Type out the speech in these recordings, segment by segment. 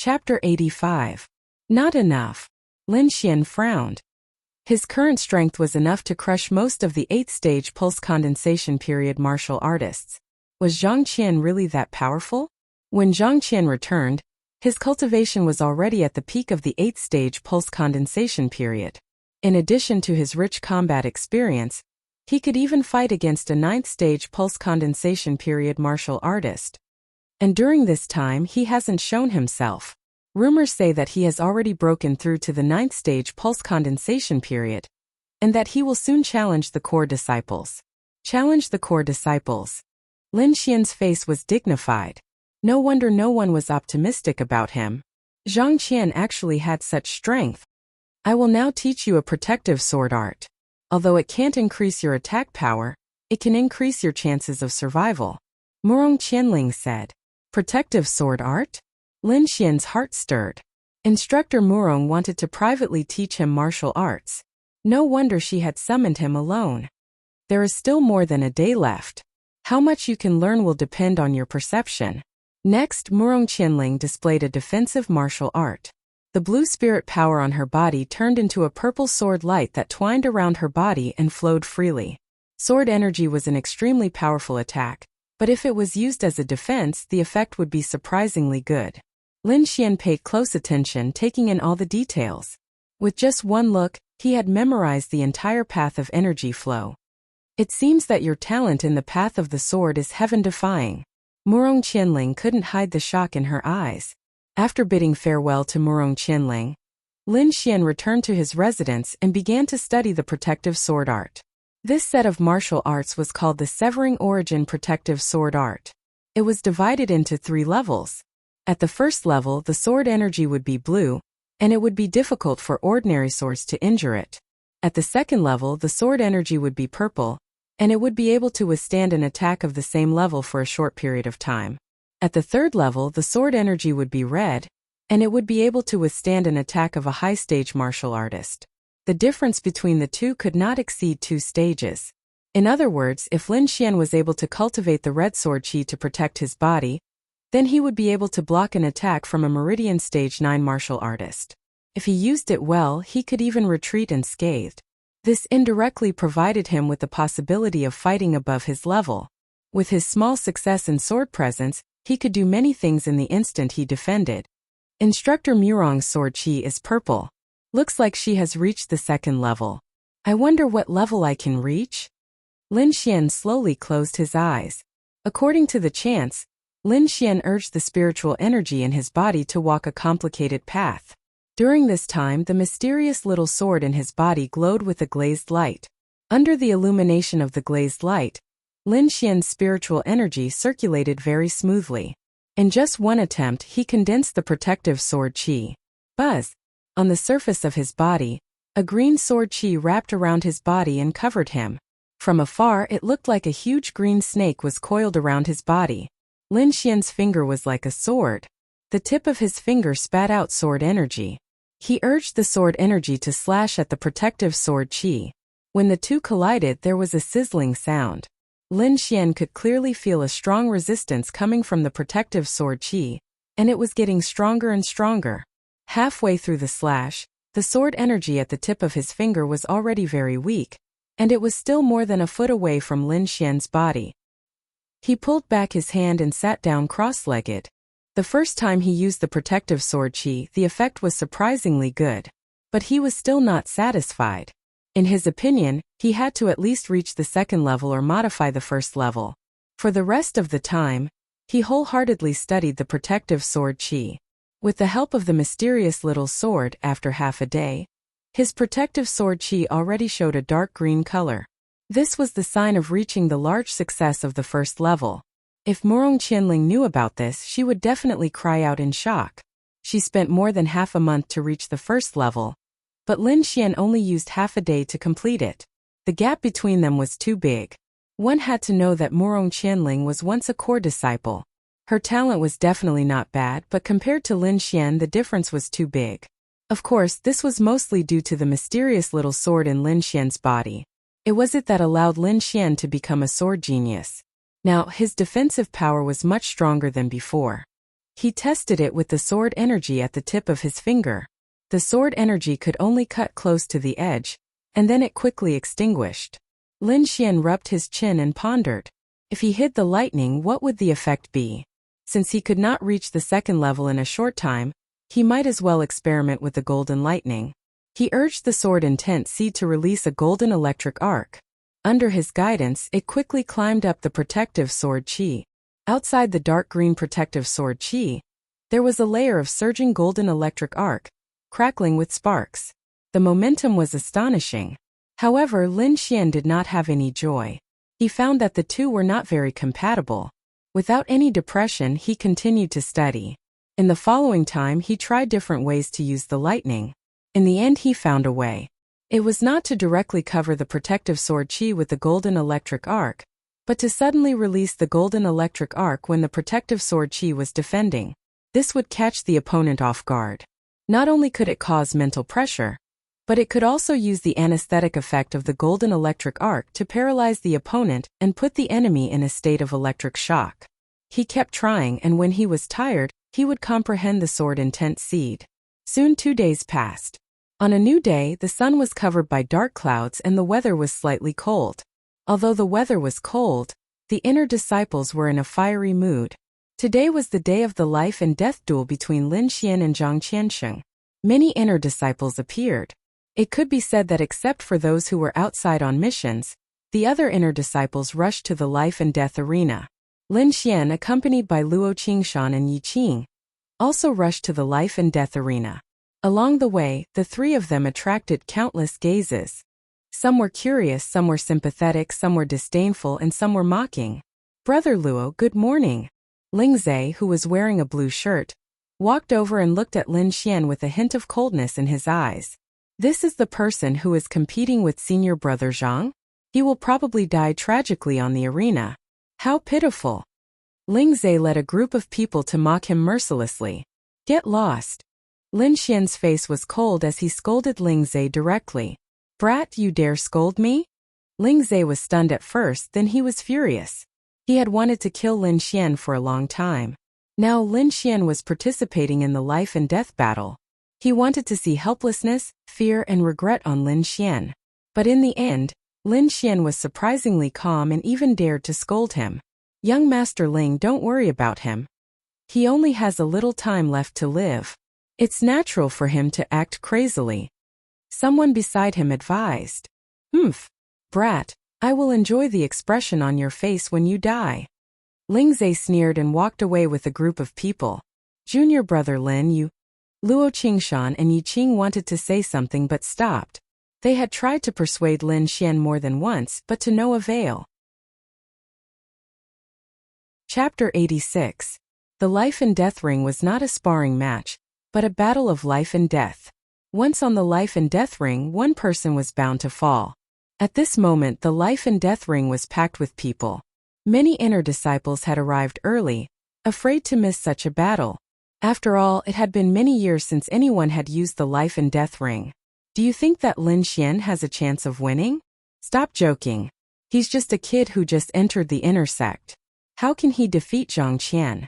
Chapter 85. Not enough. Lin Xian frowned. His current strength was enough to crush most of the 8th stage pulse condensation period martial artists. Was Zhang Qian really that powerful? When Zhang Qian returned, his cultivation was already at the peak of the 8th stage pulse condensation period. In addition to his rich combat experience, he could even fight against a 9th stage pulse condensation period martial artist. And during this time he hasn't shown himself. Rumors say that he has already broken through to the 9th stage pulse condensation period, and that he will soon challenge the core disciples. Challenge the core disciples. Lin Xian's face was dignified. No wonder no one was optimistic about him. Zhang Qian actually had such strength. I will now teach you a protective sword art. Although it can't increase your attack power, it can increase your chances of survival. Murong Qianling said. Protective sword art? Lin Xian's heart stirred. Instructor Murong wanted to privately teach him martial arts. No wonder she had summoned him alone. There is still more than a day left. How much you can learn will depend on your perception. Next, Murong Qianling displayed a defensive martial art. The blue spirit power on her body turned into a purple sword light that twined around her body and flowed freely. Sword energy was an extremely powerful attack, but if it was used as a defense, the effect would be surprisingly good. Lin Xian paid close attention, taking in all the details. With just one look, he had memorized the entire path of energy flow. It seems that your talent in the path of the sword is heaven-defying. Murong Qianling couldn't hide the shock in her eyes. After bidding farewell to Murong Qianling, Lin Xian returned to his residence and began to study the protective sword art. This set of martial arts was called the Severing Origin Protective Sword Art. It was divided into 3 levels. At the first level, the sword energy would be blue, and it would be difficult for ordinary swords to injure it. At the second level, the sword energy would be purple, and it would be able to withstand an attack of the same level for a short period of time. At the third level, the sword energy would be red, and it would be able to withstand an attack of a high-stage martial artist. The difference between the two could not exceed 2 stages. In other words, if Lin Xian was able to cultivate the red sword qi to protect his body, then he would be able to block an attack from a Meridian Stage 9 martial artist. If he used it well, he could even retreat unscathed. This indirectly provided him with the possibility of fighting above his level. With his small success in sword presence, he could do many things in the instant he defended. Instructor Murong's sword qi is purple. Looks like she has reached the 2nd level. I wonder what level I can reach? Lin Xian slowly closed his eyes. According to the chants, Lin Xian urged the spiritual energy in his body to walk a complicated path. During this time, the mysterious little sword in his body glowed with a glazed light. Under the illumination of the glazed light, Lin Xian's spiritual energy circulated very smoothly. In just one attempt, he condensed the protective sword qi. Buzz! On the surface of his body, a green sword qi wrapped around his body and covered him. From afar, it looked like a huge green snake was coiled around his body. Lin Xian's finger was like a sword. The tip of his finger spat out sword energy. He urged the sword energy to slash at the protective sword qi. When the two collided, there was a sizzling sound. Lin Xian could clearly feel a strong resistance coming from the protective sword qi, and it was getting stronger and stronger. Halfway through the slash, the sword energy at the tip of his finger was already very weak, and it was still more than a foot away from Lin Xian's body. He pulled back his hand and sat down cross-legged. The first time he used the protective sword qi, the effect was surprisingly good. But he was still not satisfied. In his opinion, he had to at least reach the 2nd level or modify the 1st level. For the rest of the time, he wholeheartedly studied the protective sword qi. With the help of the mysterious little sword, after half a day, his protective sword qi already showed a dark green color. This was the sign of reaching the large success of the 1st level. If Murong Qianling knew about this, she would definitely cry out in shock. She spent more than half a month to reach the 1st level, but Lin Xian only used half a day to complete it. The gap between them was too big. One had to know that Murong Qianling was once a core disciple. Her talent was definitely not bad, but compared to Lin Xian, the difference was too big. Of course, this was mostly due to the mysterious little sword in Lin Xian's body. It was it that allowed Lin Xian to become a sword genius. Now, his defensive power was much stronger than before. He tested it with the sword energy at the tip of his finger. The sword energy could only cut close to the edge, and then it quickly extinguished. Lin Xian rubbed his chin and pondered. If he hid the lightning, what would the effect be? Since he could not reach the second level in a short time, he might as well experiment with the golden lightning. He urged the sword intent seed to release a golden electric arc. Under his guidance, it quickly climbed up the protective sword chi. Outside the dark green protective sword chi, there was a layer of surging golden electric arc, crackling with sparks. The momentum was astonishing. However, Lin Xian did not have any joy. He found that the two were not very compatible. Without any depression, he continued to study. In the following time, he tried different ways to use the lightning. In the end, he found a way. It was not to directly cover the protective sword chi with the golden electric arc, but to suddenly release the golden electric arc when the protective sword chi was defending. This would catch the opponent off guard. Not only could it cause mental pressure, but it could also use the anesthetic effect of the golden electric arc to paralyze the opponent and put the enemy in a state of electric shock. He kept trying, and when he was tired, he would comprehend the sword intent seed. Soon 2 days passed. On a new day, the sun was covered by dark clouds and the weather was slightly cold. Although the weather was cold, the inner disciples were in a fiery mood. Today was the day of the life and death duel between Lin Xian and Zhang Qiansheng. Many inner disciples appeared. It could be said that except for those who were outside on missions, the other inner disciples rushed to the life and death arena. Lin Xian, accompanied by Luo Qingshan and Yi Qing, also rushed to the life and death arena. Along the way, the three of them attracted countless gazes. Some were curious, some were sympathetic, some were disdainful, and some were mocking. "Brother Luo, good morning." Ling Zhe, who was wearing a blue shirt, walked over and looked at Lin Xian with a hint of coldness in his eyes. This is the person who is competing with senior brother Zhang? He will probably die tragically on the arena. How pitiful. Ling Zhe led a group of people to mock him mercilessly. Get lost. Lin Xian's face was cold as he scolded Ling Zhe directly. Brat, you dare scold me? Ling Zhe was stunned at first, then he was furious. He had wanted to kill Lin Xian for a long time. Now Lin Xian was participating in the life and death battle. He wanted to see helplessness, fear, and regret on Lin Xian. But in the end, Lin Xian was surprisingly calm and even dared to scold him. Young Master Ling, don't worry about him. He only has a little time left to live. It's natural for him to act crazily. Someone beside him advised. Brat, I will enjoy the expression on your face when you die. Ling Zhe sneered and walked away with a group of people. Junior brother Lin, you... Luo Qingshan and Yi Qing wanted to say something but stopped. They had tried to persuade Lin Xian more than once, but to no avail. Chapter 86. The life and death ring was not a sparring match, but a battle of life and death. Once on the life and death ring, one person was bound to fall. At this moment, the life and death ring was packed with people. Many inner disciples had arrived early, afraid to miss such a battle. After all, it had been many years since anyone had used the life and death ring. Do you think that Lin Xian has a chance of winning? Stop joking. He's just a kid who just entered the inner sect. How can he defeat Zhang Qian?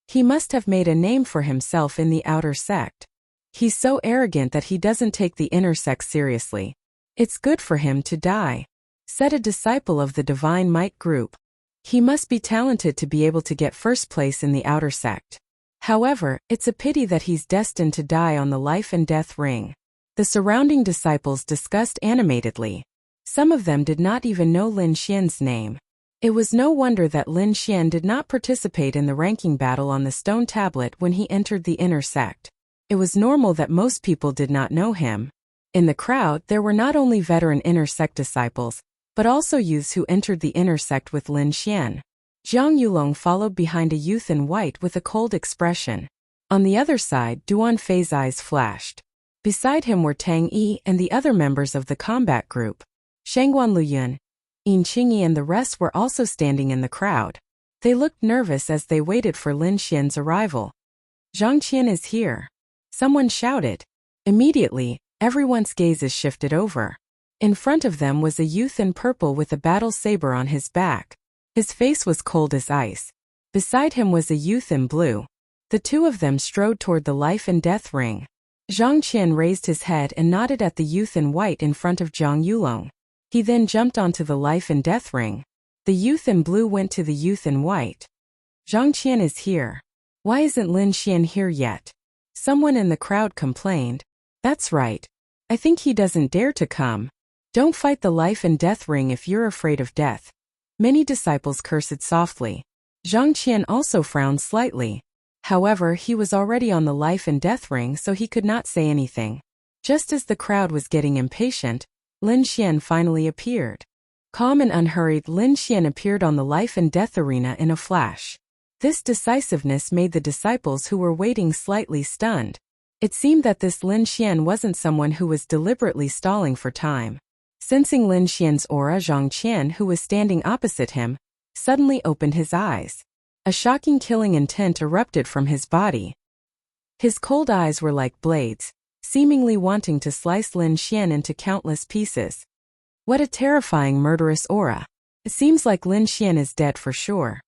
He must have made a name for himself in the outer sect. He's so arrogant that he doesn't take the inner sect seriously. It's good for him to die, said a disciple of the Divine Might group. He must be talented to be able to get first place in the outer sect. However, it's a pity that he's destined to die on the life and death ring. The surrounding disciples discussed animatedly. Some of them did not even know Lin Xian's name. It was no wonder that Lin Xian did not participate in the ranking battle on the stone tablet when he entered the inner sect. It was normal that most people did not know him. In the crowd, there were not only veteran inner sect disciples, but also youths who entered the inner sect with Lin Xian. Jiang Yulong followed behind a youth in white with a cold expression. On the other side, Duan Fei's eyes flashed. Beside him were Tang Yi and the other members of the combat group. Shangguan Luyun, Yin Qingyi and the rest were also standing in the crowd. They looked nervous as they waited for Lin Xian's arrival. Zhang Qian is here. Someone shouted. Immediately, everyone's gazes shifted over. In front of them was a youth in purple with a battle saber on his back. His face was cold as ice. Beside him was a youth in blue. The two of them strode toward the life and death ring. Zhang Qian raised his head and nodded at the youth in white in front of Zhang Yulong. He then jumped onto the life and death ring. The youth in blue went to the youth in white. Zhang Qian is here. Why isn't Lin Xian here yet? Someone in the crowd complained. That's right. I think he doesn't dare to come. Don't fight the life and death ring if you're afraid of death. Many disciples cursed softly. Zhang Qian also frowned slightly. However, he was already on the life and death ring, so he could not say anything. Just as the crowd was getting impatient, Lin Xian finally appeared. Calm and unhurried, Lin Xian appeared on the life and death arena in a flash. This decisiveness made the disciples who were waiting slightly stunned. It seemed that this Lin Xian wasn't someone who was deliberately stalling for time. Sensing Lin Xian's aura, Zhang Qian, who was standing opposite him, suddenly opened his eyes. A shocking killing intent erupted from his body. His cold eyes were like blades, seemingly wanting to slice Lin Xian into countless pieces. What a terrifying murderous aura. It seems like Lin Xian is dead for sure.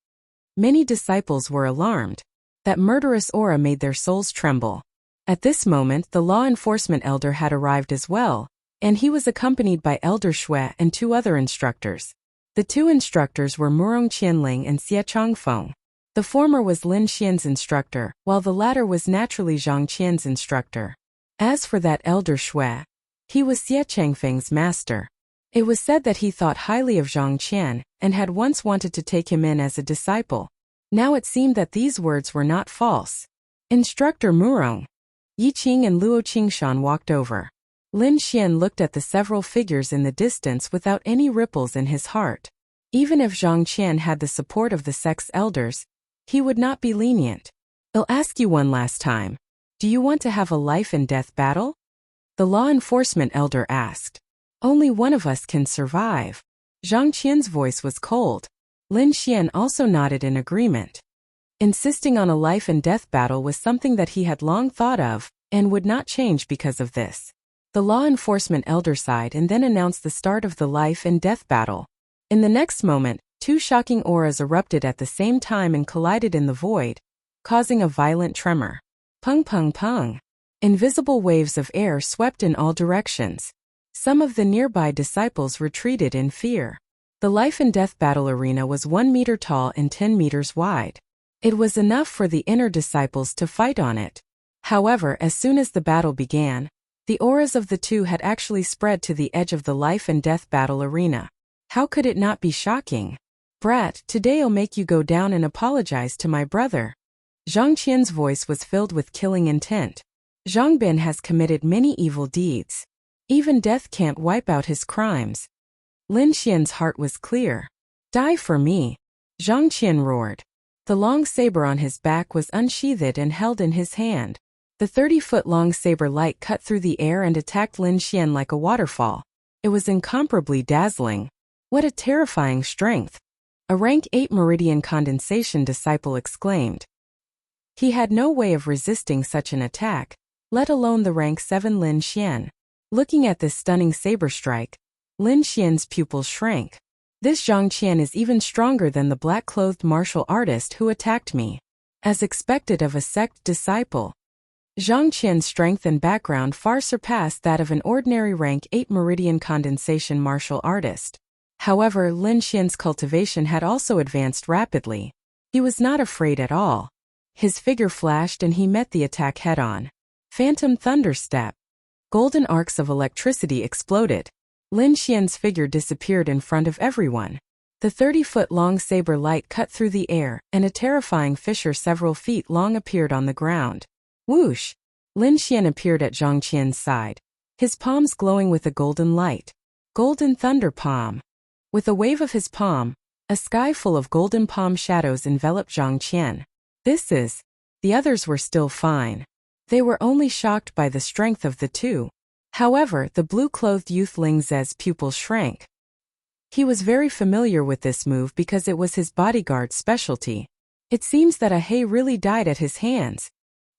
Many disciples were alarmed. That murderous aura made their souls tremble. At this moment, the law enforcement elder had arrived as well, and he was accompanied by Elder Shui and two other instructors. The two instructors were Murong Qianling and Xie Changfeng. The former was Lin Xian's instructor, while the latter was naturally Zhang Qian's instructor. As for that Elder Shui, he was Xie Changfeng's master. It was said that he thought highly of Zhang Qian, and had once wanted to take him in as a disciple. Now it seemed that these words were not false. Instructor Murong, Yi Qing and Luo Qingshan walked over. Lin Xian looked at the several figures in the distance without any ripples in his heart. Even if Zhang Qian had the support of the sect's elders, he would not be lenient. I'll ask you one last time. Do you want to have a life and death battle? The law enforcement elder asked. Only one of us can survive. Zhang Qian's voice was cold. Lin Xian also nodded in agreement. Insisting on a life and death battle was something that he had long thought of, and would not change because of this. The law enforcement elder sighed and then announced the start of the life and death battle. In the next moment, two shocking auras erupted at the same time and collided in the void, causing a violent tremor. Pung pung pung. Invisible waves of air swept in all directions. Some of the nearby disciples retreated in fear. The life and death battle arena was 1 meter tall and 10 meters wide. It was enough for the inner disciples to fight on it. However, as soon as the battle began, the auras of the two had actually spread to the edge of the life and death battle arena. How could it not be shocking? Brat, today I'll make you go down and apologize to my brother. Zhang Qian's voice was filled with killing intent. Zhang Bin has committed many evil deeds. Even death can't wipe out his crimes. Lin Xian's heart was clear. Die for me. Zhang Qian roared. The long saber on his back was unsheathed and held in his hand. The 30-foot-long saber light cut through the air and attacked Lin Xian like a waterfall. It was incomparably dazzling. What a terrifying strength! A rank 8 meridian condensation disciple exclaimed. He had no way of resisting such an attack, let alone the rank 7 Lin Xian. Looking at this stunning saber strike, Lin Xian's pupils shrank. This Zhang Qian is even stronger than the black-clothed martial artist who attacked me. As expected of a sect disciple, Zhang Qian's strength and background far surpassed that of an ordinary rank 8 meridian condensation martial artist. However, Lin Xian's cultivation had also advanced rapidly. He was not afraid at all. His figure flashed and he met the attack head-on. Phantom thunderstep. Golden arcs of electricity exploded. Lin Xian's figure disappeared in front of everyone. The 30-foot-long saber light cut through the air, and a terrifying fissure several feet long appeared on the ground. Whoosh! Lin Xian appeared at Zhang Qian's side, his palms glowing with a golden light. Golden thunder palm. With a wave of his palm, a sky full of golden palm shadows enveloped Zhang Qian. The others were still fine. They were only shocked by the strength of the two. However, the blue-clothed youth Ling Ze's pupils shrank. He was very familiar with this move because it was his bodyguard's specialty. It seems that He really died at his hands.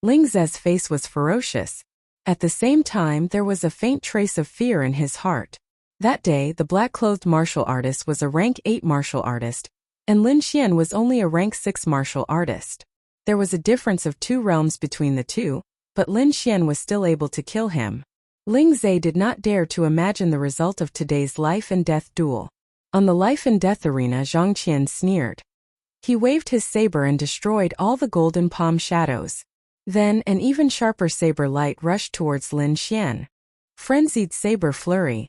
Ling Ze's face was ferocious. At the same time, there was a faint trace of fear in his heart. That day, the black-clothed martial artist was a rank 8 martial artist, and Lin Xian was only a rank 6 martial artist. There was a difference of 2 realms between the two, but Lin Xian was still able to kill him. Ling Zhe did not dare to imagine the result of today's life and death duel. On the life and death arena, Zhang Qian sneered. He waved his saber and destroyed all the golden palm shadows. Then an even sharper saber light rushed towards Lin Xian. Frenzied saber flurry.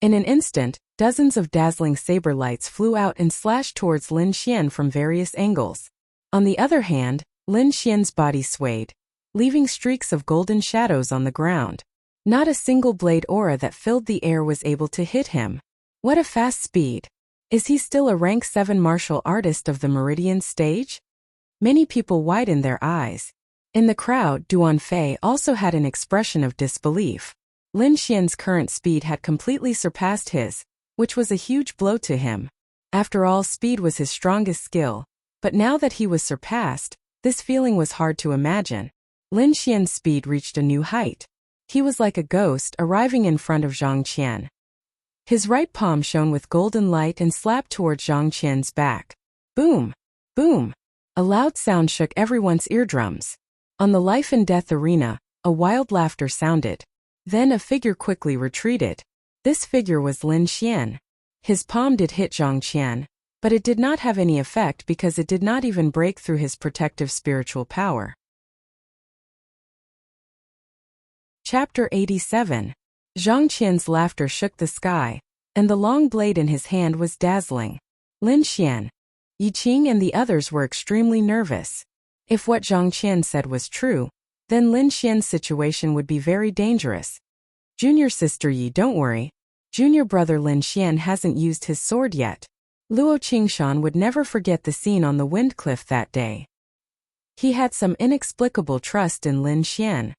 In an instant, dozens of dazzling saber lights flew out and slashed towards Lin Xian from various angles. On the other hand, Lin Xian's body swayed, leaving streaks of golden shadows on the ground. Not a single blade aura that filled the air was able to hit him. What a fast speed! Is he still a rank 7 martial artist of the Meridian stage? Many people widened their eyes. In the crowd, Duan Fei also had an expression of disbelief. Lin Xian's current speed had completely surpassed his, which was a huge blow to him. After all, speed was his strongest skill, but now that he was surpassed, this feeling was hard to imagine. Lin Xian's speed reached a new height. He was like a ghost arriving in front of Zhang Qian. His right palm shone with golden light and slapped towards Zhang Qian's back. Boom! Boom! A loud sound shook everyone's eardrums. On the life and death arena, a wild laughter sounded. Then a figure quickly retreated. This figure was Lin Xian. His palm did hit Zhang Qian, but it did not have any effect because it did not even break through his protective spiritual power. Chapter 87. Zhang Qian's laughter shook the sky, and the long blade in his hand was dazzling. Lin Xian, Yi Qing and the others were extremely nervous. If what Zhang Qian said was true, then Lin Xian's situation would be very dangerous. Junior sister Yi, don't worry. Junior brother Lin Xian hasn't used his sword yet. Luo Qingshan would never forget the scene on the wind cliff that day. He had some inexplicable trust in Lin Xian.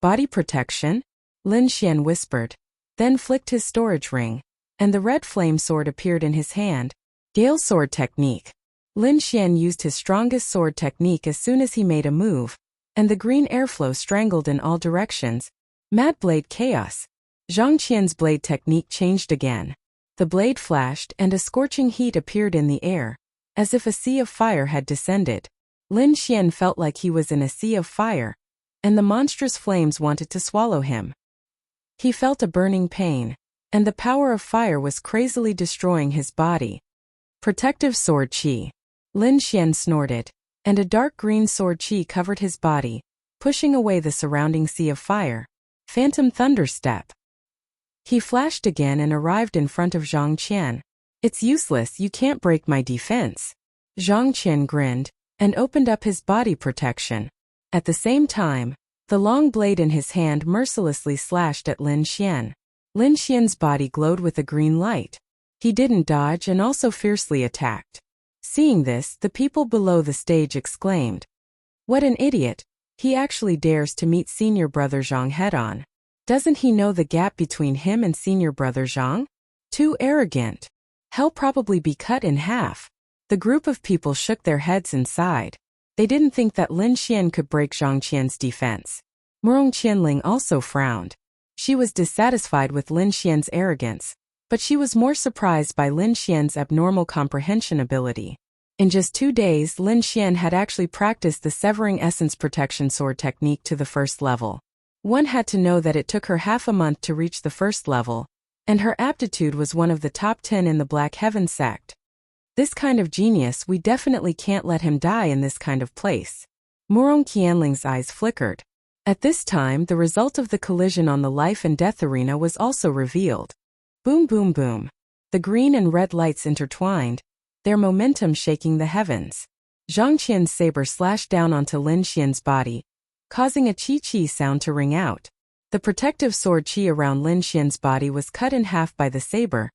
Body protection? Lin Xian whispered, then flicked his storage ring, and the red flame sword appeared in his hand. Gale sword technique. Lin Xian used his strongest sword technique as soon as he made a move, and the green airflow strangled in all directions. Mad blade chaos. Zhang Qian's blade technique changed again. The blade flashed and a scorching heat appeared in the air, as if a sea of fire had descended. Lin Xian felt like he was in a sea of fire, and the monstrous flames wanted to swallow him. He felt a burning pain, and the power of fire was crazily destroying his body. Protective sword chi. Lin Xian snorted, and a dark green sword chi covered his body, pushing away the surrounding sea of fire. Phantom thunder step. He flashed again and arrived in front of Zhang Qian. It's useless, you can't break my defense. Zhang Qian grinned, and opened up his body protection. At the same time, the long blade in his hand mercilessly slashed at Lin Xian. Lin Xian's body glowed with a green light. He didn't dodge and also fiercely attacked. Seeing this, the people below the stage exclaimed, "What an idiot! He actually dares to meet senior brother Zhang head-on. Doesn't he know the gap between him and senior brother Zhang? Too arrogant. He'll probably be cut in half." The group of people shook their heads and sighed. They didn't think that Lin Xian could break Zhang Qian's defense. Murong Qianling also frowned. She was dissatisfied with Lin Xian's arrogance, but she was more surprised by Lin Xian's abnormal comprehension ability. In just 2 days, Lin Xian had actually practiced the Severing Essence Protection Sword technique to the first level. One had to know that it took her half a month to reach the first level, and her aptitude was one of the top 10 in the Black Heaven sect. This kind of genius, we definitely can't let him die in this kind of place. Murong Qianling's eyes flickered. At this time, the result of the collision on the life and death arena was also revealed. Boom boom boom. The green and red lights intertwined, their momentum shaking the heavens. Zhang Qian's saber slashed down onto Lin Xian's body, causing a chi-chi sound to ring out. The protective sword chi around Lin Xian's body was cut in half by the saber,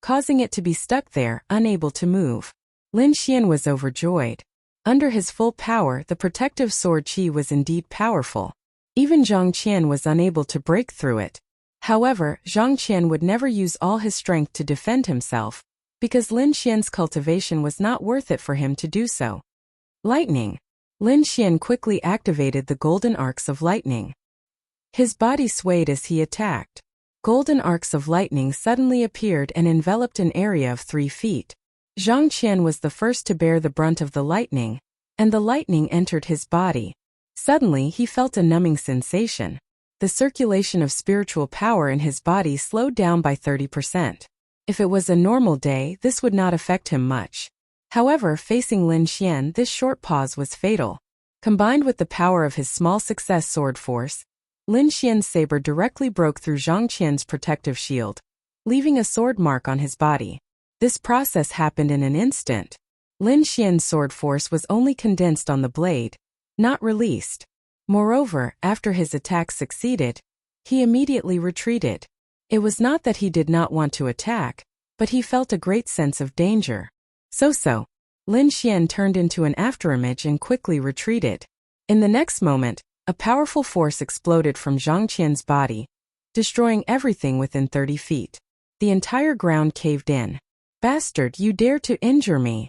causing it to be stuck there, unable to move. Lin Xian was overjoyed. Under his full power, the protective sword chi was indeed powerful. Even Zhang Qian was unable to break through it. However, Zhang Qian would never use all his strength to defend himself, because Lin Xian's cultivation was not worth it for him to do so. Lightning. Lin Xian quickly activated the golden arcs of lightning. His body swayed as he attacked. Golden arcs of lightning suddenly appeared and enveloped an area of 3 feet. Zhang Qian was the first to bear the brunt of the lightning, and the lightning entered his body. Suddenly, he felt a numbing sensation. The circulation of spiritual power in his body slowed down by 30%. If it was a normal day, this would not affect him much. However, facing Lin Xian, this short pause was fatal. Combined with the power of his small success sword force, Lin Xian's saber directly broke through Zhang Qian's protective shield, leaving a sword mark on his body. This process happened in an instant. Lin Xian's sword force was only condensed on the blade, not released. Moreover, after his attack succeeded, he immediately retreated. It was not that he did not want to attack, but he felt a great sense of danger. So, Lin Xian turned into an afterimage and quickly retreated. In the next moment, a powerful force exploded from Zhang Qian's body, destroying everything within 30 feet. The entire ground caved in. "Bastard, you dare to injure me!"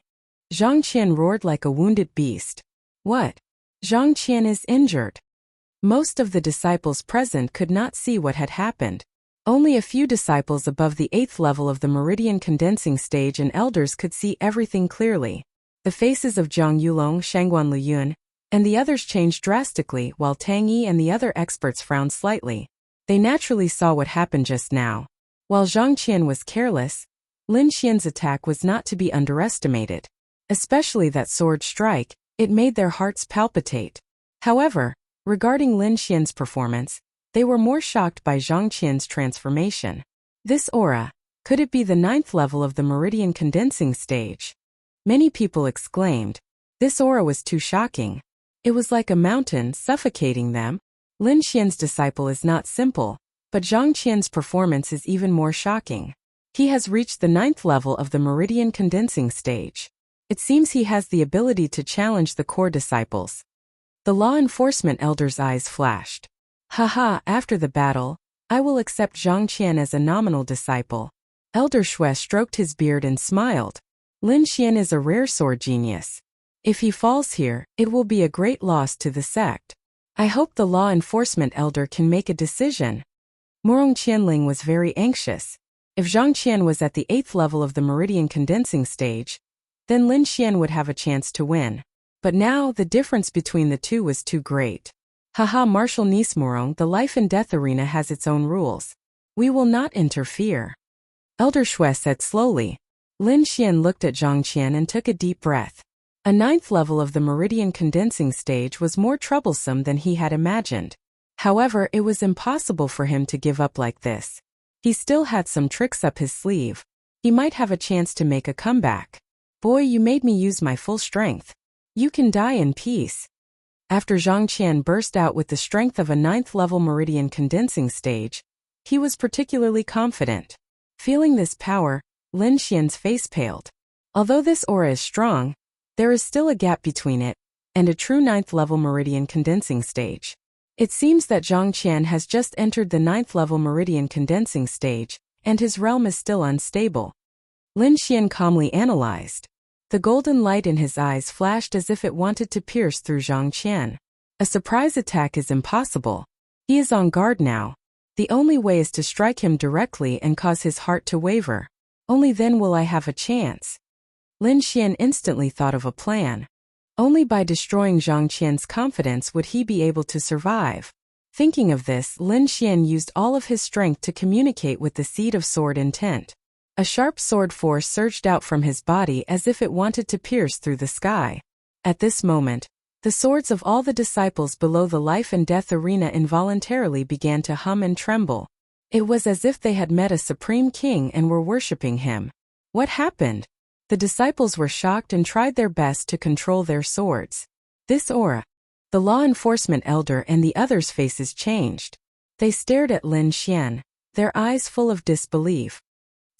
Zhang Qian roared like a wounded beast. "What? Zhang Qian is injured." Most of the disciples present could not see what had happened. Only a few disciples above the 8th level of the meridian condensing stage and elders could see everything clearly. The faces of Zhang Yulong, Shangguan Liyun, and the others changed drastically, while Tang Yi and the other experts frowned slightly. They naturally saw what happened just now. While Zhang Qian was careless, Lin Xian's attack was not to be underestimated. Especially that sword strike, it made their hearts palpitate. However, regarding Lin Xian's performance, they were more shocked by Zhang Qian's transformation. This aura, could it be the 9th level of the meridian condensing stage? Many people exclaimed. This aura was too shocking. It was like a mountain suffocating them. Lin Xian's disciple is not simple, but Zhang Qian's performance is even more shocking. He has reached the 9th level of the meridian condensing stage. It seems he has the ability to challenge the core disciples. The law enforcement elder's eyes flashed. Haha, after the battle, I will accept Zhang Qian as a nominal disciple. Elder Shui stroked his beard and smiled. Lin Xian is a rare sword genius. If he falls here, it will be a great loss to the sect. I hope the law enforcement elder can make a decision. Murong Qianling was very anxious. If Zhang Qian was at the 8th level of the meridian condensing stage, then Lin Xian would have a chance to win. But now, the difference between the two was too great. Haha, Marshal Nismurong, the life and death arena has its own rules. We will not interfere. Elder Shui said slowly. Lin Xian looked at Zhang Qian and took a deep breath. A 9th level of the meridian condensing stage was more troublesome than he had imagined. However, it was impossible for him to give up like this. He still had some tricks up his sleeve. He might have a chance to make a comeback. Boy, you made me use my full strength. You can die in peace. After Zhang Qian burst out with the strength of a 9th level meridian condensing stage, he was particularly confident. Feeling this power, Lin Xian's face paled. Although this aura is strong, there is still a gap between it and a true 9th level meridian condensing stage. It seems that Zhang Qian has just entered the 9th level meridian condensing stage, and his realm is still unstable. Lin Xian calmly analyzed. The golden light in his eyes flashed as if it wanted to pierce through Zhang Qian. A surprise attack is impossible. He is on guard now. The only way is to strike him directly and cause his heart to waver. Only then will I have a chance. Lin Xian instantly thought of a plan. Only by destroying Zhang Qian's confidence would he be able to survive. Thinking of this, Lin Xian used all of his strength to communicate with the seed of sword intent. A sharp sword force surged out from his body as if it wanted to pierce through the sky. At this moment, the swords of all the disciples below the life and death arena involuntarily began to hum and tremble. It was as if they had met a supreme king and were worshipping him. What happened? The disciples were shocked and tried their best to control their swords. This aura. The law enforcement elder and the others' faces changed. They stared at Lin Xian, their eyes full of disbelief.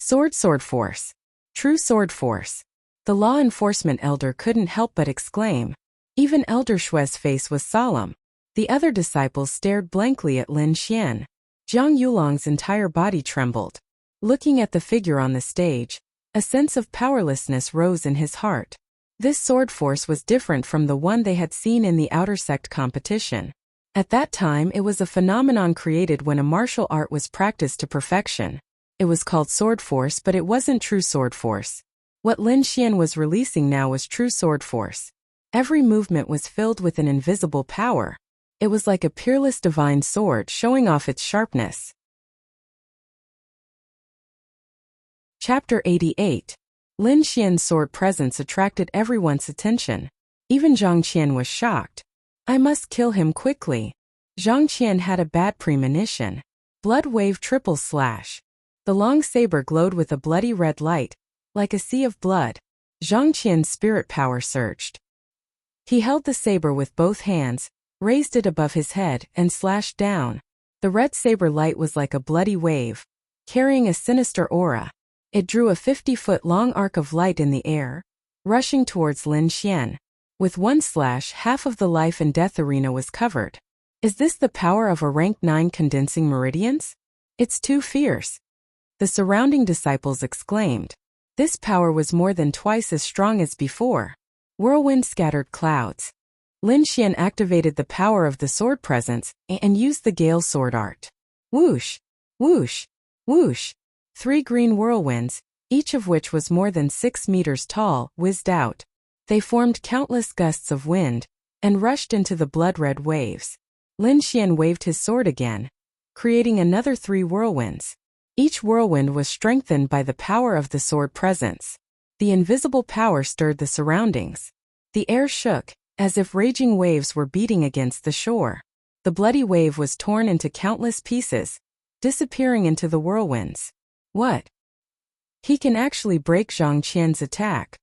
Sword force. True sword force. The law enforcement elder couldn't help but exclaim. Even Elder Shui's face was solemn. The other disciples stared blankly at Lin Xian. Zhang Yulong's entire body trembled. Looking at the figure on the stage, a sense of powerlessness rose in his heart. This sword force was different from the one they had seen in the outer sect competition. At that time, it was a phenomenon created when a martial art was practiced to perfection. It was called sword force, but it wasn't true sword force. What Lin Xian was releasing now was true sword force. Every movement was filled with an invisible power. It was like a peerless divine sword showing off its sharpness. Chapter 88. Lin Xian's sword presence attracted everyone's attention. Even Zhang Qian was shocked. I must kill him quickly. Zhang Qian had a bad premonition. Blood wave triple slash. The long saber glowed with a bloody red light, like a sea of blood. Zhang Qian's spirit power surged. He held the saber with both hands, raised it above his head, and slashed down. The red saber light was like a bloody wave, carrying a sinister aura. It drew a 50-foot-long arc of light in the air, rushing towards Lin Xian. With one slash, half of the life and death arena was covered. Is this the power of a rank 9 condensing meridians? It's too fierce. The surrounding disciples exclaimed. This power was more than twice as strong as before. Whirlwind scattered clouds. Lin Xian activated the power of the sword presence and used the Gale sword art. Whoosh! Whoosh! Whoosh! 3 green whirlwinds, each of which was more than 6 meters tall, whizzed out. They formed countless gusts of wind and rushed into the blood-red waves. Lin Xian waved his sword again, creating another 3 whirlwinds. Each whirlwind was strengthened by the power of the sword presence. The invisible power stirred the surroundings. The air shook, as if raging waves were beating against the shore. The bloody wave was torn into countless pieces, disappearing into the whirlwinds. What? He can actually break Zhang Qian's attack.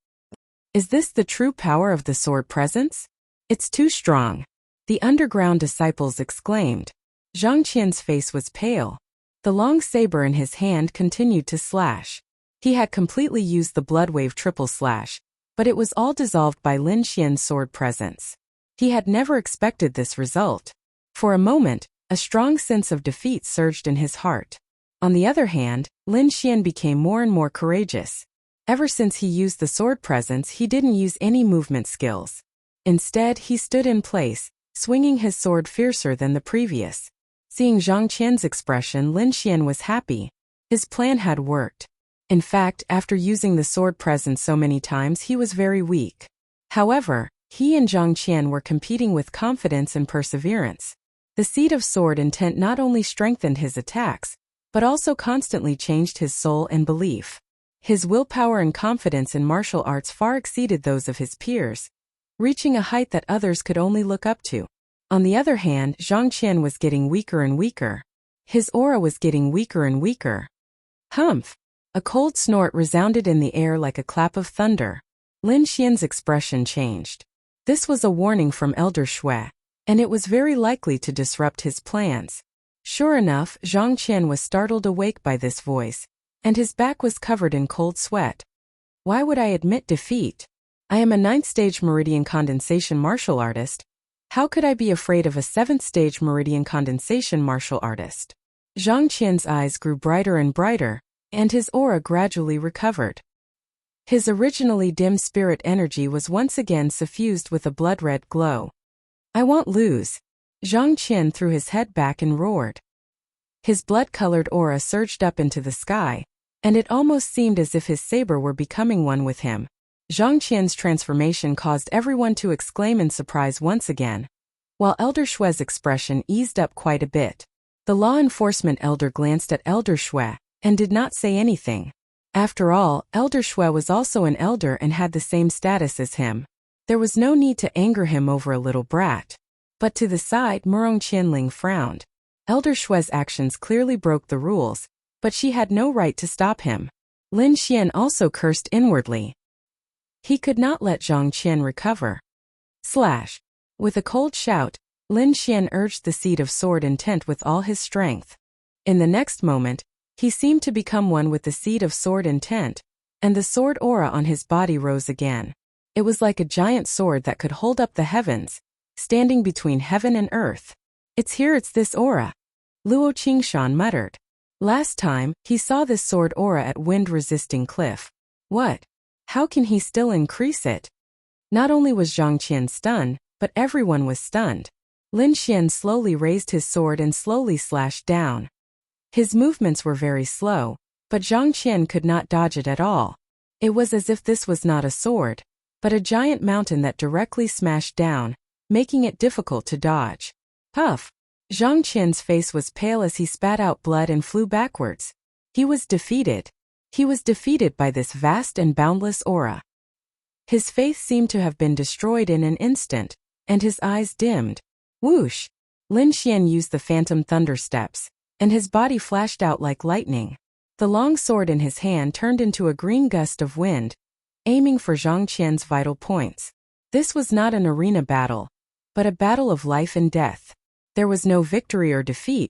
Is this the true power of the sword presence? It's too strong. The underground disciples exclaimed. Zhang Qian's face was pale. The long saber in his hand continued to slash. He had completely used the bloodwave triple slash, but it was all dissolved by Lin Xian's sword presence. He had never expected this result. For a moment, a strong sense of defeat surged in his heart. On the other hand, Lin Xian became more and more courageous. Ever since he used the sword presence, he didn't use any movement skills. Instead, he stood in place, swinging his sword fiercer than the previous. Seeing Zhang Qian's expression, Lin Xian was happy. His plan had worked. In fact, after using the sword presence so many times, he was very weak. However, he and Zhang Qian were competing with confidence and perseverance. The seed of sword intent not only strengthened his attacks, but also constantly changed his soul and belief. His willpower and confidence in martial arts far exceeded those of his peers, reaching a height that others could only look up to. On the other hand, Zhang Qian was getting weaker and weaker. His aura was getting weaker and weaker. Humph! A cold snort resounded in the air like a clap of thunder. Lin Xian's expression changed. This was a warning from Elder Shui, and it was very likely to disrupt his plans. Sure enough, Zhang Qian was startled awake by this voice, and his back was covered in cold sweat. Why would I admit defeat? I am a 9th stage meridian condensation martial artist. How could I be afraid of a 7th stage meridian condensation martial artist? Zhang Qian's eyes grew brighter and brighter, and his aura gradually recovered. His originally dim spirit energy was once again suffused with a blood-red glow. I won't lose. Zhang Qian threw his head back and roared. His blood-colored aura surged up into the sky, and it almost seemed as if his saber were becoming one with him. Zhang Qian's transformation caused everyone to exclaim in surprise once again, while Elder Shui's expression eased up quite a bit. The law enforcement elder glanced at Elder Shui and did not say anything. After all, Elder Shui was also an elder and had the same status as him. There was no need to anger him over a little brat. But to the side, Murong Qianling frowned. Elder Shui's actions clearly broke the rules, but she had no right to stop him. Lin Xian also cursed inwardly. He could not let Zhang Qian recover. Slash! With a cold shout, Lin Xian urged the seed of sword intent with all his strength. In the next moment, he seemed to become one with the seed of sword intent, and the sword aura on his body rose again. It was like a giant sword that could hold up the heavens, standing between heaven and earth. It's this aura. Luo Qingshan muttered. Last time, he saw this sword aura at wind-resisting cliff. What? How can he still increase it? Not only was Zhang Qian stunned, but everyone was stunned. Lin Xian slowly raised his sword and slowly slashed down. His movements were very slow, but Zhang Qian could not dodge it at all. It was as if this was not a sword. but a giant mountain that directly smashed down, making it difficult to dodge. Puff! Zhang Qian's face was pale as he spat out blood and flew backwards. He was defeated. He was defeated by this vast and boundless aura. His faith seemed to have been destroyed in an instant, and his eyes dimmed. Whoosh! Lin Xian used the phantom thunder steps, and his body flashed out like lightning. The long sword in his hand turned into a green gust of wind, aiming for Zhang Qian's vital points. This was not an arena battle, but a battle of life and death. There was no victory or defeat,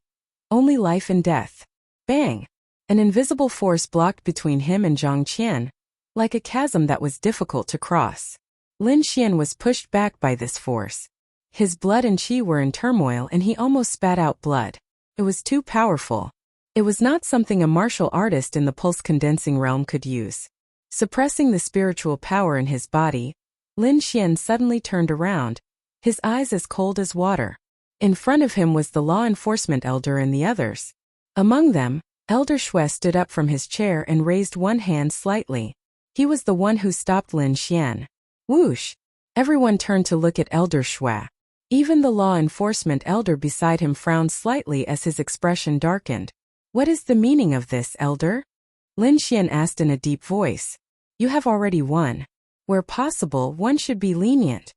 only life and death. Bang! An invisible force blocked between him and Zhang Qian, like a chasm that was difficult to cross. Lin Xian was pushed back by this force. His blood and qi were in turmoil and he almost spat out blood. It was too powerful. It was not something a martial artist in the pulse-condensing realm could use. Suppressing the spiritual power in his body, Lin Xian suddenly turned around, his eyes as cold as water. In front of him was the law enforcement elder and the others. Among them, Elder Shui stood up from his chair and raised one hand slightly. He was the one who stopped Lin Xian. Whoosh! Everyone turned to look at Elder Shui. Even the law enforcement elder beside him frowned slightly as his expression darkened. What is the meaning of this, elder? Lin Xian asked in a deep voice. You have already won. Where possible, one should be lenient.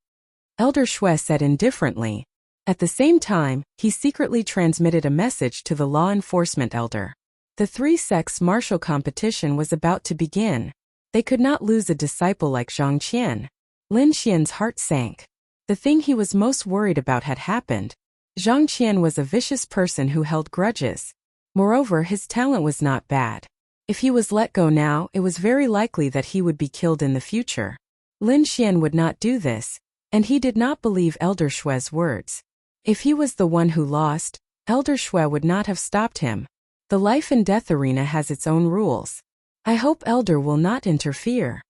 Elder Shui said indifferently. At the same time, he secretly transmitted a message to the law enforcement elder. The three-sects martial competition was about to begin. They could not lose a disciple like Zhang Qian. Lin Xian's heart sank. The thing he was most worried about had happened. Zhang Qian was a vicious person who held grudges. Moreover, his talent was not bad. If he was let go now, it was very likely that he would be killed in the future. Lin Xian would not do this, and he did not believe Elder Shui's words. If he was the one who lost, Elder Shui would not have stopped him. The life and death arena has its own rules. I hope Elder will not interfere.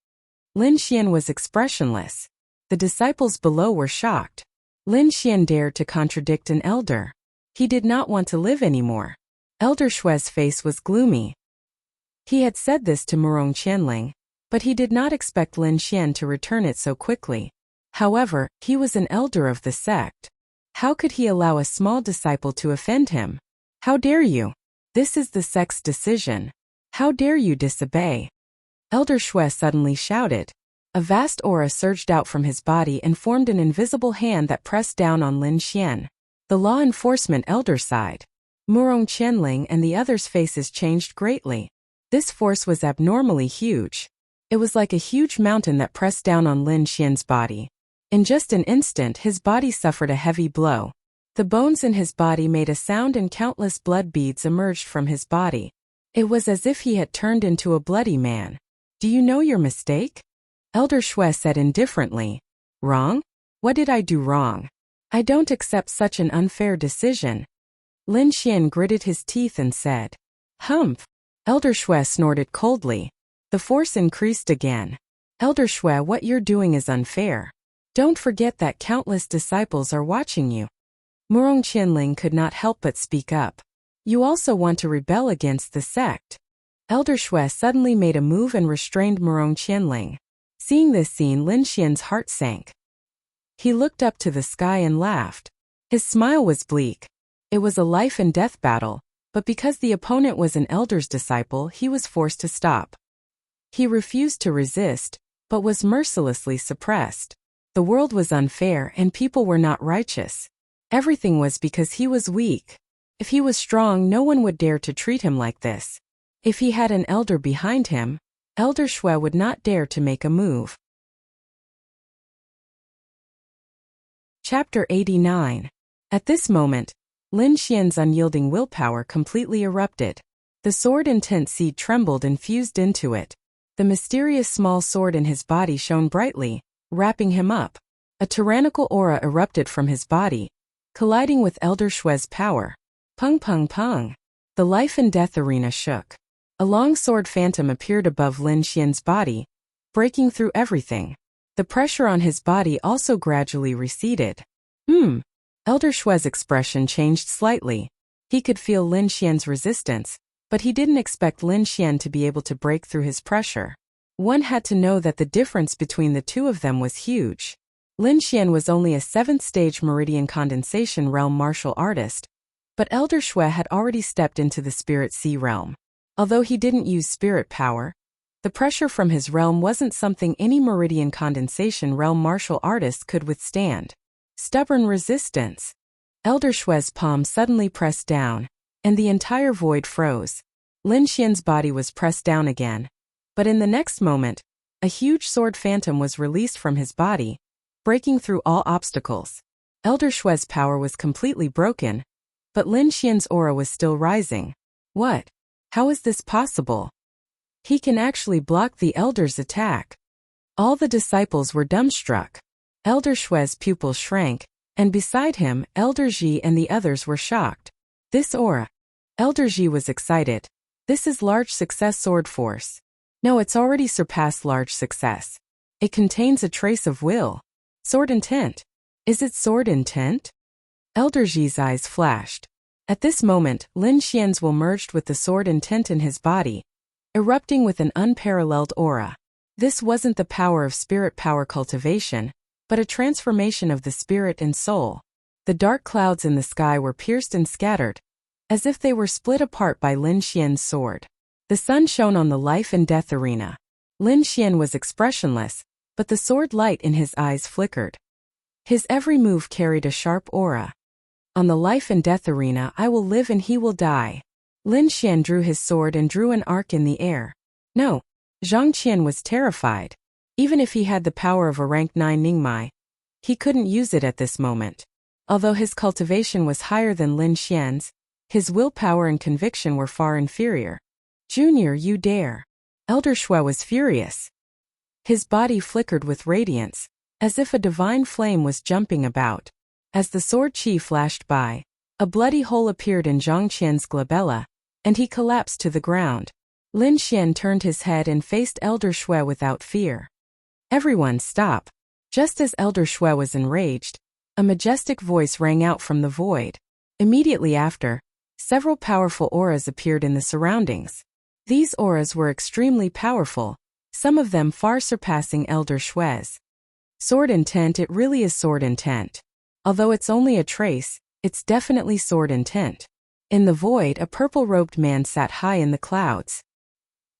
Lin Xian was expressionless. The disciples below were shocked. Lin Xian dared to contradict an elder. He did not want to live anymore. Elder Shui's face was gloomy. He had said this to Murong Qianling, but he did not expect Lin Xian to return it so quickly. However, he was an elder of the sect. How could he allow a small disciple to offend him? How dare you? This is the sect's decision. How dare you disobey? Elder Shui suddenly shouted. A vast aura surged out from his body and formed an invisible hand that pressed down on Lin Xian. The law enforcement elder sighed. Murong Qianling and the others' faces changed greatly. This force was abnormally huge. It was like a huge mountain that pressed down on Lin Xian's body. In just an instant, his body suffered a heavy blow. The bones in his body made a sound and countless blood beads emerged from his body. It was as if he had turned into a bloody man. Do you know your mistake? Elder Shui said indifferently. Wrong? What did I do wrong? I don't accept such an unfair decision. Lin Xian gritted his teeth and said. Humph! Elder Shui snorted coldly. The force increased again. Elder Shui, what you're doing is unfair. Don't forget that countless disciples are watching you. Murong Qianling could not help but speak up. You also want to rebel against the sect. Elder Shui suddenly made a move and restrained Murong Qianling. Seeing this scene, Lin Xian's heart sank. He looked up to the sky and laughed. His smile was bleak. It was a life and death battle, but because the opponent was an elder's disciple, he was forced to stop. He refused to resist, but was mercilessly suppressed. The world was unfair and people were not righteous. Everything was because he was weak. If he was strong, no one would dare to treat him like this. If he had an elder behind him, Elder Shui would not dare to make a move. Chapter 89. At this moment, Lin Xian's unyielding willpower completely erupted. The sword intent seed trembled and fused into it. The mysterious small sword in his body shone brightly, wrapping him up. A tyrannical aura erupted from his body, colliding with Elder Shui's power. Pung pung pung. The life and death arena shook. A long sword phantom appeared above Lin Xian's body, breaking through everything. The pressure on his body also gradually receded. Elder Shui's expression changed slightly. He could feel Lin Xian's resistance, but he didn't expect Lin Xian to be able to break through his pressure. One had to know that the difference between the two of them was huge. Lin Xian was only a 7th-stage meridian condensation realm martial artist, but Elder Shui had already stepped into the Spirit Sea realm. Although he didn't use spirit power, the pressure from his realm wasn't something any meridian condensation realm martial artist could withstand. Stubborn resistance. Elder Shui's palm suddenly pressed down, and the entire void froze. Lin Xian's body was pressed down again. But in the next moment, a huge sword phantom was released from his body, breaking through all obstacles. Elder Shui's power was completely broken, but Lin Xian's aura was still rising. What? How is this possible? He can actually block the Elder's attack. All the disciples were dumbstruck. Elder Shui's pupils shrank, and beside him, Elder Ji and the others were shocked. This aura. Elder Ji was excited. This is large success sword force. No, it's already surpassed large success. It contains a trace of will. Sword intent. Is it sword intent? Elder Ji's eyes flashed. At this moment, Lin Xian's will merged with the sword intent in his body, erupting with an unparalleled aura. This wasn't the power of spirit power cultivation, but a transformation of the spirit and soul. The dark clouds in the sky were pierced and scattered, as if they were split apart by Lin Xian's sword. The sun shone on the life and death arena. Lin Xian was expressionless, but the sword light in his eyes flickered. His every move carried a sharp aura. On the life and death arena, I will live and he will die. Lin Xian drew his sword and drew an arc in the air. No. Zhang Qian was terrified. Even if he had the power of a rank 9 Ningmai, he couldn't use it at this moment. Although his cultivation was higher than Lin Xian's, his willpower and conviction were far inferior. Junior, you dare. Elder Shui was furious. His body flickered with radiance, as if a divine flame was jumping about. As the sword chi flashed by, a bloody hole appeared in Zhang Qian's glabella, and he collapsed to the ground. Lin Xian turned his head and faced Elder Shui without fear. Everyone stop. Just as Elder Shui was enraged, a majestic voice rang out from the void. Immediately after, several powerful auras appeared in the surroundings. These auras were extremely powerful, some of them far surpassing Elder Shui's. Sword intent. It really is sword intent. Although it's only a trace, it's definitely sword intent. In the void, a purple-robed man sat high in the clouds.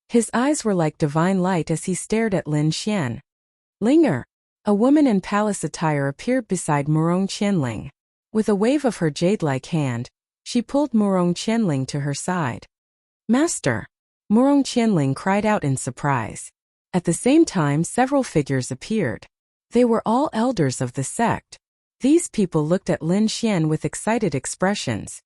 His eyes were like divine light as he stared at Lin Xian. Linger. A woman in palace attire appeared beside Murong Qianling. With a wave of her jade-like hand, she pulled Murong Qianling to her side. Master! Murong Qianling cried out in surprise. At the same time, several figures appeared. They were all elders of the sect. These people looked at Lin Xian with excited expressions.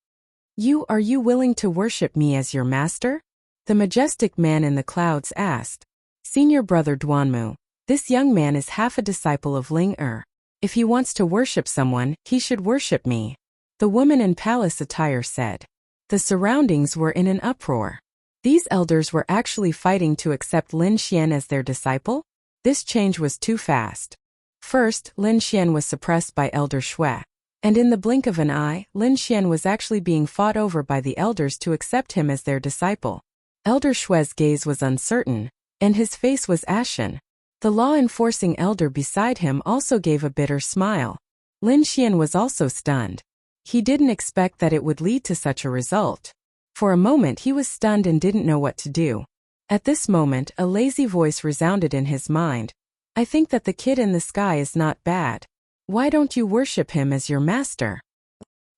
Are you willing to worship me as your master? The majestic man in the clouds asked. Senior brother Duanmu, this young man is half a disciple of Ling Er. If he wants to worship someone, he should worship me. The woman in palace attire said. The surroundings were in an uproar. These elders were actually fighting to accept Lin Xian as their disciple? This change was too fast. First, Lin Xian was suppressed by Elder Shui. And in the blink of an eye, Lin Xian was actually being fought over by the elders to accept him as their disciple. Elder Shui's gaze was uncertain, and his face was ashen. The law-enforcing elder beside him also gave a bitter smile. Lin Xian was also stunned. He didn't expect that it would lead to such a result. For a moment he was stunned and didn't know what to do. At this moment, a lazy voice resounded in his mind. I think that the kid in the sky is not bad. Why don't you worship him as your master?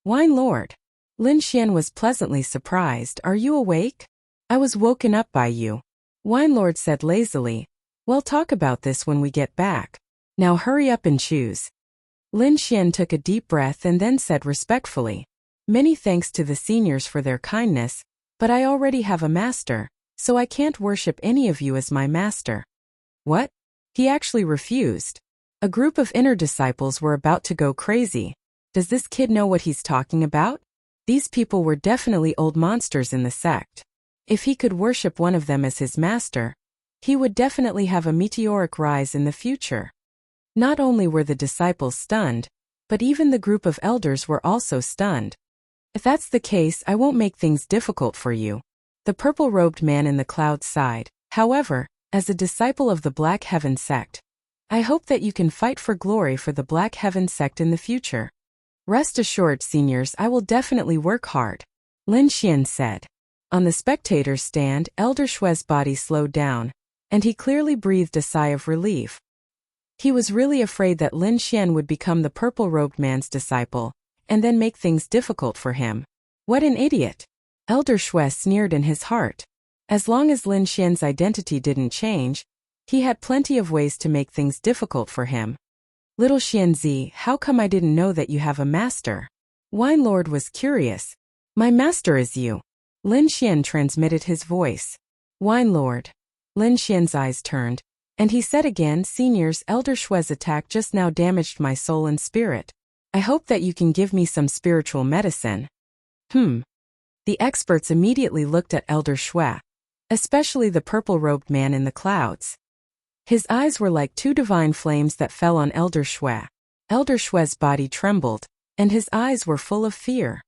Wine Lord. Lin Xian was pleasantly surprised. Are you awake? I was woken up by you. Wine Lord said lazily. We'll talk about this when we get back. Now hurry up and choose. Lin Xian took a deep breath and then said respectfully. Many thanks to the seniors for their kindness, but I already have a master, so I can't worship any of you as my master. What? He actually refused. A group of inner disciples were about to go crazy. Does this kid know what he's talking about? These people were definitely old monsters in the sect. If he could worship one of them as his master, he would definitely have a meteoric rise in the future. Not only were the disciples stunned, but even the group of elders were also stunned. If that's the case, I won't make things difficult for you. The purple-robed man in the clouds sighed. However, as a disciple of the Black Heaven sect. I hope that you can fight for glory for the Black Heaven sect in the future. Rest assured, seniors, I will definitely work hard, Lin Xian said. On the spectator's stand, Elder Shue's body slowed down, and he clearly breathed a sigh of relief. He was really afraid that Lin Xian would become the purple-robed man's disciple, and then make things difficult for him. What an idiot! Elder Shue sneered in his heart. As long as Lin Xian's identity didn't change, he had plenty of ways to make things difficult for him. Little Xianzi, how come I didn't know that you have a master? Wine Lord was curious. My master is you. Lin Xian transmitted his voice. Wine Lord. Lin Xian's eyes turned, and he said again, Seniors, Elder Shue's attack just now damaged my soul and spirit. I hope that you can give me some spiritual medicine. The experts immediately looked at Elder Shue, especially the purple-robed man in the clouds. His eyes were like two divine flames that fell on Elder Shue. Elder Shue's body trembled, and his eyes were full of fear.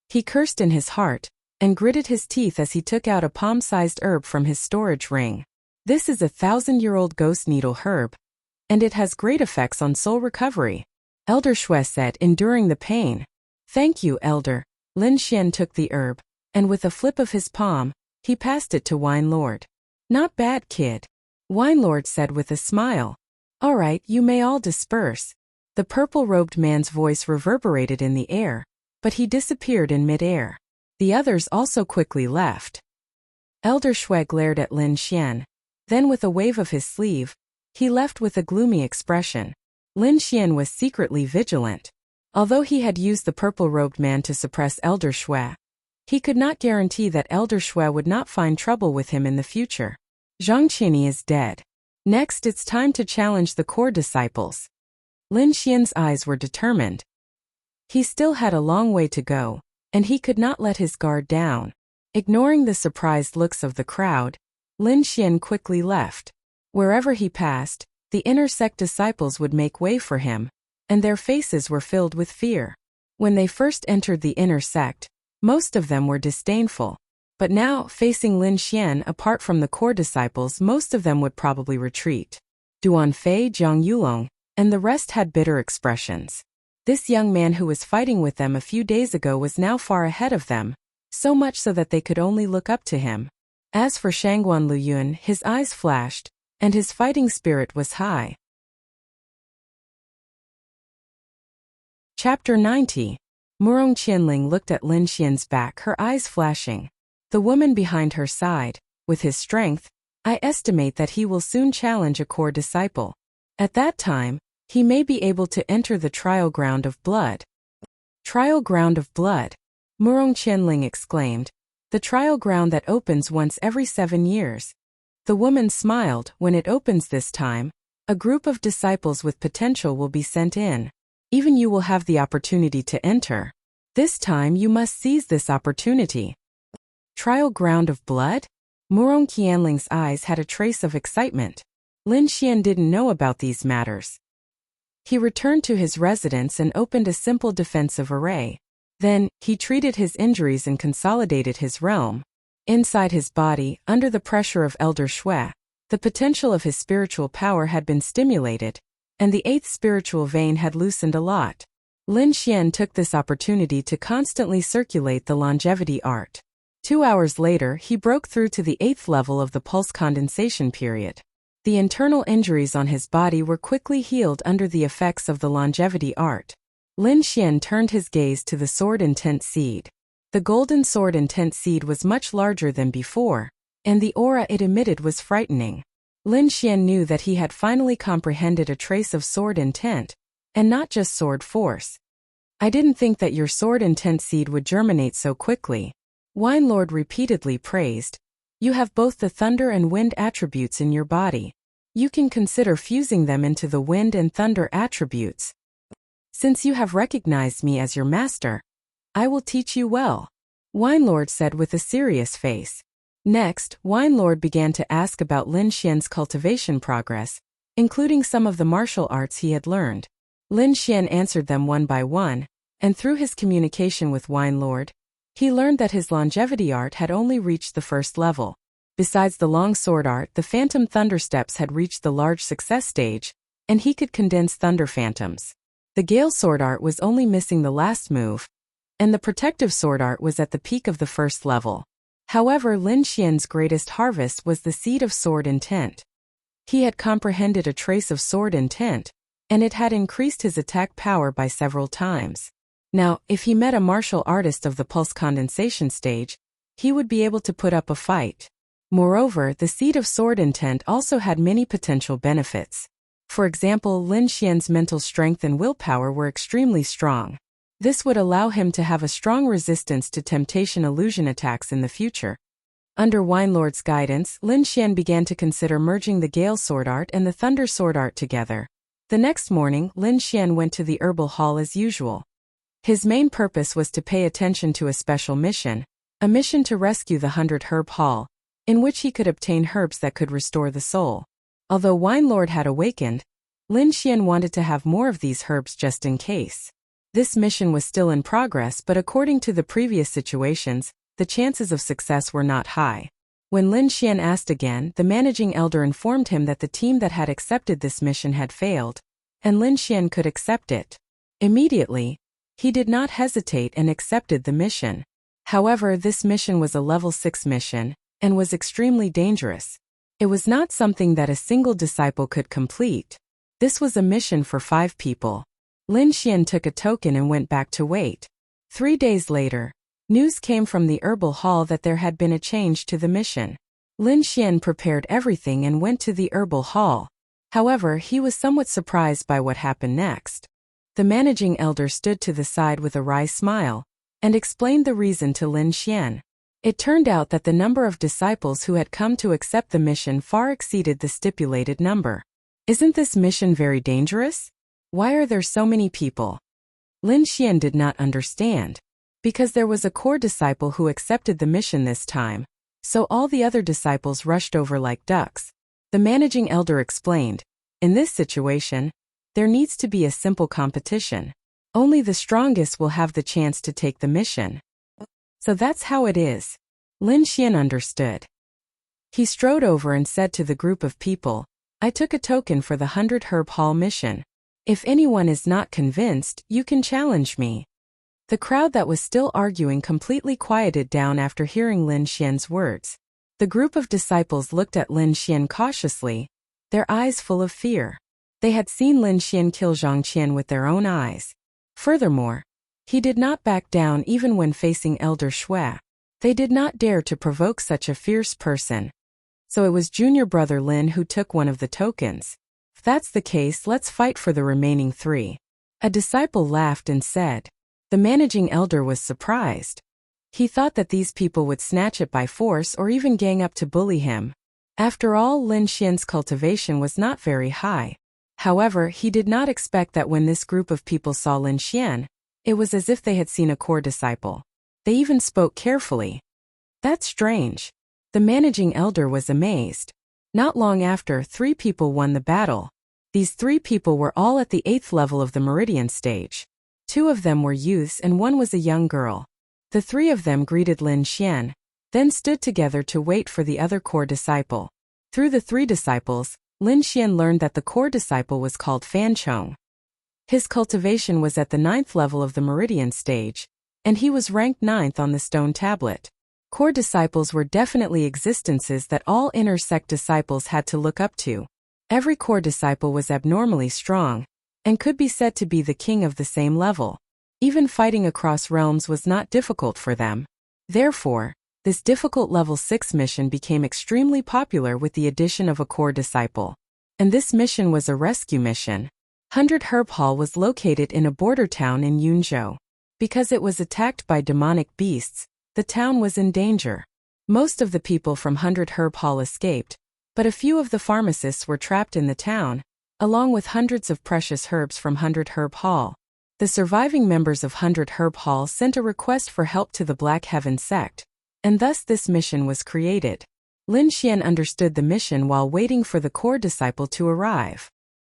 He cursed in his heart, and gritted his teeth as he took out a palm-sized herb from his storage ring. This is a 1,000-year-old ghost needle herb, and it has great effects on soul recovery, Elder Shue said, enduring the pain. Thank you, Elder. Lin Xian took the herb, and with a flip of his palm, he passed it to Wine Lord. Not bad, kid. Wine Lord said with a smile. All right, you may all disperse. The purple-robed man's voice reverberated in the air, but he disappeared in mid-air. The others also quickly left. Elder Shue glared at Lin Xian. Then with a wave of his sleeve, he left with a gloomy expression. Lin Xian was secretly vigilant. Although he had used the purple-robed man to suppress Elder Shue, he could not guarantee that Elder Shue would not find trouble with him in the future. Zhang Qini is dead. Next, it's time to challenge the core disciples. Lin Xian's eyes were determined. He still had a long way to go, and he could not let his guard down. Ignoring the surprised looks of the crowd, Lin Xian quickly left. Wherever he passed, the inner sect disciples would make way for him, and their faces were filled with fear. When they first entered the inner sect, most of them were disdainful. But now, facing Lin Xian apart from the core disciples, most of them would probably retreat. Duan Fei, Zhang Yulong, and the rest had bitter expressions. This young man who was fighting with them a few days ago was now far ahead of them, so much so that they could only look up to him. As for Shangguan Luyun, his eyes flashed, and his fighting spirit was high. Chapter 90. Murong Qianling looked at Lin Xian's back, her eyes flashing. The woman behind her sighed. With his strength, I estimate that he will soon challenge a core disciple. At that time, he may be able to enter the trial ground of blood. Trial ground of blood, Murong Qianling exclaimed. The trial ground that opens once every 7 years. The woman smiled. When it opens this time, a group of disciples with potential will be sent in. Even you will have the opportunity to enter. This time you must seize this opportunity. Trial ground of blood? Murong Qianling's eyes had a trace of excitement. Lin Xian didn't know about these matters. He returned to his residence and opened a simple defensive array. Then, he treated his injuries and consolidated his realm. Inside his body, under the pressure of Elder Shue, the potential of his spiritual power had been stimulated, and the 8th spiritual vein had loosened a lot. Lin Xian took this opportunity to constantly circulate the longevity art. 2 hours later, he broke through to the 8th level of the pulse condensation period. The internal injuries on his body were quickly healed under the effects of the longevity art. Lin Xian turned his gaze to the sword intent seed. The golden sword intent seed was much larger than before, and the aura it emitted was frightening. Lin Xian knew that he had finally comprehended a trace of sword intent, and not just sword force. I didn't think that your sword intent seed would germinate so quickly. Wine Lord repeatedly praised. You have both the thunder and wind attributes in your body. You can consider fusing them into the wind and thunder attributes. Since you have recognized me as your master, I will teach you well, Wine Lord said with a serious face. Next, Wine Lord began to ask about Lin Xian's cultivation progress, including some of the martial arts he had learned. Lin Xian answered them one by one, and through his communication with Wine Lord, he learned that his longevity art had only reached the 1st level. Besides the long sword art, the phantom thunder steps had reached the large success stage, and he could condense thunder phantoms. The gale sword art was only missing the last move, and the protective sword art was at the peak of the first level. However, Lin Xian's greatest harvest was the seed of sword intent. He had comprehended a trace of sword intent, and it had increased his attack power by several times. Now, if he met a martial artist of the pulse condensation stage, he would be able to put up a fight. Moreover, the seed of sword intent also had many potential benefits. For example, Lin Xian's mental strength and willpower were extremely strong. This would allow him to have a strong resistance to temptation illusion attacks in the future. Under Wine Lord's guidance, Lin Xian began to consider merging the Gale Sword Art and the Thunder Sword Art together. The next morning, Lin Xian went to the herbal hall as usual. His main purpose was to pay attention to a special mission, a mission to rescue the 100 Herb Hall, in which he could obtain herbs that could restore the soul. Although Wine Lord had awakened, Lin Xian wanted to have more of these herbs just in case. This mission was still in progress, but according to the previous situations, the chances of success were not high. When Lin Xian asked again, the managing elder informed him that the team that had accepted this mission had failed, and Lin Xian could accept it. Immediately, he did not hesitate and accepted the mission. However, this mission was a level 6 mission, and was extremely dangerous. It was not something that a single disciple could complete. This was a mission for 5 people. Lin Xian took a token and went back to wait. 3 days later, news came from the herbal hall that there had been a change to the mission. Lin Xian prepared everything and went to the herbal hall. However, he was somewhat surprised by what happened next. The managing elder stood to the side with a wry smile, and explained the reason to Lin Xian. It turned out that the number of disciples who had come to accept the mission far exceeded the stipulated number. Isn't this mission very dangerous? Why are there so many people? Lin Xian did not understand. Because there was a core disciple who accepted the mission this time, so all the other disciples rushed over like ducks. The managing elder explained, in this situation, there needs to be a simple competition. Only the strongest will have the chance to take the mission. So that's how it is. Lin Xian understood. He strode over and said to the group of people, I took a token for the 100 Herb Hall mission. If anyone is not convinced, you can challenge me. The crowd that was still arguing completely quieted down after hearing Lin Xian's words. The group of disciples looked at Lin Xian cautiously, their eyes full of fear. They had seen Lin Xian kill Zhang Qian with their own eyes. Furthermore, he did not back down even when facing Elder Shui. They did not dare to provoke such a fierce person. So it was junior brother Lin who took one of the tokens. If that's the case, let's fight for the remaining 3. A disciple laughed and said. The managing elder was surprised. He thought that these people would snatch it by force or even gang up to bully him. After all, Lin Xian's cultivation was not very high. However, he did not expect that when this group of people saw Lin Xian, it was as if they had seen a core disciple. They even spoke carefully. That's strange. The managing elder was amazed. Not long after, 3 people won the battle. These 3 people were all at the 8th level of the meridian stage. 2 of them were youths and 1 was a young girl. The 3 of them greeted Lin Xian, then stood together to wait for the other core disciple. Through the 3 disciples, Lin Xian learned that the core disciple was called Fan Chong. His cultivation was at the 9th level of the meridian stage, and he was ranked 9th on the stone tablet. Core disciples were definitely existences that all inner sect disciples had to look up to. Every core disciple was abnormally strong, and could be said to be the king of the same level. Even fighting across realms was not difficult for them. Therefore, this difficult level 6 mission became extremely popular with the addition of a core disciple. And this mission was a rescue mission. 100 Herb Hall was located in a border town in Yunzhou. Because it was attacked by demonic beasts, the town was in danger. Most of the people from 100 Herb Hall escaped, but a few of the pharmacists were trapped in the town, along with hundreds of precious herbs from 100 Herb Hall. The surviving members of 100 Herb Hall sent a request for help to the Black Heaven sect, and thus this mission was created. Lin Xian understood the mission while waiting for the core disciple to arrive.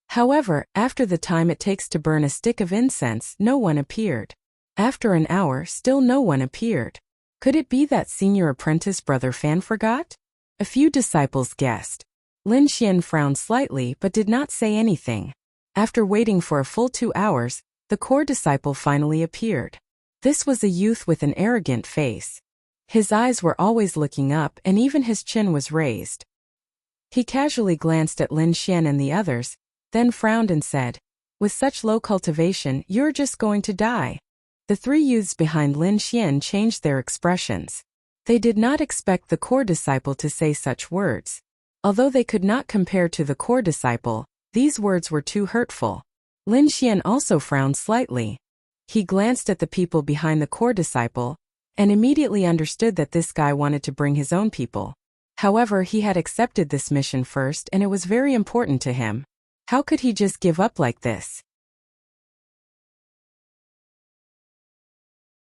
However, after the time it takes to burn a stick of incense, no one appeared. After an hour, still no one appeared. Could it be that senior apprentice brother Fan forgot? A few disciples guessed. Lin Xian frowned slightly but did not say anything. After waiting for a full 2 hours, the core disciple finally appeared. This was a youth with an arrogant face. His eyes were always looking up and even his chin was raised. He casually glanced at Lin Xian and the others, then frowned and said, "With such low cultivation, you're just going to die." The 3 youths behind Lin Xian changed their expressions. They did not expect the core disciple to say such words. Although they could not compare to the core disciple, these words were too hurtful. Lin Xian also frowned slightly. He glanced at the people behind the core disciple, and immediately understood that this guy wanted to bring his own people. However, he had accepted this mission first and it was very important to him. How could he just give up like this?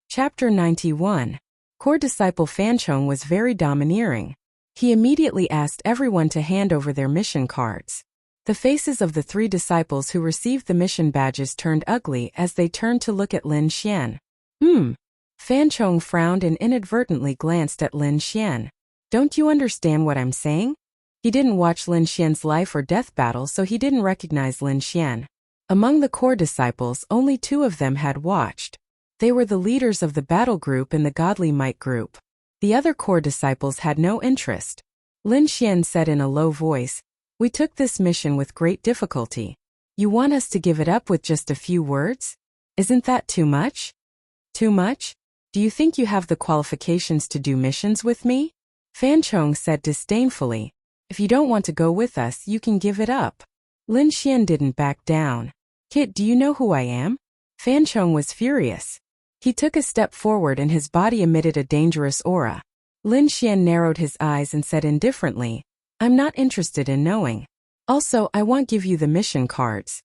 Chapter 91. Core disciple Fanchong was very domineering. He immediately asked everyone to hand over their mission cards. The faces of the 3 disciples who received the mission badges turned ugly as they turned to look at Lin Xian. Fanchong frowned and inadvertently glanced at Lin Xian. Don't you understand what I'm saying? He didn't watch Lin Xian's life or death battle, so he didn't recognize Lin Xian. Among the core disciples, only 2 of them had watched. They were the leaders of the battle group and the godly might group. The other core disciples had no interest. Lin Xian said in a low voice, "We took this mission with great difficulty. You want us to give it up with just a few words? Isn't that too much? Too much? Do you think you have the qualifications to do missions with me?" Fanchong said disdainfully, "If you don't want to go with us, you can give it up." Lin Xian didn't back down. "Kid, do you know who I am?" Fanchong was furious. He took a step forward and his body emitted a dangerous aura. Lin Xian narrowed his eyes and said indifferently, "I'm not interested in knowing. Also, I won't give you the mission cards."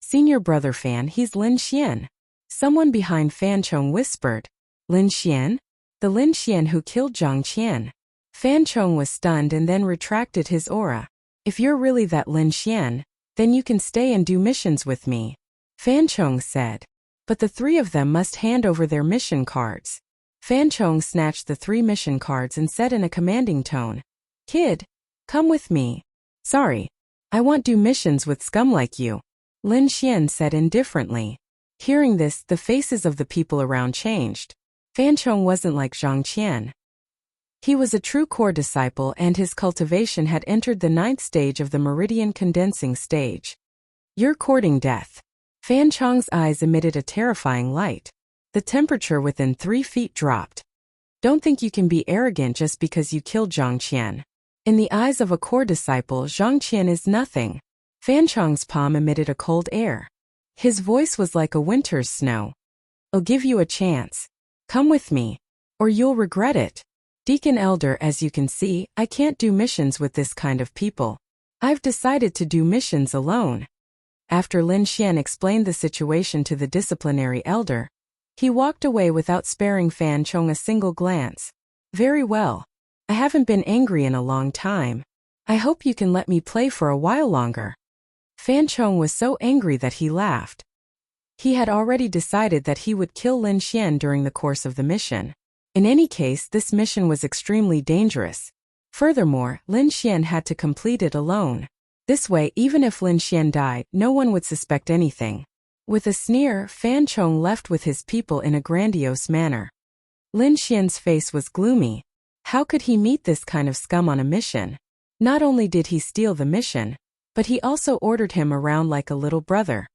"Senior brother Fan, he's Lin Xian." Someone behind Fanchong whispered, "Lin Xian? The Lin Xian who killed Zhang Qian." Fanchong was stunned and then retracted his aura. "If you're really that Lin Xian, then you can stay and do missions with me," Fanchong said. "But the 3 of them must hand over their mission cards." Fanchong snatched the 3 mission cards and said in a commanding tone, "Kid, come with me." "Sorry. I won't do missions with scum like you," Lin Xian said indifferently. Hearing this, the faces of the people around changed. Fanchong wasn't like Zhang Qian. He was a true core disciple and his cultivation had entered the 9th stage of the meridian condensing stage. "You're courting death." Fanchong's eyes emitted a terrifying light. The temperature within 3 feet dropped. "Don't think you can be arrogant just because you killed Zhang Qian. In the eyes of a core disciple, Zhang Qian is nothing." Fanchong's palm emitted a cold air. His voice was like a winter's snow. "I'll give you a chance. Come with me, or you'll regret it. Deacon Elder, as you can see, I can't do missions with this kind of people. I've decided to do missions alone." After Lin Xian explained the situation to the disciplinary elder, he walked away without sparing Fanchong a single glance. "Very well. I haven't been angry in a long time. I hope you can let me play for a while longer." Fanchong was so angry that he laughed. He had already decided that he would kill Lin Xian during the course of the mission. In any case, this mission was extremely dangerous. Furthermore, Lin Xian had to complete it alone. This way, even if Lin Xian died, no one would suspect anything. With a sneer, Fanchong left with his people in a grandiose manner. Lin Xian's face was gloomy. How could he meet this kind of scum on a mission? Not only did he steal the mission, but he also ordered him around like a little brother.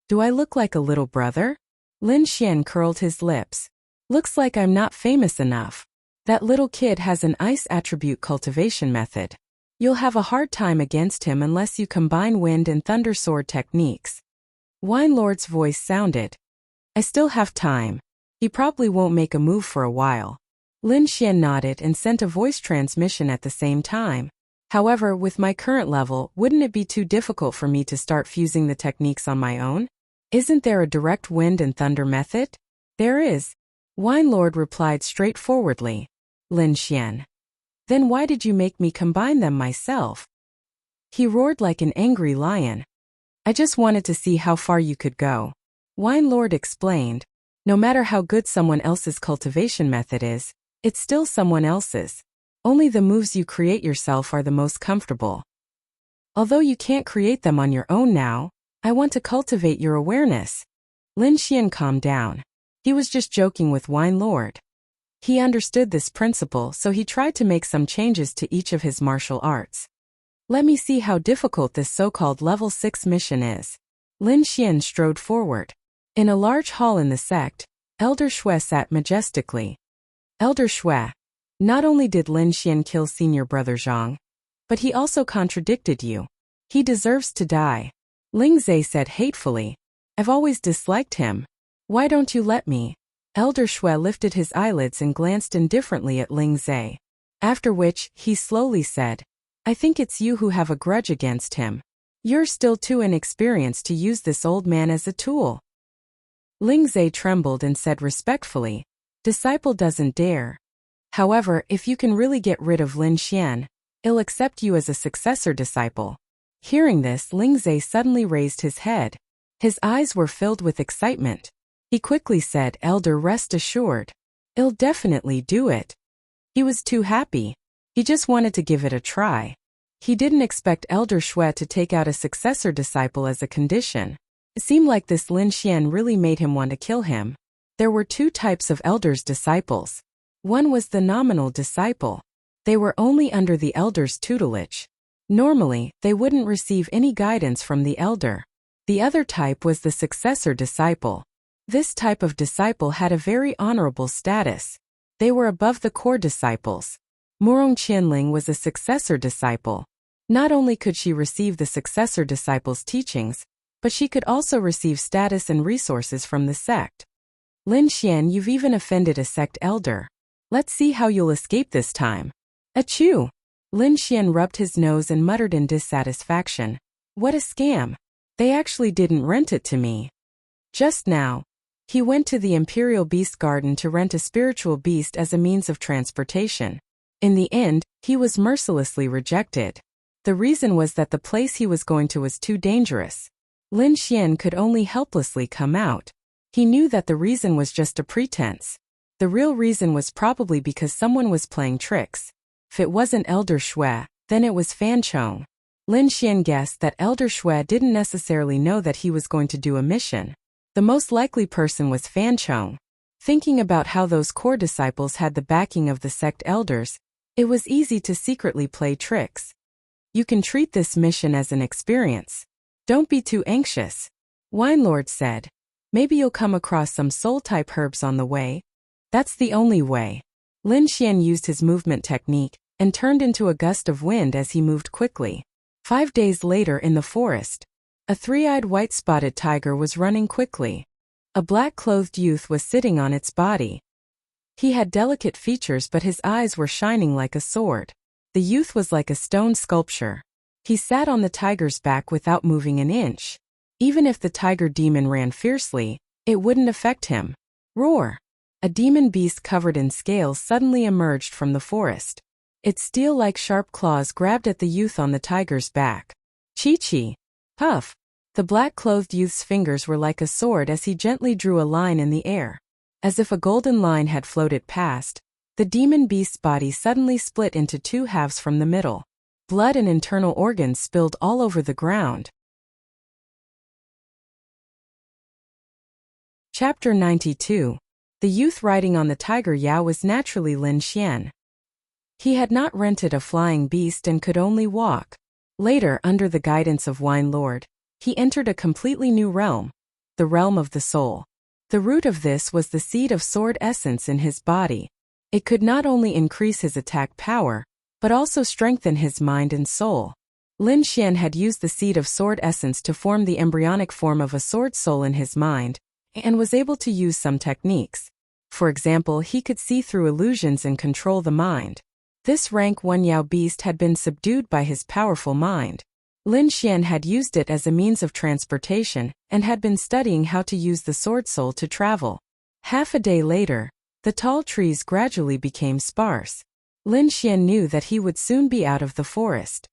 "Do I look like a little brother?" Lin Xian curled his lips. "Looks like I'm not famous enough. That little kid has an ice attribute cultivation method. You'll have a hard time against him unless you combine wind and thunder sword techniques." Wine Lord's voice sounded. "I still have time. He probably won't make a move for a while." Lin Xian nodded and sent a voice transmission at the same time. "However, with my current level, wouldn't it be too difficult for me to start fusing the techniques on my own? Isn't there a direct wind and thunder method?" "There is," Wine Lord replied straightforwardly. "Lin Xian. Then why did you make me combine them myself?" He roared like an angry lion. "I just wanted to see how far you could go," Wine Lord explained. "No matter how good someone else's cultivation method is, it's still someone else's. Only the moves you create yourself are the most comfortable. Although you can't create them on your own now, I want to cultivate your awareness. Lin Xian calmed down. He was just joking with Wine Lord. He understood this principle, so he tried to make some changes to each of his martial arts. Let me see how difficult this so-called level 6 mission is. Lin Xian strode forward. In a large hall in the sect, Elder Shui sat majestically. Elder Shui. Not only did Lin Xian kill senior brother Zhang, but he also contradicted you. He deserves to die. Ling Zhe said hatefully. I've always disliked him. Why don't you let me? Elder Shui lifted his eyelids and glanced indifferently at Ling Zhe. After which, he slowly said, I think it's you who have a grudge against him. You're still too inexperienced to use this old man as a tool. Ling Zhe trembled and said respectfully, Disciple doesn't dare. However, if you can really get rid of Lin Xian, I'll accept you as a successor disciple. Hearing this, Ling Zhe suddenly raised his head. His eyes were filled with excitement. He quickly said, Elder, rest assured. I'll definitely do it. He was too happy. He just wanted to give it a try. He didn't expect Elder Shui to take out a successor disciple as a condition. It seemed like this Lin Xian really made him want to kill him. There were two types of elder's disciples. One was the nominal disciple. They were only under the elder's tutelage. Normally, they wouldn't receive any guidance from the elder. The other type was the successor disciple. This type of disciple had a very honorable status. They were above the core disciples. Murong Qianling was a successor disciple. Not only could she receive the successor disciple's teachings, but she could also receive status and resources from the sect. Lin Xian, you've even offended a sect elder. Let's see how you'll escape this time. Achoo! Lin Xian rubbed his nose and muttered in dissatisfaction. What a scam! They actually didn't rent it to me. Just now, he went to the Imperial Beast Garden to rent a spiritual beast as a means of transportation. In the end, he was mercilessly rejected. The reason was that the place he was going to was too dangerous. Lin Xian could only helplessly come out. He knew that the reason was just a pretense. The real reason was probably because someone was playing tricks. If it wasn't Elder Shui, then it was Fan Chong. Lin Xian guessed that Elder Shui didn't necessarily know that he was going to do a mission. The most likely person was Fan Chong. Thinking about how those core disciples had the backing of the sect elders, it was easy to secretly play tricks. You can treat this mission as an experience. Don't be too anxious. Wine Lord said. Maybe you'll come across some soul-type herbs on the way. That's the only way. Lin Xian used his movement technique and turned into a gust of wind as he moved quickly. 5 days later in the forest, a three-eyed white-spotted tiger was running quickly. A black-clothed youth was sitting on its body. He had delicate features, but his eyes were shining like a sword. The youth was like a stone sculpture. He sat on the tiger's back without moving an inch. Even if the tiger demon ran fiercely, it wouldn't affect him. Roar! A demon beast covered in scales suddenly emerged from the forest. Its steel-like sharp claws grabbed at the youth on the tiger's back. Chi-chi! Puff! The black-clothed youth's fingers were like a sword as he gently drew a line in the air. As if a golden line had floated past, the demon beast's body suddenly split into two halves from the middle. Blood and internal organs spilled all over the ground. Chapter 92. The youth riding on the tiger Yao was naturally Lin Xian. He had not rented a flying beast and could only walk. Later, under the guidance of Wine Lord, he entered a completely new realm, the realm of the soul. The root of this was the seed of sword essence in his body. It could not only increase his attack power, but also strengthen his mind and soul. Lin Xian had used the seed of sword essence to form the embryonic form of a sword soul in his mind, and was able to use some techniques. For example, he could see through illusions and control the mind. This rank 1 Yao beast had been subdued by his powerful mind. Lin Xian had used it as a means of transportation and had been studying how to use the sword soul to travel. Half a day later, the tall trees gradually became sparse. Lin Xian knew that he would soon be out of the forest.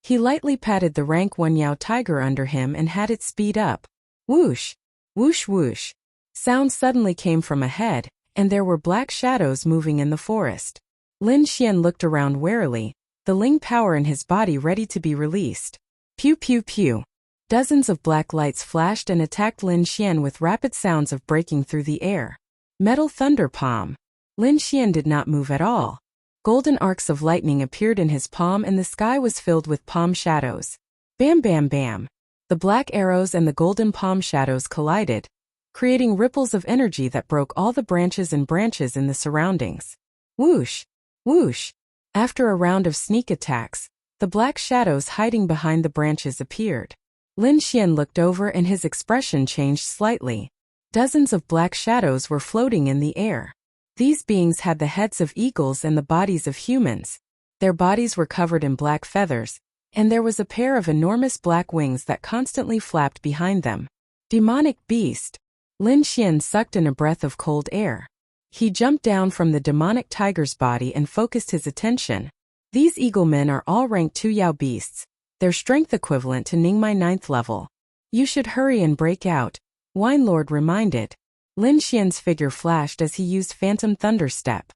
He lightly patted the rank 1 Yao tiger under him and had it speed up. Whoosh! Whoosh whoosh! Sound suddenly came from ahead, and there were black shadows moving in the forest. Lin Xian looked around warily, the Ling power in his body ready to be released. Pew pew pew. Dozens of black lights flashed and attacked Lin Xian with rapid sounds of breaking through the air. Metal thunder palm. Lin Xian did not move at all. Golden arcs of lightning appeared in his palm and the sky was filled with palm shadows. Bam bam bam. The black arrows and the golden palm shadows collided, creating ripples of energy that broke all the branches in the surroundings. Whoosh! Whoosh! After a round of sneak attacks, the black shadows hiding behind the branches appeared. Lin Xian looked over and his expression changed slightly. Dozens of black shadows were floating in the air. These beings had the heads of eagles and the bodies of humans. Their bodies were covered in black feathers, and there was a pair of enormous black wings that constantly flapped behind them. Demonic beast! Lin Xian sucked in a breath of cold air. He jumped down from the demonic tiger's body and focused his attention. These eagle men are all rank 2 Yao beasts, their strength equivalent to Ningmai 9th level. You should hurry and break out, Wine Lord reminded. Lin Xian's figure flashed as he used Phantom Thunder Step.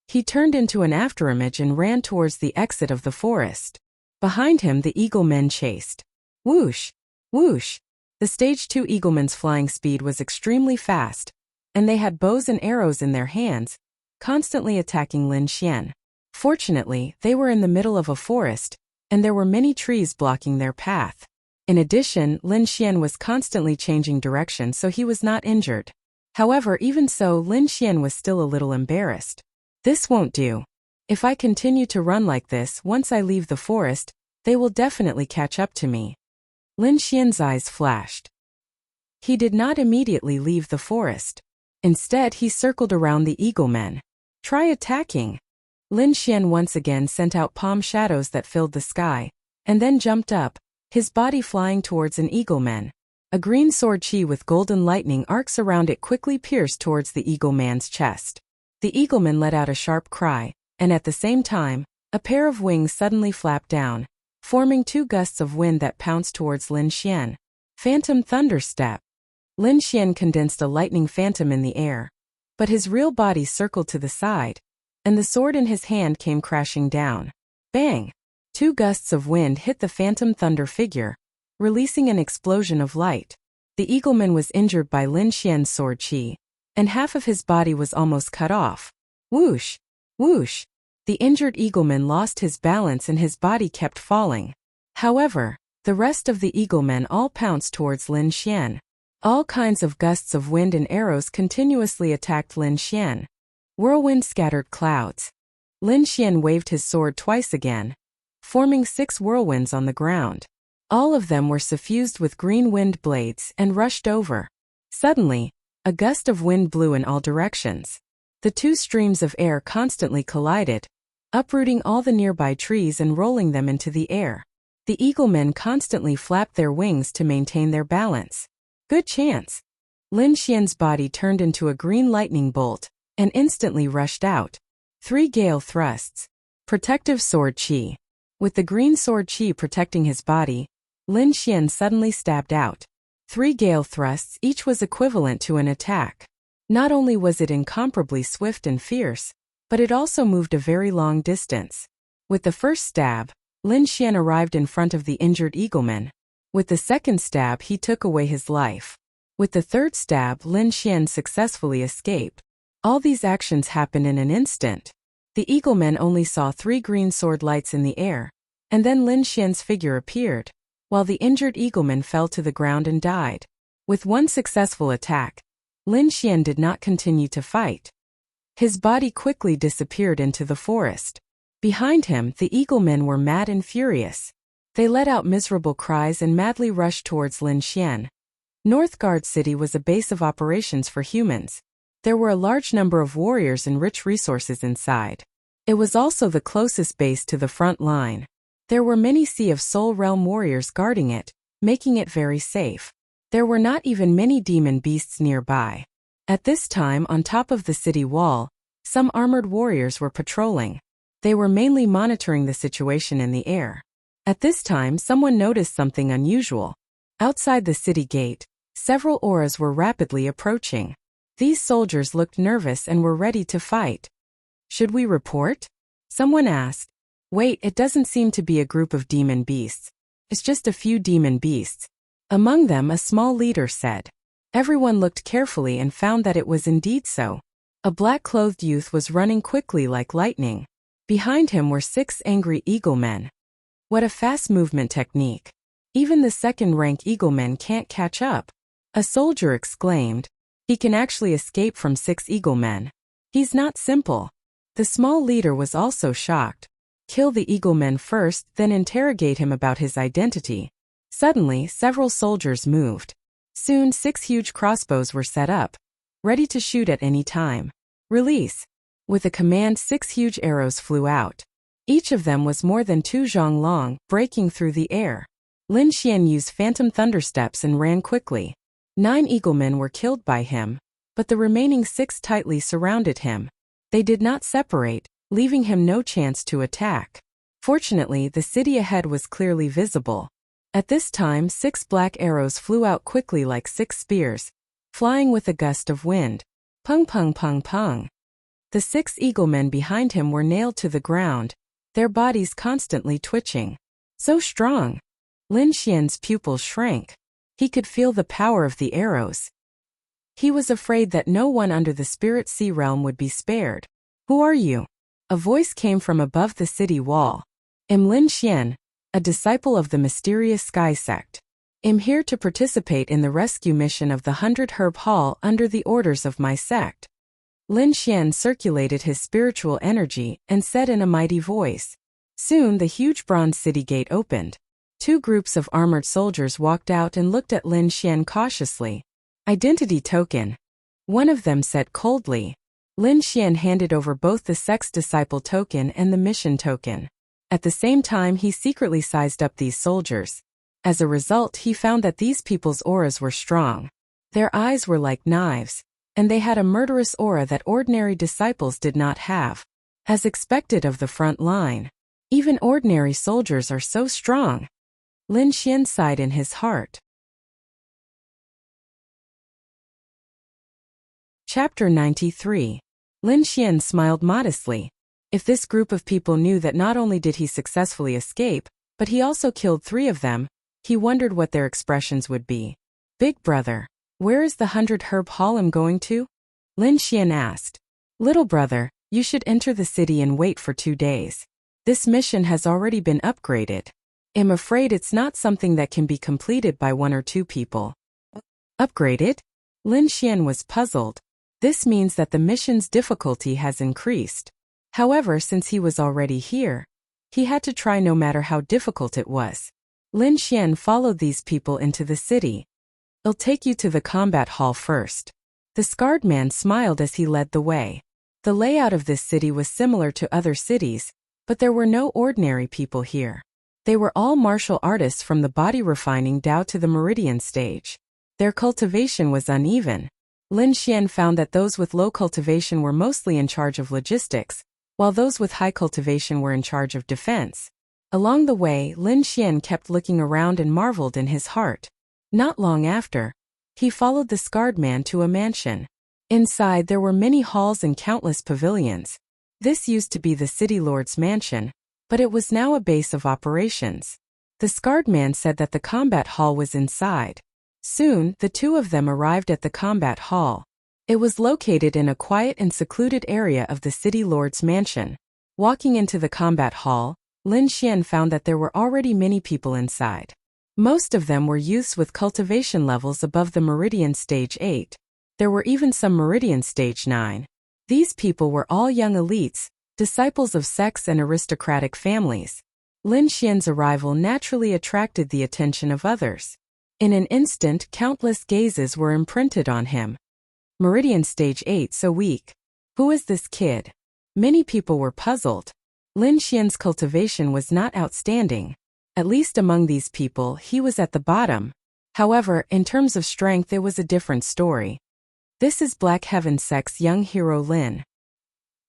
He turned into an afterimage and ran towards the exit of the forest. Behind him the eagle men chased. Whoosh! Whoosh! The stage 2 eaglemen's flying speed was extremely fast, and they had bows and arrows in their hands, constantly attacking Lin Xian. Fortunately, they were in the middle of a forest, and there were many trees blocking their path. In addition, Lin Xian was constantly changing direction so he was not injured. However, even so, Lin Xian was still a little embarrassed. This won't do. If I continue to run like this, once I leave the forest, they will definitely catch up to me. Lin Xian's eyes flashed. He did not immediately leave the forest. Instead, he circled around the eagle men. Try attacking. Lin Xian once again sent out palm shadows that filled the sky, and then jumped up, his body flying towards an eagle man. A green sword chi with golden lightning arcs around it quickly pierced towards the eagle man's chest. The eagleman let out a sharp cry, and at the same time, a pair of wings suddenly flapped down, forming 2 gusts of wind that pounced towards Lin Xian. Phantom Thunder Step. Lin Xian condensed a lightning phantom in the air, but his real body circled to the side, and the sword in his hand came crashing down. Bang! 2 gusts of wind hit the Phantom Thunder figure, releasing an explosion of light. The eagleman was injured by Lin Xian's sword chi, and half of his body was almost cut off. Whoosh! Whoosh! The injured eagleman lost his balance and his body kept falling. However, the rest of the eaglemen all pounced towards Lin Xian. All kinds of gusts of wind and arrows continuously attacked Lin Xian. Whirlwind scattered clouds. Lin Xian waved his sword twice again, forming 6 whirlwinds on the ground. All of them were suffused with green wind blades and rushed over. Suddenly, a gust of wind blew in all directions. The 2 streams of air constantly collided, uprooting all the nearby trees and rolling them into the air. The eaglemen constantly flapped their wings to maintain their balance. Good chance. Lin Xian's body turned into a green lightning bolt, and instantly rushed out. 3 gale thrusts. Protective sword chi. With the green sword chi protecting his body, Lin Xian suddenly stabbed out. 3 gale thrusts each was equivalent to an attack. Not only was it incomparably swift and fierce, but it also moved a very long distance. With the first stab, Lin Xian arrived in front of the injured eagleman. With the second stab, he took away his life. With the third stab, Lin Xian successfully escaped. All these actions happened in an instant. The eaglemen only saw 3 green sword lights in the air, and then Lin Xian's figure appeared, while the injured eagleman fell to the ground and died. With 1 successful attack, Lin Xian did not continue to fight. His body quickly disappeared into the forest. Behind him, the eaglemen were mad and furious. They let out miserable cries and madly rushed towards Lin Xian. Northgard City was a base of operations for humans. There were a large number of warriors and rich resources inside. It was also the closest base to the front line. There were many Sea of Soul Realm warriors guarding it, making it very safe. There were not even many demon beasts nearby. At this time, on top of the city wall, some armored warriors were patrolling. They were mainly monitoring the situation in the air. At this time, someone noticed something unusual. Outside the city gate, several auras were rapidly approaching. These soldiers looked nervous and were ready to fight. Should we report? Someone asked. Wait, it doesn't seem to be a group of demon beasts. It's just a few demon beasts. Among them a small leader said. Everyone looked carefully and found that it was indeed so. A black-clothed youth was running quickly like lightning. Behind him were 6 angry eaglemen. What a fast movement technique. Even the second-rank eaglemen can't catch up. A soldier exclaimed. He can actually escape from 6 eaglemen. He's not simple. The small leader was also shocked. Kill the eaglemen first, then interrogate him about his identity. Suddenly, several soldiers moved. Soon 6 huge crossbows were set up, ready to shoot at any time. Release. With a command, 6 huge arrows flew out. Each of them was more than 2 zhang long, breaking through the air. Lin Xian used phantom thundersteps and ran quickly. 9 eaglemen were killed by him, but the remaining 6 tightly surrounded him. They did not separate, leaving him no chance to attack. Fortunately, the city ahead was clearly visible. At this time, 6 black arrows flew out quickly like 6 spears, flying with a gust of wind. Pung pung pung pung. The 6 eaglemen behind him were nailed to the ground, their bodies constantly twitching. So strong! Lin Xian's pupils shrank. He could feel the power of the arrows. He was afraid that no one under the spirit sea realm would be spared. Who are you? A voice came from above the city wall. I'm Lin Xian, a disciple of the mysterious Sky Sect. I'm here to participate in the rescue mission of the 100 Herb Hall under the orders of my sect. Lin Xian circulated his spiritual energy and said in a mighty voice. Soon the huge bronze city gate opened. 2 groups of armored soldiers walked out and looked at Lin Xian cautiously. Identity token. One of them said coldly. Lin Xian handed over both the sect's disciple token and the mission token. At the same time, he secretly sized up these soldiers. As a result, he found that these people's auras were strong. Their eyes were like knives, and they had a murderous aura that ordinary disciples did not have. As expected of the front line, even ordinary soldiers are so strong. Lin Xian sighed in his heart. Chapter 93. Lin Xian smiled modestly. If this group of people knew that not only did he successfully escape, but he also killed 3 of them, he wondered what their expressions would be. Big brother, where is the 100 Herb Hall I'm going to? Lin Xian asked. Little brother, you should enter the city and wait for 2 days. This mission has already been upgraded. I'm afraid it's not something that can be completed by 1 or 2 people. Upgraded? Lin Xian was puzzled. This means that the mission's difficulty has increased. However, since he was already here, he had to try no matter how difficult it was. Lin Xian followed these people into the city. I'll take you to the combat hall first. The scarred man smiled as he led the way. The layout of this city was similar to other cities, but there were no ordinary people here. They were all martial artists from the body refining down to the meridian stage. Their cultivation was uneven. Lin Xian found that those with low cultivation were mostly in charge of logistics, while those with high cultivation were in charge of defense. Along the way, Lin Xian kept looking around and marveled in his heart. Not long after, he followed the scarred man to a mansion. Inside there were many halls and countless pavilions. This used to be the city lord's mansion, but it was now a base of operations. The scarred man said that the combat hall was inside. Soon, the 2 of them arrived at the combat hall. It was located in a quiet and secluded area of the city lord's mansion. Walking into the combat hall, Lin Xian found that there were already many people inside. Most of them were youths with cultivation levels above the Meridian Stage 8. There were even some Meridian Stage 9. These people were all young elites, disciples of sects and aristocratic families. Lin Xian's arrival naturally attracted the attention of others. In an instant, countless gazes were imprinted on him. Meridian Stage 8 so weak. Who is this kid? Many people were puzzled. Lin Xian's cultivation was not outstanding. At least among these people, he was at the bottom. However, in terms of strength, it was a different story. This is Black Heaven Sect's young hero Lin.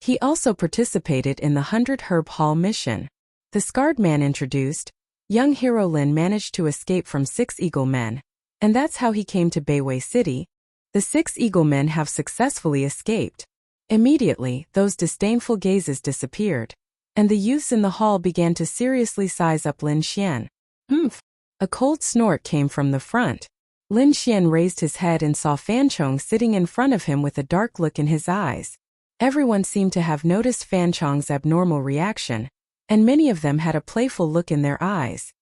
He also participated in the 100 Herb Hall mission. The scarred man introduced. Young hero Lin managed to escape from 6 eagle men, and that's how he came to Beiwei City. The 6 eagle men have successfully escaped. Immediately, those disdainful gazes disappeared, and the youths in the hall began to seriously size up Lin Xian. Humph! A cold snort came from the front. Lin Xian raised his head and saw Fan Chong sitting in front of him with a dark look in his eyes. Everyone seemed to have noticed Fan Chong's abnormal reaction, and many of them had a playful look in their eyes.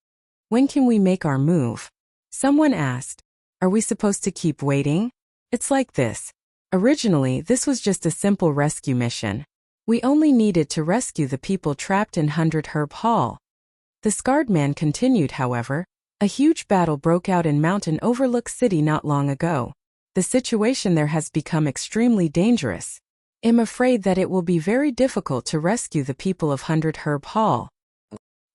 When can we make our move? Someone asked. Are we supposed to keep waiting? It's like this. Originally, this was just a simple rescue mission. We only needed to rescue the people trapped in 100 Herb Hall. The scarred man continued, however. A huge battle broke out in Mountain Overlook City not long ago. The situation there has become extremely dangerous. I'm afraid that it will be very difficult to rescue the people of 100 Herb Hall.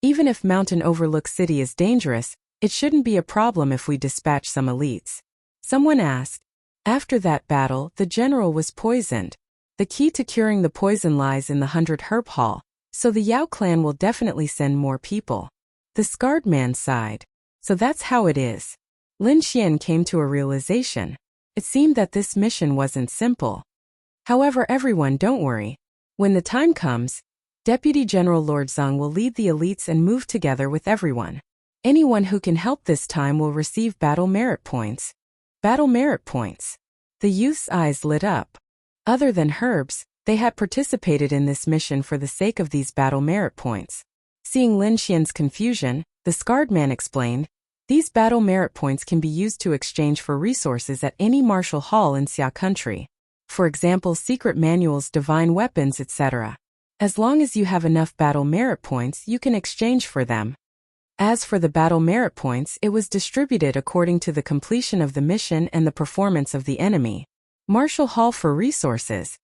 Even if Mountain Overlook City is dangerous, it shouldn't be a problem if we dispatch some elites. Someone asked. After that battle, the general was poisoned. The key to curing the poison lies in the 100 Herb Hall, so the Yao clan will definitely send more people. The scarred man sighed. So that's how it is. Lin Xian came to a realization. It seemed that this mission wasn't simple. However, everyone, don't worry. When the time comes, Deputy General Lord Zheng will lead the elites and move together with everyone. Anyone who can help this time will receive battle merit points. Battle merit points. The youth's eyes lit up. Other than herbs, they had participated in this mission for the sake of these battle merit points. Seeing Lin Xian's confusion, the scarred man explained, these battle merit points can be used to exchange for resources at any martial hall in Xia country. For example, secret manuals, divine weapons, etc. As long as you have enough battle merit points, you can exchange for them. As for the battle merit points, it was distributed according to the completion of the mission and the performance of the enemy. Martial hall for resources.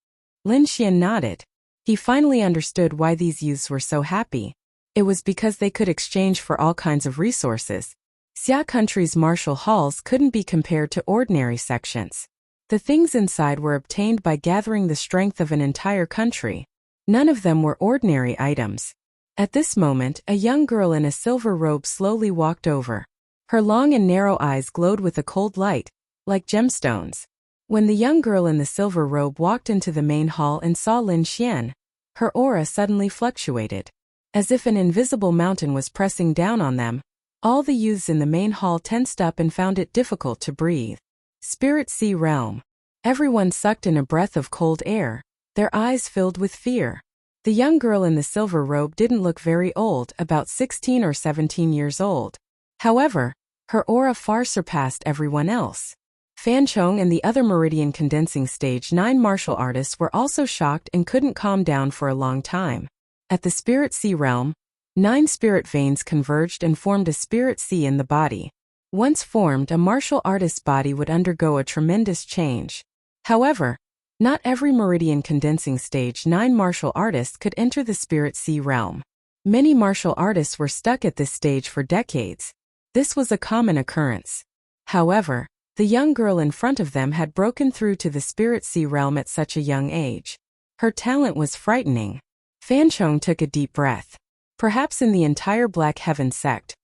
Lin Xian nodded. He finally understood why these youths were so happy. It was because they could exchange for all kinds of resources. Xia country's martial halls couldn't be compared to ordinary sections. The things inside were obtained by gathering the strength of an entire country. None of them were ordinary items. At this moment, a young girl in a silver robe slowly walked over. Her long and narrow eyes glowed with a cold light, like gemstones. When the young girl in the silver robe walked into the main hall and saw Lin Xian, her aura suddenly fluctuated. As if an invisible mountain was pressing down on them, all the youths in the main hall tensed up and found it difficult to breathe. Spirit Sea Realm. Everyone sucked in a breath of cold air, their eyes filled with fear. The young girl in the silver robe didn't look very old, about 16 or 17 years old. However, her aura far surpassed everyone else. Fan Chong and the other Meridian Condensing Stage 9 martial artists were also shocked and couldn't calm down for a long time. At the Spirit Sea Realm, 9 spirit veins converged and formed a spirit sea in the body. Once formed, a martial artist's body would undergo a tremendous change. However, not every Meridian Condensing Stage 9 martial artist could enter the Spirit Sea Realm. Many martial artists were stuck at this stage for decades. This was a common occurrence. However, the young girl in front of them had broken through to the Spirit Sea Realm at such a young age. Her talent was frightening. Fan Chong took a deep breath. Perhaps in the entire Black Heaven sect,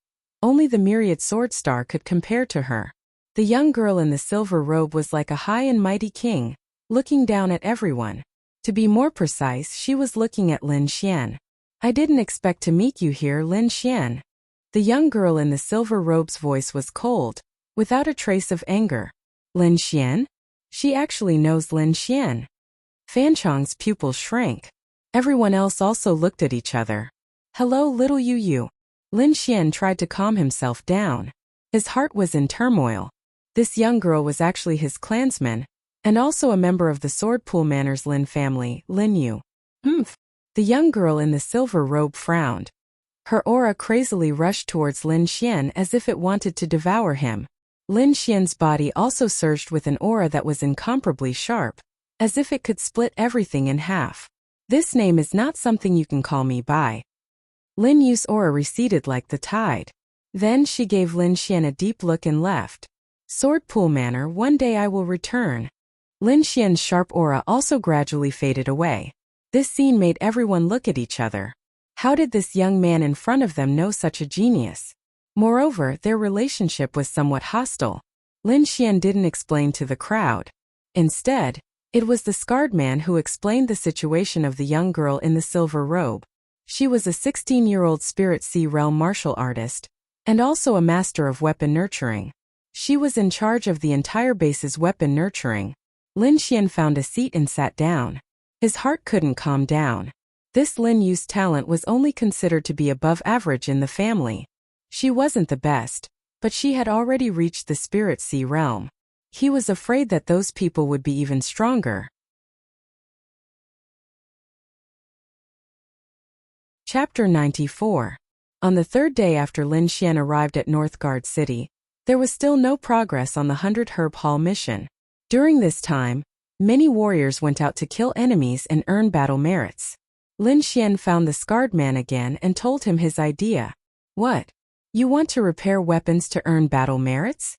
only the myriad sword star could compare to her. The young girl in the silver robe was like a high and mighty king, looking down at everyone. To be more precise, she was looking at Lin Xian. I didn't expect to meet you here, Lin Xian. The young girl in the silver robe's voice was cold, without a trace of anger. Lin Xian? She actually knows Lin Xian. Fan Chong's pupils shrank. Everyone else also looked at each other. Hello, little Yu. Lin Xian tried to calm himself down. His heart was in turmoil. This young girl was actually his clansman, and also a member of the Swordpool Manor's Lin family, Lin Yu. The young girl in the silver robe frowned. Her aura crazily rushed towards Lin Xian as if it wanted to devour him. Lin Xian's body also surged with an aura that was incomparably sharp, as if it could split everything in half. This name is not something you can call me by. Lin Yu's aura receded like the tide. Then she gave Lin Xian a deep look and left. Swordpool Manor, one day I will return. Lin Xian's sharp aura also gradually faded away. This scene made everyone look at each other. How did this young man in front of them know such a genius? Moreover, their relationship was somewhat hostile. Lin Xian didn't explain to the crowd. Instead, it was the scarred man who explained the situation of the young girl in the silver robe. She was a 16-year-old Spirit Sea Realm martial artist, and also a master of weapon nurturing. She was in charge of the entire base's weapon nurturing. Lin Xian found a seat and sat down. His heart couldn't calm down. This Lin Yu's talent was only considered to be above average in the family. She wasn't the best, but she had already reached the Spirit Sea Realm. He was afraid that those people would be even stronger. Chapter 94. On the third day after Lin Xian arrived at Northgard City, there was still no progress on the 100 Herb Hall mission. During this time, many warriors went out to kill enemies and earn battle merits. Lin Xian found the scarred man again and told him his idea. What? You want to repair weapons to earn battle merits?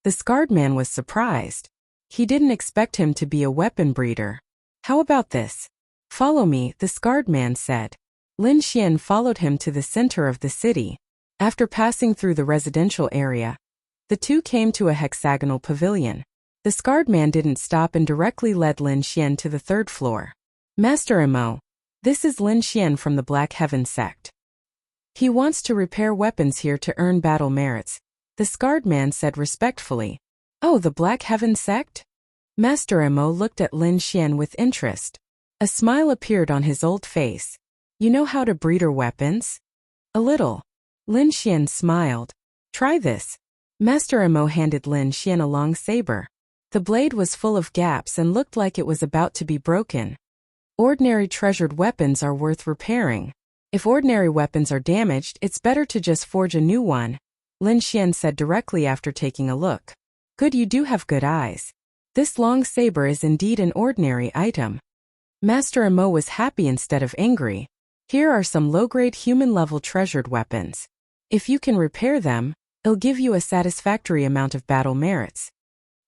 The scarred man was surprised. He didn't expect him to be a weapon breeder. How about this? Follow me, the scarred man said. Lin Xian followed him to the center of the city. After passing through the residential area, the two came to a hexagonal pavilion. The scarred man didn't stop and directly led Lin Xian to the third floor. Master Mo, this is Lin Xian from the Black Heaven sect. He wants to repair weapons here to earn battle merits, the scarred man said respectfully. Oh, the Black Heaven sect? Master Mo looked at Lin Xian with interest. A smile appeared on his old face. You know how to breeder weapons? A little. Lin Xian smiled. Try this. Master Mo handed Lin Xian a long saber. The blade was full of gaps and looked like it was about to be broken. Ordinary treasured weapons are worth repairing. If ordinary weapons are damaged, it's better to just forge a new one, Lin Xian said directly after taking a look. Good, you do have good eyes. This long saber is indeed an ordinary item. Master Mo was happy instead of angry. Here are some low-grade human-level treasured weapons. If you can repair them, it'll give you a satisfactory amount of battle merits.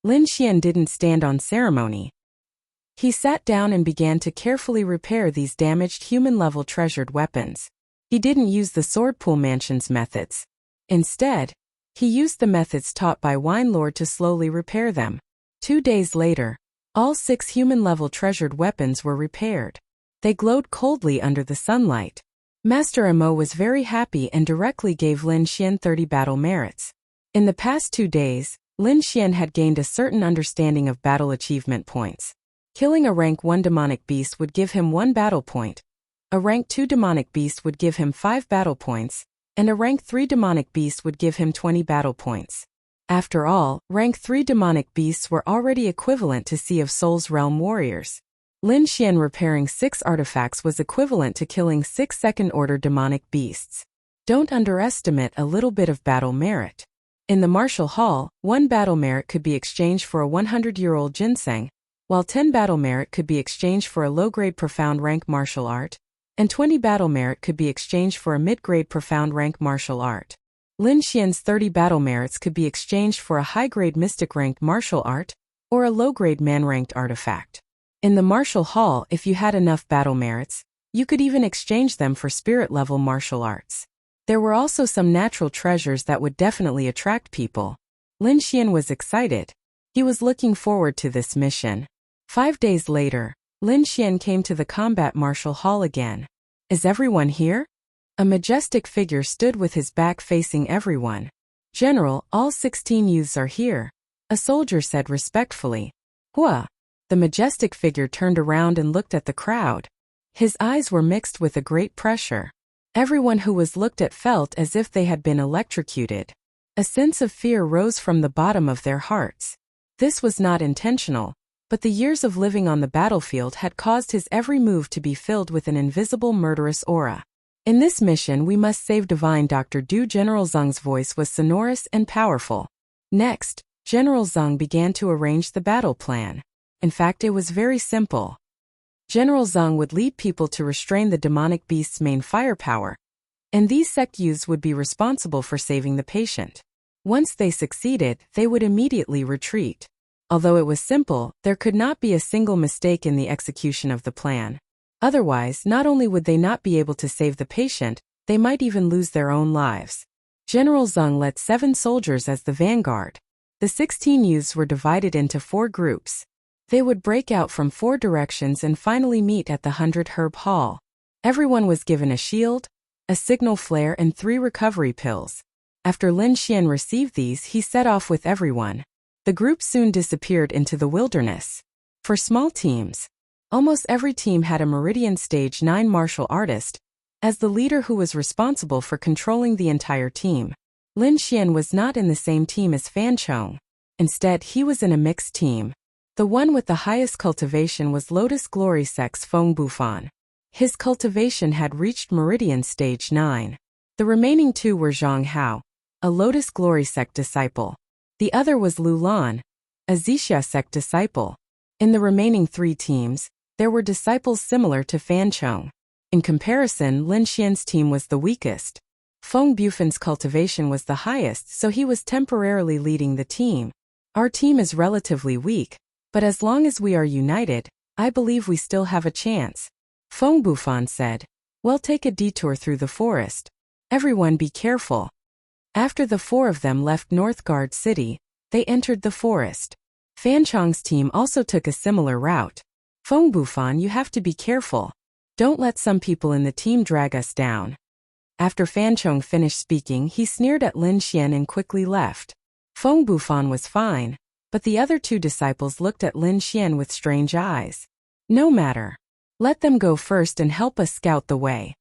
Lin Xian didn't stand on ceremony. He sat down and began to carefully repair these damaged human-level treasured weapons. He didn't use the Sword Pool Mansion's methods. Instead, he used the methods taught by Wine Lord to slowly repair them. 2 days later, all 6 human-level treasured weapons were repaired. They glowed coldly under the sunlight. Master Mo was very happy and directly gave Lin Xian 30 battle merits. In the past 2 days, Lin Xian had gained a certain understanding of battle achievement points. Killing a rank 1 demonic beast would give him 1 battle point. A rank 2 demonic beast would give him 5 battle points, and a rank 3 demonic beast would give him 20 battle points. After all, rank 3 demonic beasts were already equivalent to Sea of Souls realm warriors. Lin Xian repairing 6 artifacts was equivalent to killing 6 second-order demonic beasts. Don't underestimate a little bit of battle merit. In the martial hall, 1 battle merit could be exchanged for a 100-year-old ginseng, while 10 battle merit could be exchanged for a low-grade profound rank martial art, and 20 battle merit could be exchanged for a mid-grade profound rank martial art. Lin Xian's 30 battle merits could be exchanged for a high-grade mystic ranked martial art, or a low-grade man-ranked artifact. In the martial hall, if you had enough battle merits, you could even exchange them for spirit-level martial arts. There were also some natural treasures that would definitely attract people. Lin Xian was excited. He was looking forward to this mission. 5 days later, Lin Xian came to the combat martial hall again. Is everyone here? A majestic figure stood with his back facing everyone. General, all 16 youths are here, a soldier said respectfully. Hua. The majestic figure turned around and looked at the crowd. His eyes were mixed with a great pressure. Everyone who was looked at felt as if they had been electrocuted. A sense of fear rose from the bottom of their hearts. This was not intentional, but the years of living on the battlefield had caused his every move to be filled with an invisible murderous aura. In this mission we must save Divine Dr. Du. General Zheng's voice was sonorous and powerful. Next, General Zheng began to arrange the battle plan. In fact, it was very simple. General Zheng would lead people to restrain the demonic beast's main firepower, and these sect youths would be responsible for saving the patient. Once they succeeded, they would immediately retreat. Although it was simple, there could not be a single mistake in the execution of the plan. Otherwise, not only would they not be able to save the patient, they might even lose their own lives. General Zheng led 7 soldiers as the vanguard. The 16 youths were divided into 4 groups. They would break out from 4 directions and finally meet at the 100 Herb Hall. Everyone was given a shield, a signal flare and 3 recovery pills. After Lin Xian received these, he set off with everyone. The group soon disappeared into the wilderness. For small teams, almost every team had a Meridian Stage 9 martial artist as the leader who was responsible for controlling the entire team. Lin Xian was not in the same team as Fan Chong. Instead, he was in a mixed team. The one with the highest cultivation was Lotus Glory Sect's Feng Bufan. His cultivation had reached Meridian Stage 9. The remaining 2 were Zhang Hao, a Lotus Glory Sect disciple. The other was Lu Lan, a Wuxia sect disciple. In the remaining 3 teams, there were disciples similar to Fan Chong. In comparison, Lin Xian's team was the weakest. Feng Bufan's cultivation was the highest, so he was temporarily leading the team. Our team is relatively weak, but as long as we are united, I believe we still have a chance. Feng Bufan said, "We'll take a detour through the forest. Everyone be careful." After the 4 of them left Northgard City, they entered the forest. Fan Chong's team also took a similar route. "Feng Bufan, you have to be careful. Don't let some people in the team drag us down." After Fan Chong finished speaking, he sneered at Lin Xian and quickly left. Feng Bufan was fine, but the other 2 disciples looked at Lin Xian with strange eyes. "No matter. Let them go first and help us scout the way,"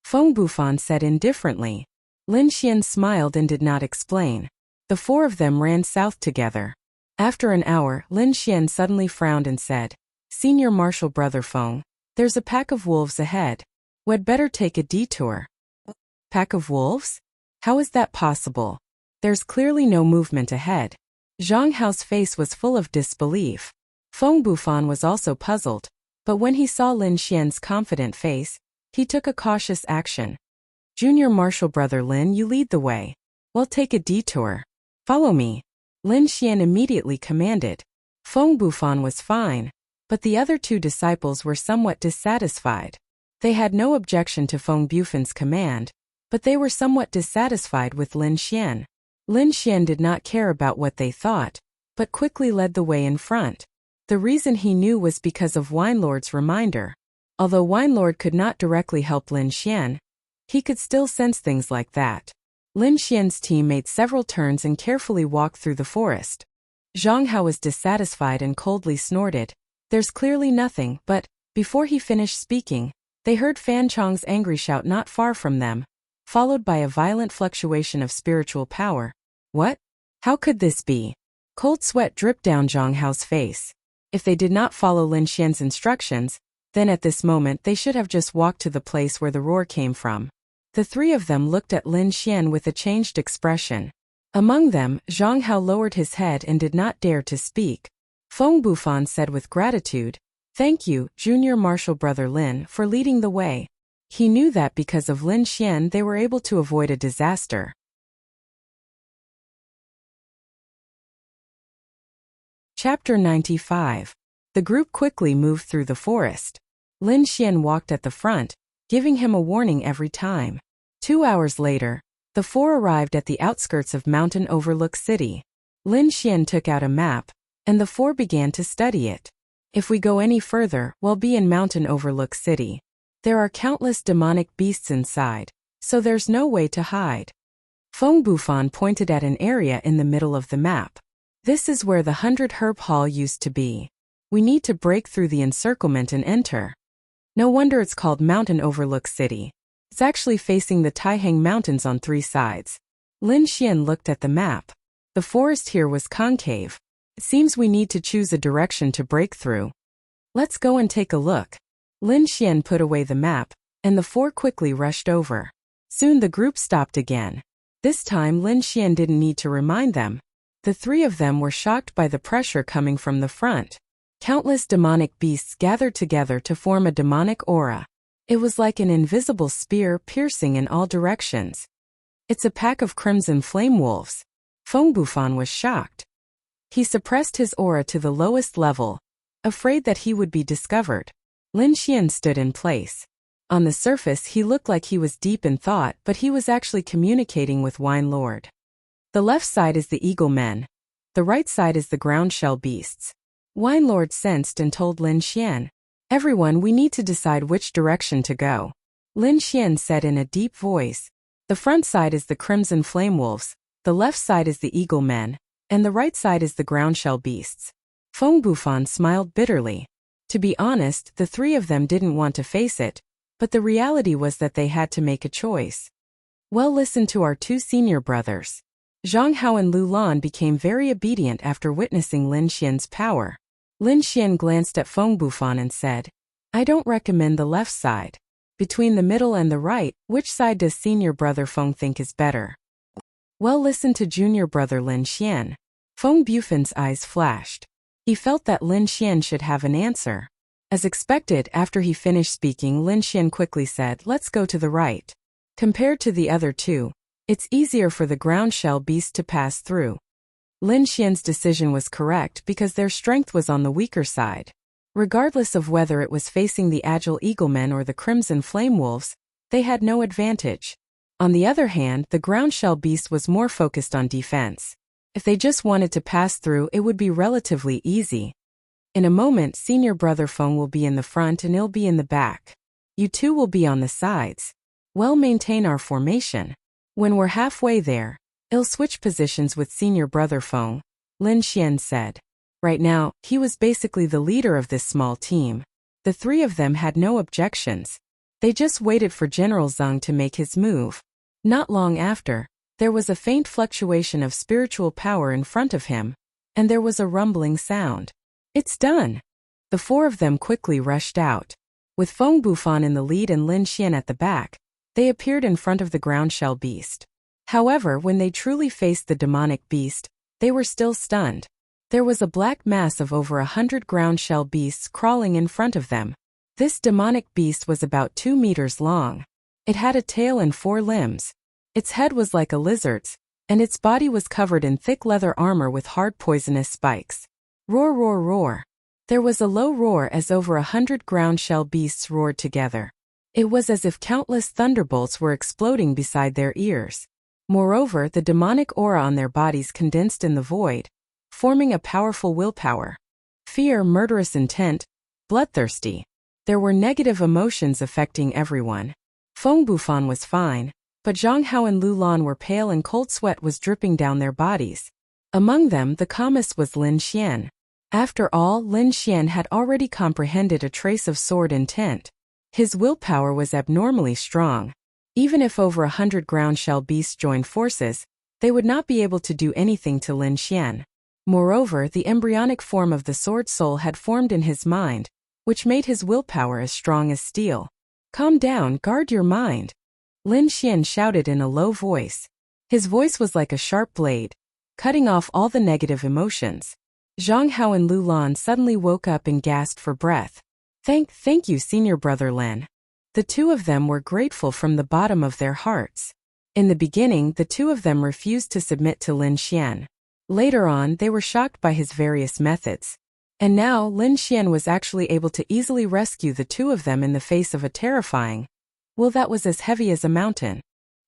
Feng Bufan said indifferently. Lin Xian smiled and did not explain. The 4 of them ran south together. After an hour, Lin Xian suddenly frowned and said, "Senior Marshal Brother Feng, there's a pack of wolves ahead. We'd better take a detour." "Pack of wolves? How is that possible? There's clearly no movement ahead." Zhang Hao's face was full of disbelief. Feng Bufan was also puzzled, but when he saw Lin Xian's confident face, he took a cautious action. "Junior Marshal Brother Lin, you lead the way. We'll take a detour. Follow me," Lin Xian immediately commanded. Feng Bufan was fine, but the other 2 disciples were somewhat dissatisfied. They had no objection to Feng Bufan's command, but they were somewhat dissatisfied with Lin Xian. Lin Xian did not care about what they thought, but quickly led the way in front. The reason he knew was because of Winelord's reminder. Although Winelord could not directly help Lin Xian, he could still sense things like that. Lin Xian's team made several turns and carefully walked through the forest. Zhang Hao was dissatisfied and coldly snorted, "There's clearly nothing," but, before he finished speaking, they heard Fan Chong's angry shout not far from them, followed by a violent fluctuation of spiritual power. "What? How could this be?" Cold sweat dripped down Zhang Hao's face. If they did not follow Lin Xian's instructions, then at this moment they should have just walked to the place where the roar came from. The 3 of them looked at Lin Xian with a changed expression. Among them, Zhang Hao lowered his head and did not dare to speak. Feng Bufan said with gratitude, "Thank you, Junior Marshal Brother Lin, for leading the way." He knew that because of Lin Xian they were able to avoid a disaster. Chapter 95. The group quickly moved through the forest. Lin Xian walked at the front, giving him a warning every time. 2 hours later, the 4 arrived at the outskirts of Mountain Overlook City. Lin Xian took out a map, and the 4 began to study it. "If we go any further, we'll be in Mountain Overlook City. There are countless demonic beasts inside, so there's no way to hide." Feng Bufan pointed at an area in the middle of the map. "This is where the 100 Herb Hall used to be. We need to break through the encirclement and enter." No wonder it's called Mountain Overlook City. It's actually facing the Taihang Mountains on 3 sides. Lin Xian looked at the map. The forest here was concave. It seems we need to choose a direction to break through. "Let's go and take a look." Lin Xian put away the map, and the 4 quickly rushed over. Soon the group stopped again. This time Lin Xian didn't need to remind them. The 3 of them were shocked by the pressure coming from the front. Countless demonic beasts gathered together to form a demonic aura. It was like an invisible spear piercing in all directions. "It's a pack of crimson flame wolves." Feng Bufan was shocked. He suppressed his aura to the lowest level, afraid that he would be discovered. Lin Xian stood in place. On the surface he looked like he was deep in thought, but he was actually communicating with Winelord. "The left side is the eagle men. The right side is the ground shell beasts." Winelord sensed and told Lin Xian, "Everyone, we need to decide which direction to go. Lin Xian said in a deep voice. The front side is the Crimson Flame Wolves, the left side is the Eagle Men, and the right side is the Groundshell Beasts. Feng Bufan smiled bitterly. To be honest, the three of them didn't want to face it, but the reality was that they had to make a choice. Well, listen to our two senior brothers. Zhang Hao and Lu Lan became very obedient after witnessing Lin Xian's power. Lin Xian glanced at Feng Bufan and said, I don't recommend the left side. Between the middle and the right, which side does senior brother Feng think is better? Well, listen to junior brother Lin Xian. Feng Bufan's eyes flashed. He felt that Lin Xian should have an answer. As expected, after he finished speaking, Lin Xian quickly said, let's go to the right. Compared to the other two, it's easier for the Groundshell Beast to pass through. Lin Xian's decision was correct because their strength was on the weaker side. Regardless of whether it was facing the agile Eaglemen or the Crimson Flame Wolves, they had no advantage. On the other hand, the Groundshell Beast was more focused on defense. If they just wanted to pass through, it would be relatively easy. In a moment, senior brother Feng will be in the front and I'll be in the back. You two will be on the sides. Well, maintain our formation. When we're halfway there, I'll switch positions with senior brother Feng, Lin Xian said. Right now, he was basically the leader of this small team. The three of them had no objections. They just waited for General Zhang to make his move. Not long after, there was a faint fluctuation of spiritual power in front of him, and there was a rumbling sound. It's done. The four of them quickly rushed out. With Feng Bufan in the lead and Lin Xian at the back, they appeared in front of the Groundshell Beast. However, when they truly faced the demonic beast, they were still stunned. There was a black mass of over 100 Groundshell Beasts crawling in front of them. This demonic beast was about 2 meters long. It had a tail and 4 limbs. Its head was like a lizard's, and its body was covered in thick leather armor with hard poisonous spikes. Roar, roar, roar. There was a low roar as over 100 Groundshell Beasts roared together. It was as if countless thunderbolts were exploding beside their ears. Moreover, the demonic aura on their bodies condensed in the void, forming a powerful willpower. Fear, murderous intent, bloodthirsty. There were negative emotions affecting everyone. Feng Bufan was fine, but Zhang Hao and Lu Lan were pale and cold sweat was dripping down their bodies. Among them, the calmest was Lin Xian. After all, Lin Xian had already comprehended a trace of sword intent. His willpower was abnormally strong. Even if over 100 Groundshell Beasts joined forces, they would not be able to do anything to Lin Xian. Moreover, the embryonic form of the sword soul had formed in his mind, which made his willpower as strong as steel. Calm down, guard your mind. Lin Xian shouted in a low voice. His voice was like a sharp blade, cutting off all the negative emotions. Zhang Hao and Lu Lan suddenly woke up and gasped for breath. Thank you, senior brother Lin. The two of them were grateful from the bottom of their hearts. In the beginning, the two of them refused to submit to Lin Xian. Later on, they were shocked by his various methods. And now, Lin Xian was actually able to easily rescue the two of them in the face of a terrifying, well, that was as heavy as a mountain.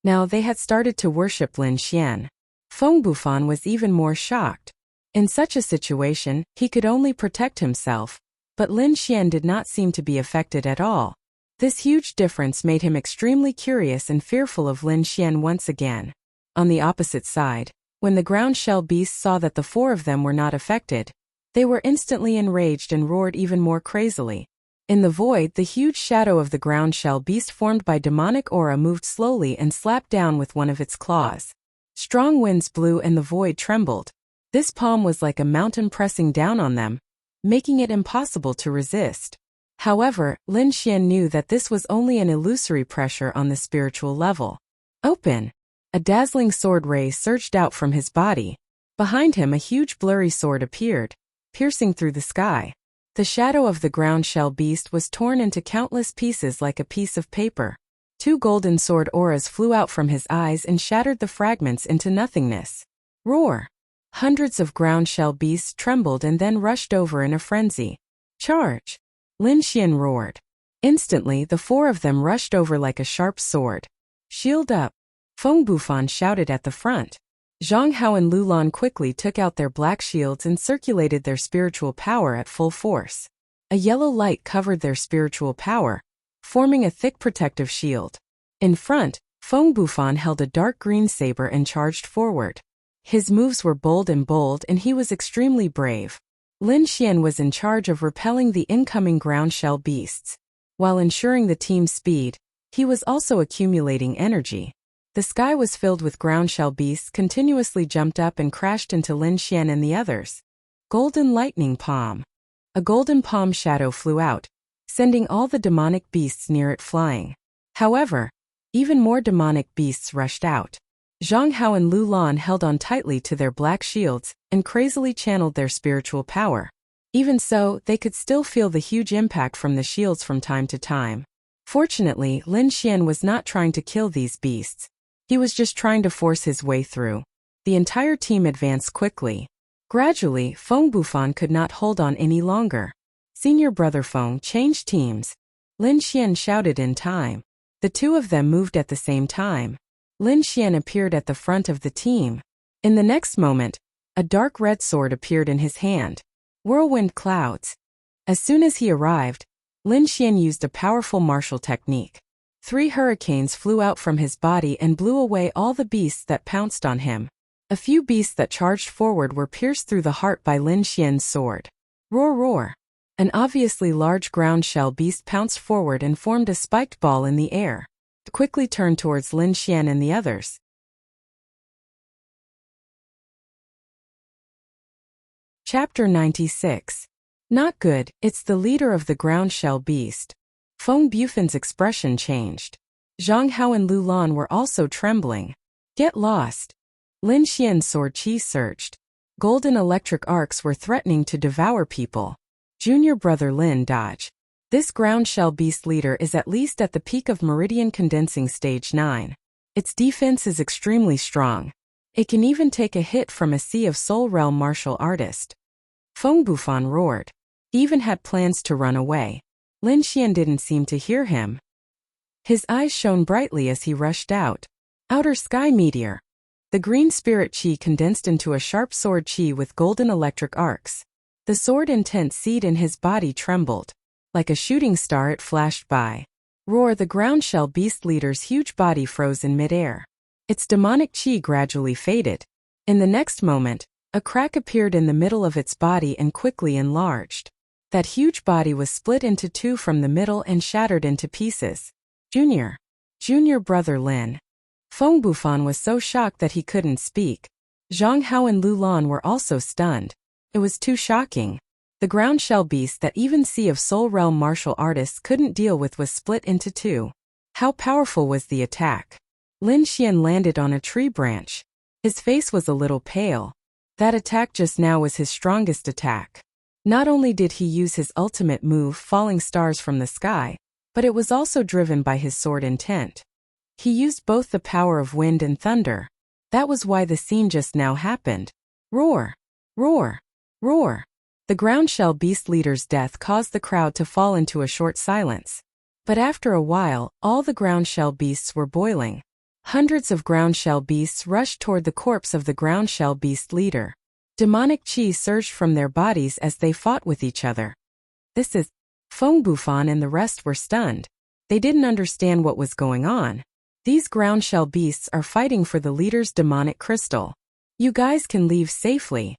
Now they had started to worship Lin Xian. Feng Bufan was even more shocked. In such a situation, he could only protect himself, but Lin Xian did not seem to be affected at all. This huge difference made him extremely curious and fearful of Lin Xian once again. On the opposite side, when the Groundshell Beasts saw that the four of them were not affected, they were instantly enraged and roared even more crazily. In the void, the huge shadow of the Groundshell Beast formed by demonic aura moved slowly and slapped down with one of its claws. Strong winds blew and the void trembled. This palm was like a mountain pressing down on them, making it impossible to resist. However, Lin Xian knew that this was only an illusory pressure on the spiritual level. Open! A dazzling sword ray surged out from his body. Behind him, a huge blurry sword appeared, piercing through the sky. The shadow of the Groundshell Beast was torn into countless pieces like a piece of paper. 2 golden sword auras flew out from his eyes and shattered the fragments into nothingness. Roar! Hundreds of Groundshell Beasts trembled and then rushed over in a frenzy. Charge! Lin Xian roared. Instantly, the 4 of them rushed over like a sharp sword. Shield up! Feng Bufan shouted at the front. Zhang Hao and Lu Lan quickly took out their black shields and circulated their spiritual power at full force. A yellow light covered their spiritual power, forming a thick protective shield. In front, Feng Bufan held a dark green saber and charged forward. His moves were bold and he was extremely brave. Lin Xian was in charge of repelling the incoming ground shell beasts. While ensuring the team's speed, he was also accumulating energy. The sky was filled with ground shell beasts continuously jumped up and crashed into Lin Xian and the others. Golden lightning palm. A golden palm shadow flew out, sending all the demonic beasts near it flying. However, even more demonic beasts rushed out. Zhang Hao and Lu Lan held on tightly to their black shields and crazily channeled their spiritual power. Even so, they could still feel the huge impact from the shields from time to time. Fortunately, Lin Xian was not trying to kill these beasts. He was just trying to force his way through. The entire team advanced quickly. Gradually, Feng Bufan could not hold on any longer. Senior brother Feng changed teams. Lin Xian shouted in time. The two of them moved at the same time. Lin Xian appeared at the front of the team. In the next moment, a dark red sword appeared in his hand. Whirlwind clouds. As soon as he arrived, Lin Xian used a powerful martial technique. 3 hurricanes flew out from his body and blew away all the beasts that pounced on him. A few beasts that charged forward were pierced through the heart by Lin Xian's sword. Roar roar. An obviously large ground shell beast pounced forward and formed a spiked ball in the air. It quickly turned towards Lin Xian and the others. Chapter 96. Not good, it's the leader of the ground shell beast. Feng Bufan's expression changed. Zhang Hao and Lu Lan were also trembling. Get lost. Lin Xian's sword chi surged. Golden electric arcs were threatening to devour people. Junior brother Lin dodge. This ground shell beast leader is at least at the peak of Meridian Condensing Stage 9. Its defense is extremely strong. It can even take a hit from a Sea of Soul Realm martial artist. Feng Bufan roared. He even had plans to run away. Lin Xian didn't seem to hear him. His eyes shone brightly as he rushed out. Outer Sky Meteor. The green spirit chi condensed into a sharp sword chi with golden electric arcs. The sword intent seed in his body trembled. Like a shooting star it flashed by. Roar, the ground shell beast leader's huge body froze in midair. Its demonic chi gradually faded. In the next moment, a crack appeared in the middle of its body and quickly enlarged. That huge body was split into 2 from the middle and shattered into pieces. Junior brother Lin. Feng Bufan was so shocked that he couldn't speak. Zhang Hao and Lu Lan were also stunned. It was too shocking. The ground shell beast that even Sea of Soul Realm martial artists couldn't deal with was split into 2. How powerful was the attack? Lin Xian landed on a tree branch. His face was a little pale. That attack just now was his strongest attack. Not only did he use his ultimate move, falling stars from the sky, but it was also driven by his sword intent. He used both the power of wind and thunder. That was why the scene just now happened. Roar! Roar! Roar! The ground shell beast leader's death caused the crowd to fall into a short silence. But after a while, all the ground shell beasts were boiling. Hundreds of ground shell beasts rushed toward the corpse of the ground shell beast leader. Demonic chi surged from their bodies as they fought with each other. This is... Feng Bufan and the rest were stunned. They didn't understand what was going on. These ground shell beasts are fighting for the leader's demonic crystal. You guys can leave safely.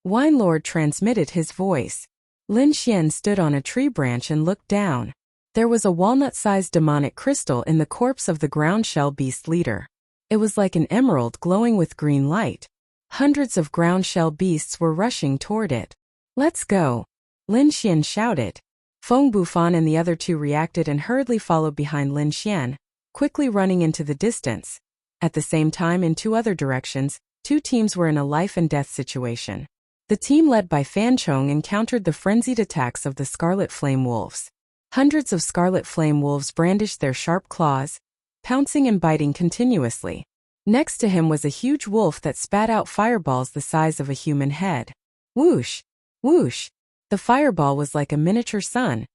Wine Lord transmitted his voice. Lin Xian stood on a tree branch and looked down. There was a walnut-sized demonic crystal in the corpse of the ground shell beast leader. It was like an emerald glowing with green light. Hundreds of ground shell beasts were rushing toward it. Let's go! Lin Xian shouted. Feng Bufan and the other 2 reacted and hurriedly followed behind Lin Xian, quickly running into the distance. At the same time, in 2 other directions, 2 teams were in a life and death situation. The team led by Fan Chong encountered the frenzied attacks of the Scarlet Flame Wolves. Hundreds of Scarlet Flame Wolves brandished their sharp claws, pouncing and biting continuously. Next to him was a huge wolf that spat out fireballs the size of a human head. Whoosh! Whoosh! The fireball was like a miniature sun,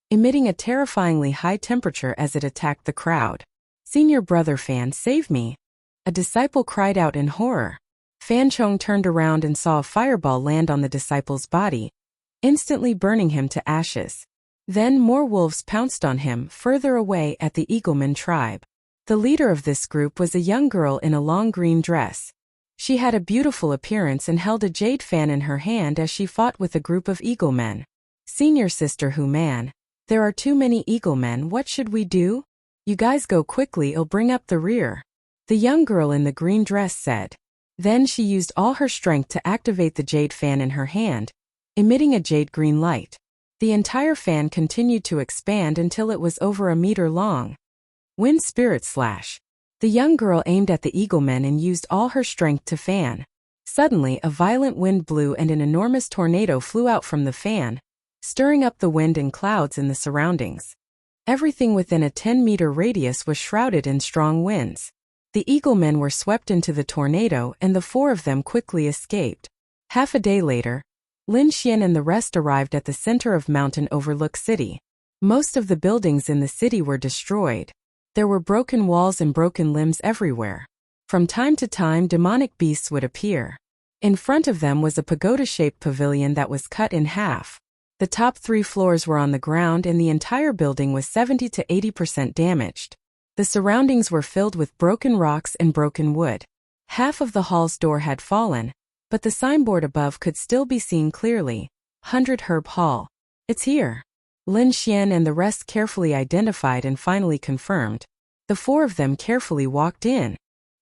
emitting a terrifyingly high temperature as it attacked the crowd. Senior brother Fan, save me! A disciple cried out in horror. Fan Chong turned around and saw a fireball land on the disciple's body, instantly burning him to ashes. Then more wolves pounced on him further away at the Eagleman tribe. The leader of this group was a young girl in a long green dress. She had a beautiful appearance and held a jade fan in her hand as she fought with a group of Eaglemen. Senior sister Hu Man, there are too many Eaglemen, what should we do? You guys go quickly, I'll bring up the rear. The young girl in the green dress said. Then she used all her strength to activate the jade fan in her hand, emitting a jade green light. The entire fan continued to expand until it was over a meter long. Wind Spirit Slash. The young girl aimed at the Eaglemen and used all her strength to fan. Suddenly, a violent wind blew and an enormous tornado flew out from the fan, stirring up the wind and clouds in the surroundings. Everything within a 10-meter radius was shrouded in strong winds. The Eaglemen were swept into the tornado and the 4 of them quickly escaped. Half a day later, Lin Xian and the rest arrived at the center of Mountain Overlook City. Most of the buildings in the city were destroyed. There were broken walls and broken limbs everywhere. From time to time, demonic beasts would appear. In front of them was a pagoda-shaped pavilion that was cut in half. The top 3 floors were on the ground and the entire building was 70 to 80% damaged. The surroundings were filled with broken rocks and broken wood. Half of the hall's door had fallen, but the signboard above could still be seen clearly. 100 Herb Hall. It's here. Lin Xian and the rest carefully identified and finally confirmed. The 4 of them carefully walked in.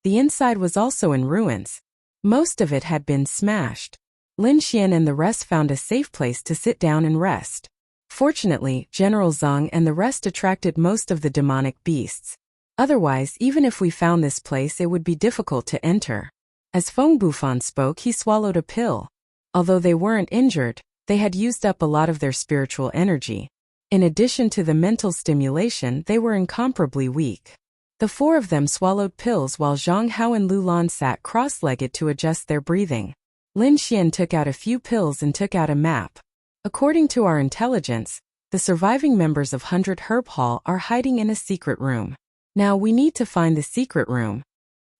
The inside was also in ruins. Most of it had been smashed. Lin Xian and the rest found a safe place to sit down and rest. Fortunately, General Zhang and the rest attracted most of the demonic beasts. Otherwise, even if we found this place, it would be difficult to enter. As Feng Bufan spoke, he swallowed a pill. Although they weren't injured, they had used up a lot of their spiritual energy. In addition to the mental stimulation, they were incomparably weak. The 4 of them swallowed pills while Zhang Hao and Lu Lan sat cross-legged to adjust their breathing. Lin Xian took out a few pills and took out a map. According to our intelligence, the surviving members of 100 Herb Hall are hiding in a secret room. Now we need to find the secret room.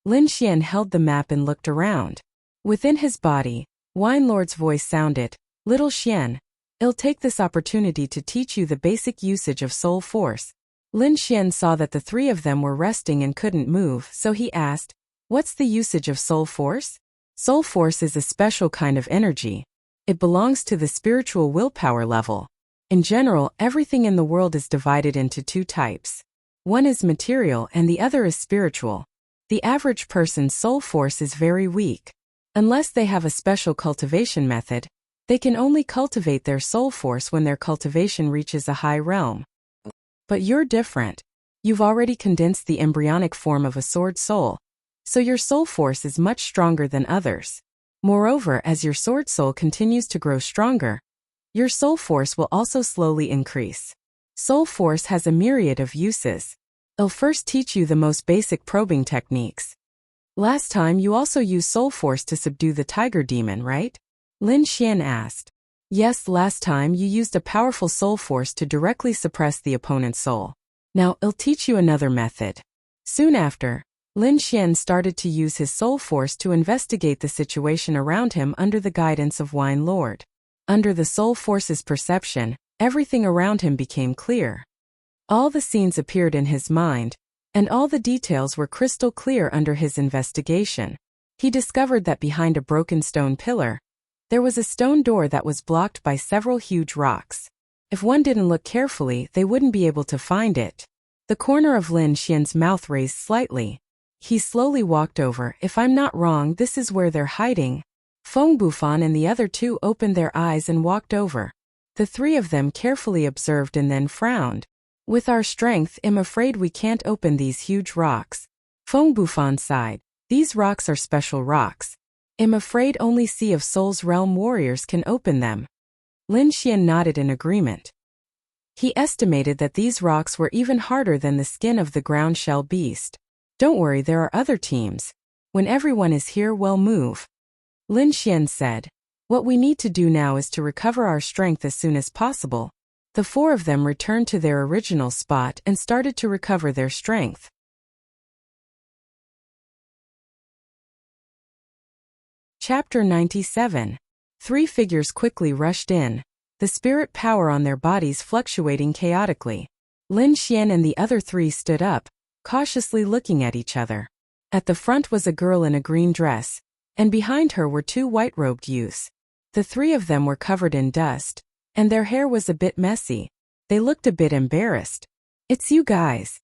Lin Xian held the map and looked around. Within his body, Wine Lord's voice sounded, Little Xian, I'll take this opportunity to teach you the basic usage of soul force. Lin Xian saw that the 3 of them were resting and couldn't move, so he asked, what's the usage of soul force? Soul force is a special kind of energy. It belongs to the spiritual willpower level. In general, everything in the world is divided into 2 types. One is material and the other is spiritual. The average person's soul force is very weak. Unless they have a special cultivation method, they can only cultivate their soul force when their cultivation reaches a high realm. But you're different. You've already condensed the embryonic form of a sword soul, so your soul force is much stronger than others. Moreover, as your sword soul continues to grow stronger, your soul force will also slowly increase. Soul force has a myriad of uses. I'll first teach you the most basic probing techniques. Last time you also used soul force to subdue the tiger demon, right? Lin Xian asked. Yes, last time you used a powerful soul force to directly suppress the opponent's soul. Now I'll teach you another method. Soon after, Lin Xian started to use his soul force to investigate the situation around him under the guidance of Wine Lord. Under the soul force's perception, everything around him became clear. All the scenes appeared in his mind, and all the details were crystal clear under his investigation. He discovered that behind a broken stone pillar, there was a stone door that was blocked by several huge rocks. If one didn't look carefully, they wouldn't be able to find it. The corner of Lin Xian's mouth raised slightly. He slowly walked over. If I'm not wrong, this is where they're hiding. Feng Bufan and the other 2 opened their eyes and walked over. The 3 of them carefully observed and then frowned. With our strength, I'm afraid we can't open these huge rocks. Feng Bufan sighed. These rocks are special rocks. I'm afraid only Sea of Souls realm warriors can open them. Lin Xian nodded in agreement. He estimated that these rocks were even harder than the skin of the ground shell beast. Don't worry, there are other teams. When everyone is here, we'll move. Lin Xian said. What we need to do now is to recover our strength as soon as possible. The 4 of them returned to their original spot and started to recover their strength. Chapter 97. 3 figures quickly rushed in. the spirit power on their bodies fluctuating chaotically. Lin Xian and the other three stood up, cautiously looking at each other. At the front was a girl in a green dress, and behind her were two white-robed youths. The three of them were covered in dust, and their hair was a bit messy. They looked a bit embarrassed. "It's you guys."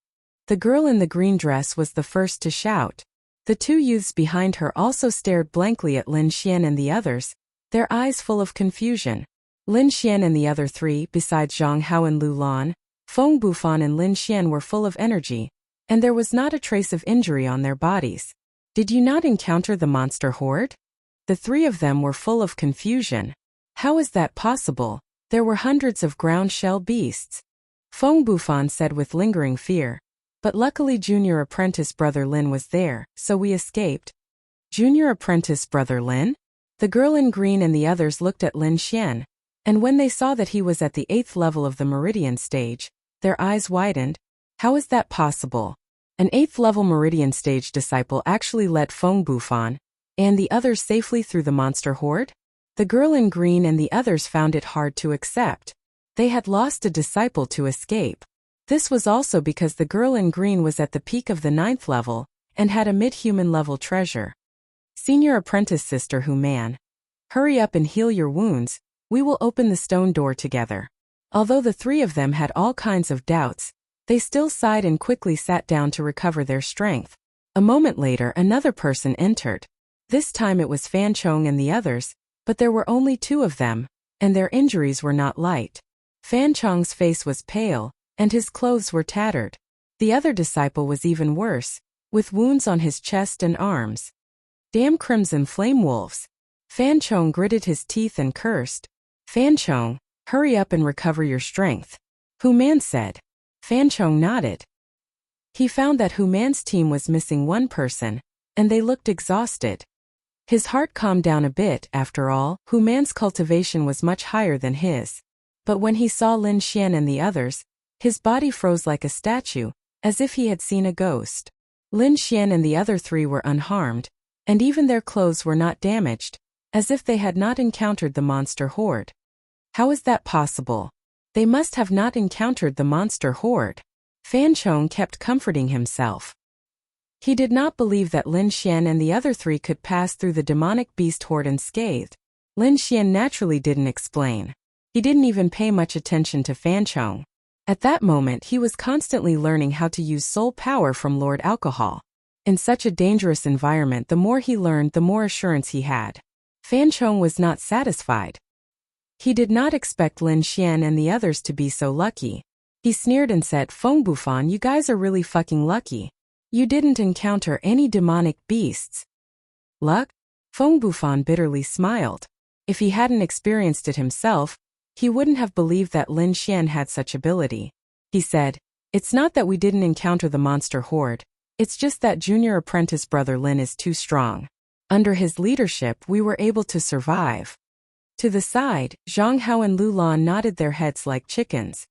The girl in the green dress was the first to shout. The two youths behind her also stared blankly at Lin Xian and the others, their eyes full of confusion. Lin Xian and the other three, besides Zhang Hao and Lu Lan, Feng Bufan and Lin Xian were full of energy, and there was not a trace of injury on their bodies. "Did you not encounter the monster horde?" The three of them were full of confusion. "How is that possible? There were hundreds of ground shell beasts," Feng Bufan said with lingering fear. "But luckily junior apprentice brother Lin was there, so we escaped." "Junior apprentice brother Lin?" The girl in green and the others looked at Lin Xian, and when they saw that he was at the 8th level of the meridian stage, their eyes widened. "How is that possible? An 8th level meridian stage disciple actually led Feng Bufan and the others safely through the monster horde?" The girl in green and the others found it hard to accept. They had lost a disciple to escape. This was also because the girl in green was at the peak of the 9th level and had a mid-human level treasure. "Senior apprentice sister Hu Man, hurry up and heal your wounds, we will open the stone door together." Although the three of them had all kinds of doubts, they still sighed and quickly sat down to recover their strength. A moment later another person entered. This time it was Fan Chong and the others, but there were only two of them, and their injuries were not light. Fan Chong's face was pale, and his clothes were tattered. The other disciple was even worse, with wounds on his chest and arms. "Damn crimson flame wolves!" Fan Chong gritted his teeth and cursed. "Fan Chong, hurry up and recover your strength," Hu Man said. Fan Chong nodded. He found that Hu Man's team was missing one person, and they looked exhausted. His heart calmed down a bit. After all, Hu Man's cultivation was much higher than his. But when he saw Lin Xian and the others, his body froze like a statue, as if he had seen a ghost. Lin Xian and the other three were unharmed, and even their clothes were not damaged, as if they had not encountered the monster horde. How is that possible? They must have not encountered the monster horde. Fan Chong kept comforting himself. He did not believe that Lin Xian and the other three could pass through the demonic beast horde unscathed. Lin Xian naturally didn't explain. He didn't even pay much attention to Fan Chong. At that moment he was constantly learning how to use soul power from Lord Alcohol. In such a dangerous environment, the more he learned, the more assurance he had. Fan Chong was not satisfied. He did not expect Lin Xian and the others to be so lucky. He sneered and said, "Feng Bufan, you guys are really fucking lucky. You didn't encounter any demonic beasts." "Luck?" Feng Bufan bitterly smiled. If he hadn't experienced it himself, he wouldn't have believed that Lin Xian had such ability. He said, "It's not that we didn't encounter the monster horde, it's just that junior apprentice brother Lin is too strong. Under his leadership we were able to survive." To the side, Zhang Hao and Lu Lan nodded their heads like chickens.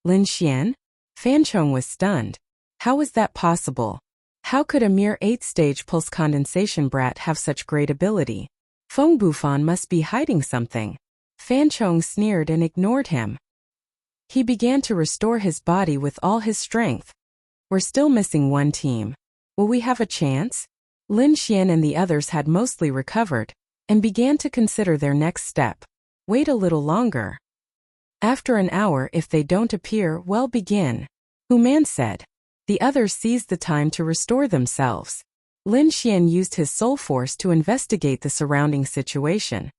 "Lin Xian?" Fan Chong was stunned. How was that possible? How could a mere 8th-stage pulse condensation brat have such great ability? Feng Bufan must be hiding something. Fan Chong sneered and ignored him. He began to restore his body with all his strength. "We're still missing one team. Will we have a chance?" Lin Xian and the others had mostly recovered, and began to consider their next step. Wait a little longer. After an hour, if they don't appear, well, begin, Hu Man said. The others seized the time to restore themselves. Lin Xian used his soul force to investigate the surrounding situation.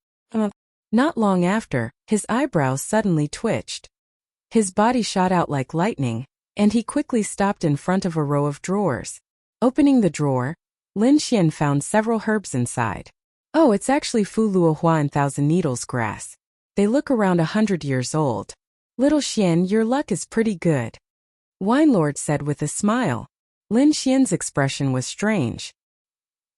Not long after, his eyebrows suddenly twitched. His body shot out like lightning, and he quickly stopped in front of a row of drawers. Opening the drawer, Lin Xian found several herbs inside. Oh, it's actually Fu Luohua and Thousand Needles grass. They look around 100 years old. Little Xian, your luck is pretty good, Wine Lord said with a smile. Lin Xian's expression was strange.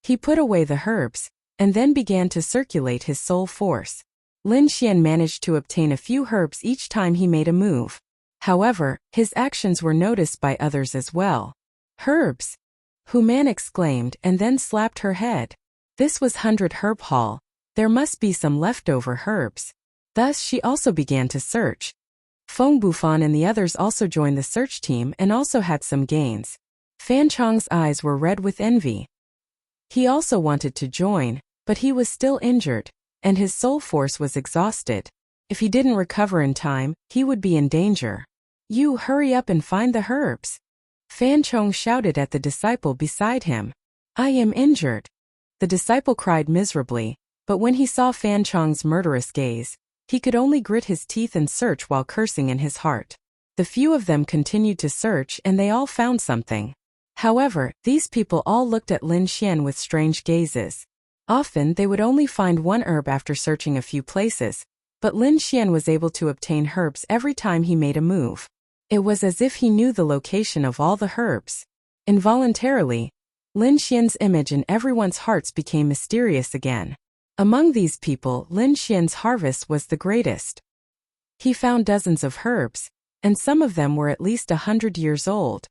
He put away the herbs, and then began to circulate his soul force. Lin Xian managed to obtain a few herbs each time he made a move. However, his actions were noticed by others as well. Herbs! Hu Man exclaimed and then slapped her head. This was 100 Herb Hall. There must be some leftover herbs. Thus she also began to search. Feng Bufan and the others also joined the search team and also had some gains. Fan Chong's eyes were red with envy. He also wanted to join, but he was still injured, and his soul force was exhausted. If he didn't recover in time, he would be in danger. You hurry up and find the herbs. Fan Chong shouted at the disciple beside him. I am injured. The disciple cried miserably, but when he saw Fan Chong's murderous gaze, he could only grit his teeth and search while cursing in his heart. The few of them continued to search and they all found something. However, these people all looked at Lin Xian with strange gazes. Often they would only find one herb after searching a few places, but Lin Xian was able to obtain herbs every time he made a move. It was as if he knew the location of all the herbs. Involuntarily, Lin Xian's image in everyone's hearts became mysterious again. Among these people, Lin Xian's harvest was the greatest. He found dozens of herbs, and some of them were at least 100 years old.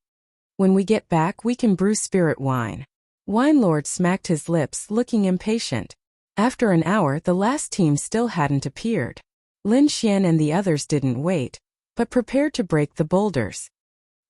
When we get back, we can brew spirit wine. Wine Lord smacked his lips, looking impatient. After an hour, the last team still hadn't appeared. Lin Xian and the others didn't wait, but prepared to break the boulders.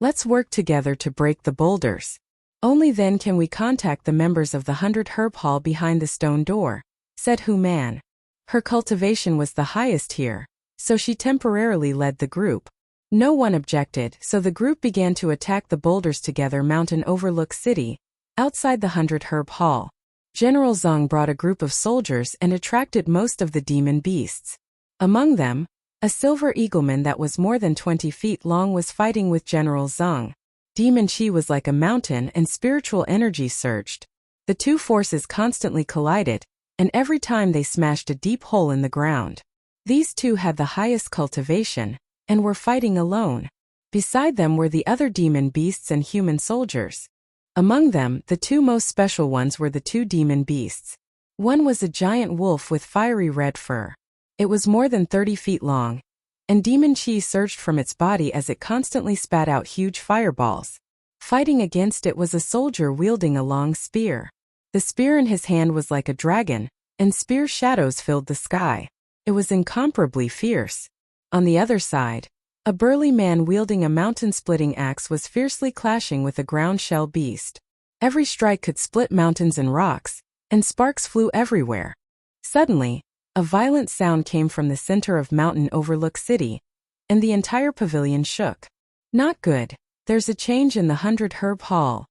Let's work together to break the boulders. Only then can we contact the members of the 100 Herb Hall behind the stone door, said Hu Man. Her cultivation was the highest here, so she temporarily led the group. No one objected, so the group began to attack the boulders together. Mountain overlooks city. Outside the 100 Herb Hall, General Zhang brought a group of soldiers and attracted most of the demon beasts. Among them, a silver eagleman that was more than 20 feet long was fighting with General Zhang. Demon Qi was like a mountain and spiritual energy surged. The two forces constantly collided, and every time they smashed a deep hole in the ground. These two had the highest cultivation, and were fighting alone. Beside them were the other demon beasts and human soldiers. Among them, the two most special ones were the two demon beasts. One was a giant wolf with fiery red fur. It was more than 30 feet long, and demon Qi surged from its body as it constantly spat out huge fireballs. Fighting against it was a soldier wielding a long spear. The spear in his hand was like a dragon, and spear shadows filled the sky. It was incomparably fierce. On the other side, a burly man wielding a mountain-splitting axe was fiercely clashing with a ground shell beast. Every strike could split mountains and rocks, and sparks flew everywhere. Suddenly, a violent sound came from the center of Mountain Overlook City, and the entire pavilion shook. Not good. There's a change in the 100 Herb Hall.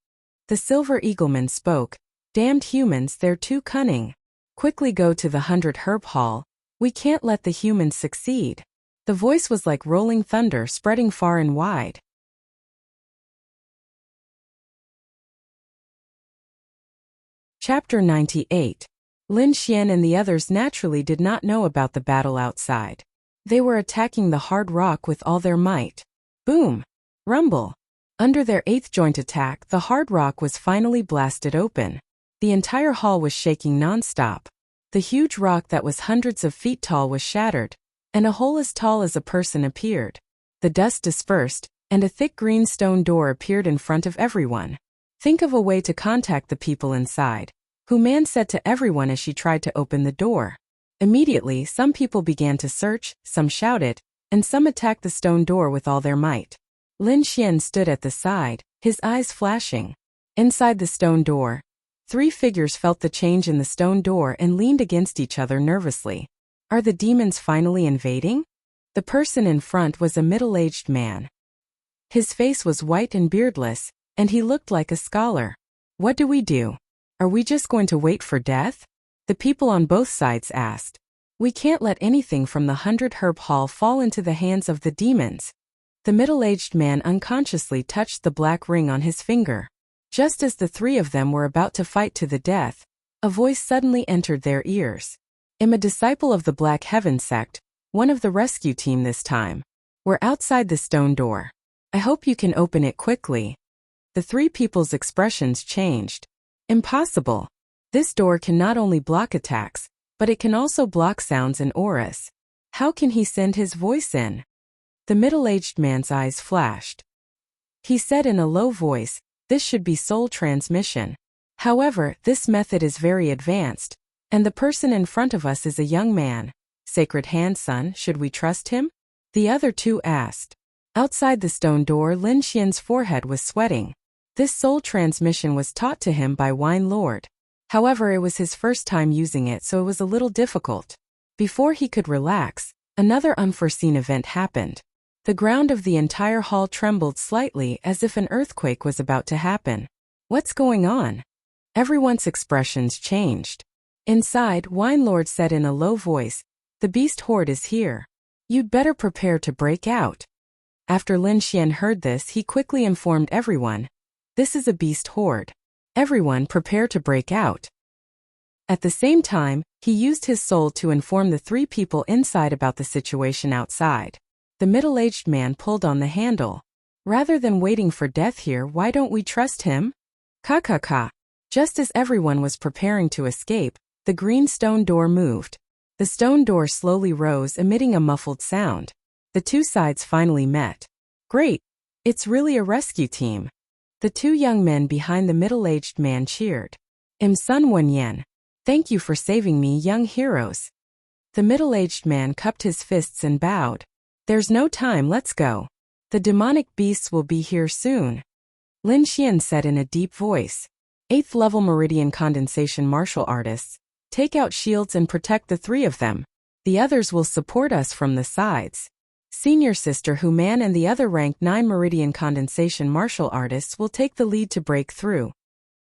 The Silver Eagleman spoke. Damned humans, they're too cunning. Quickly go to the 100 Herb Hall. We can't let the humans succeed. The voice was like rolling thunder spreading far and wide. Chapter 98. Lin Xian and the others naturally did not know about the battle outside. They were attacking the hard rock with all their might. Boom! Rumble! Under their eighth joint attack, the hard rock was finally blasted open. The entire hall was shaking non-stop. The huge rock that was hundreds of feet tall was shattered, and a hole as tall as a person appeared. The dust dispersed, and a thick green stone door appeared in front of everyone. Think of a way to contact the people inside, Hu Man said to everyone as she tried to open the door. Immediately, some people began to search, some shouted, and some attacked the stone door with all their might. Lin Xian stood at the side, his eyes flashing. Inside the stone door, 3 figures felt the change in the stone door and leaned against each other nervously. Are the demons finally invading? The person in front was a middle-aged man. His face was white and beardless, and he looked like a scholar. What do we do? Are we just going to wait for death? The people on both sides asked. We can't let anything from the 100 Herb Hall fall into the hands of the demons. The middle-aged man unconsciously touched the black ring on his finger. Just as the 3 of them were about to fight to the death, a voice suddenly entered their ears. I'm a disciple of the Black Heaven sect, one of the rescue team this time. We're outside the stone door. I hope you can open it quickly. The 3 people's expressions changed. Impossible. This door can not only block attacks, but it can also block sounds and auras. How can he send his voice in? The middle-aged man's eyes flashed. He said in a low voice, this should be soul transmission. However, this method is very advanced, and the person in front of us is a young man. Sacred Hand Son, should we trust him? The other two asked. Outside the stone door, Lin Xian's forehead was sweating. This soul transmission was taught to him by Wine Lord. However, it was his first time using it, so it was a little difficult. Before he could relax, another unforeseen event happened. The ground of the entire hall trembled slightly as if an earthquake was about to happen. What's going on? Everyone's expressions changed. Inside, Wine Lord said in a low voice, "The beast horde is here. You'd better prepare to break out." After Lin Xian heard this, he quickly informed everyone, "This is a beast horde. Everyone prepare to break out." At the same time, he used his soul to inform the three people inside about the situation outside. The middle-aged man pulled on the handle. "Rather than waiting for death here, why don't we trust him?" Ka. Just as everyone was preparing to escape, the green stone door moved. The stone door slowly rose, emitting a muffled sound. The two sides finally met. "Great! It's really a rescue team." The two young men behind the middle-aged man cheered. Sun Wenyan, thank you for saving me, young heroes." The middle-aged man cupped his fists and bowed. "There's no time, let's go. The demonic beasts will be here soon." Lin Xian said in a deep voice. 8th level Meridian Condensation Martial Artists, take out shields and protect the three of them. The others will support us from the sides. Senior Sister Hu Man and the other rank 9 Meridian Condensation Martial Artists will take the lead to break through.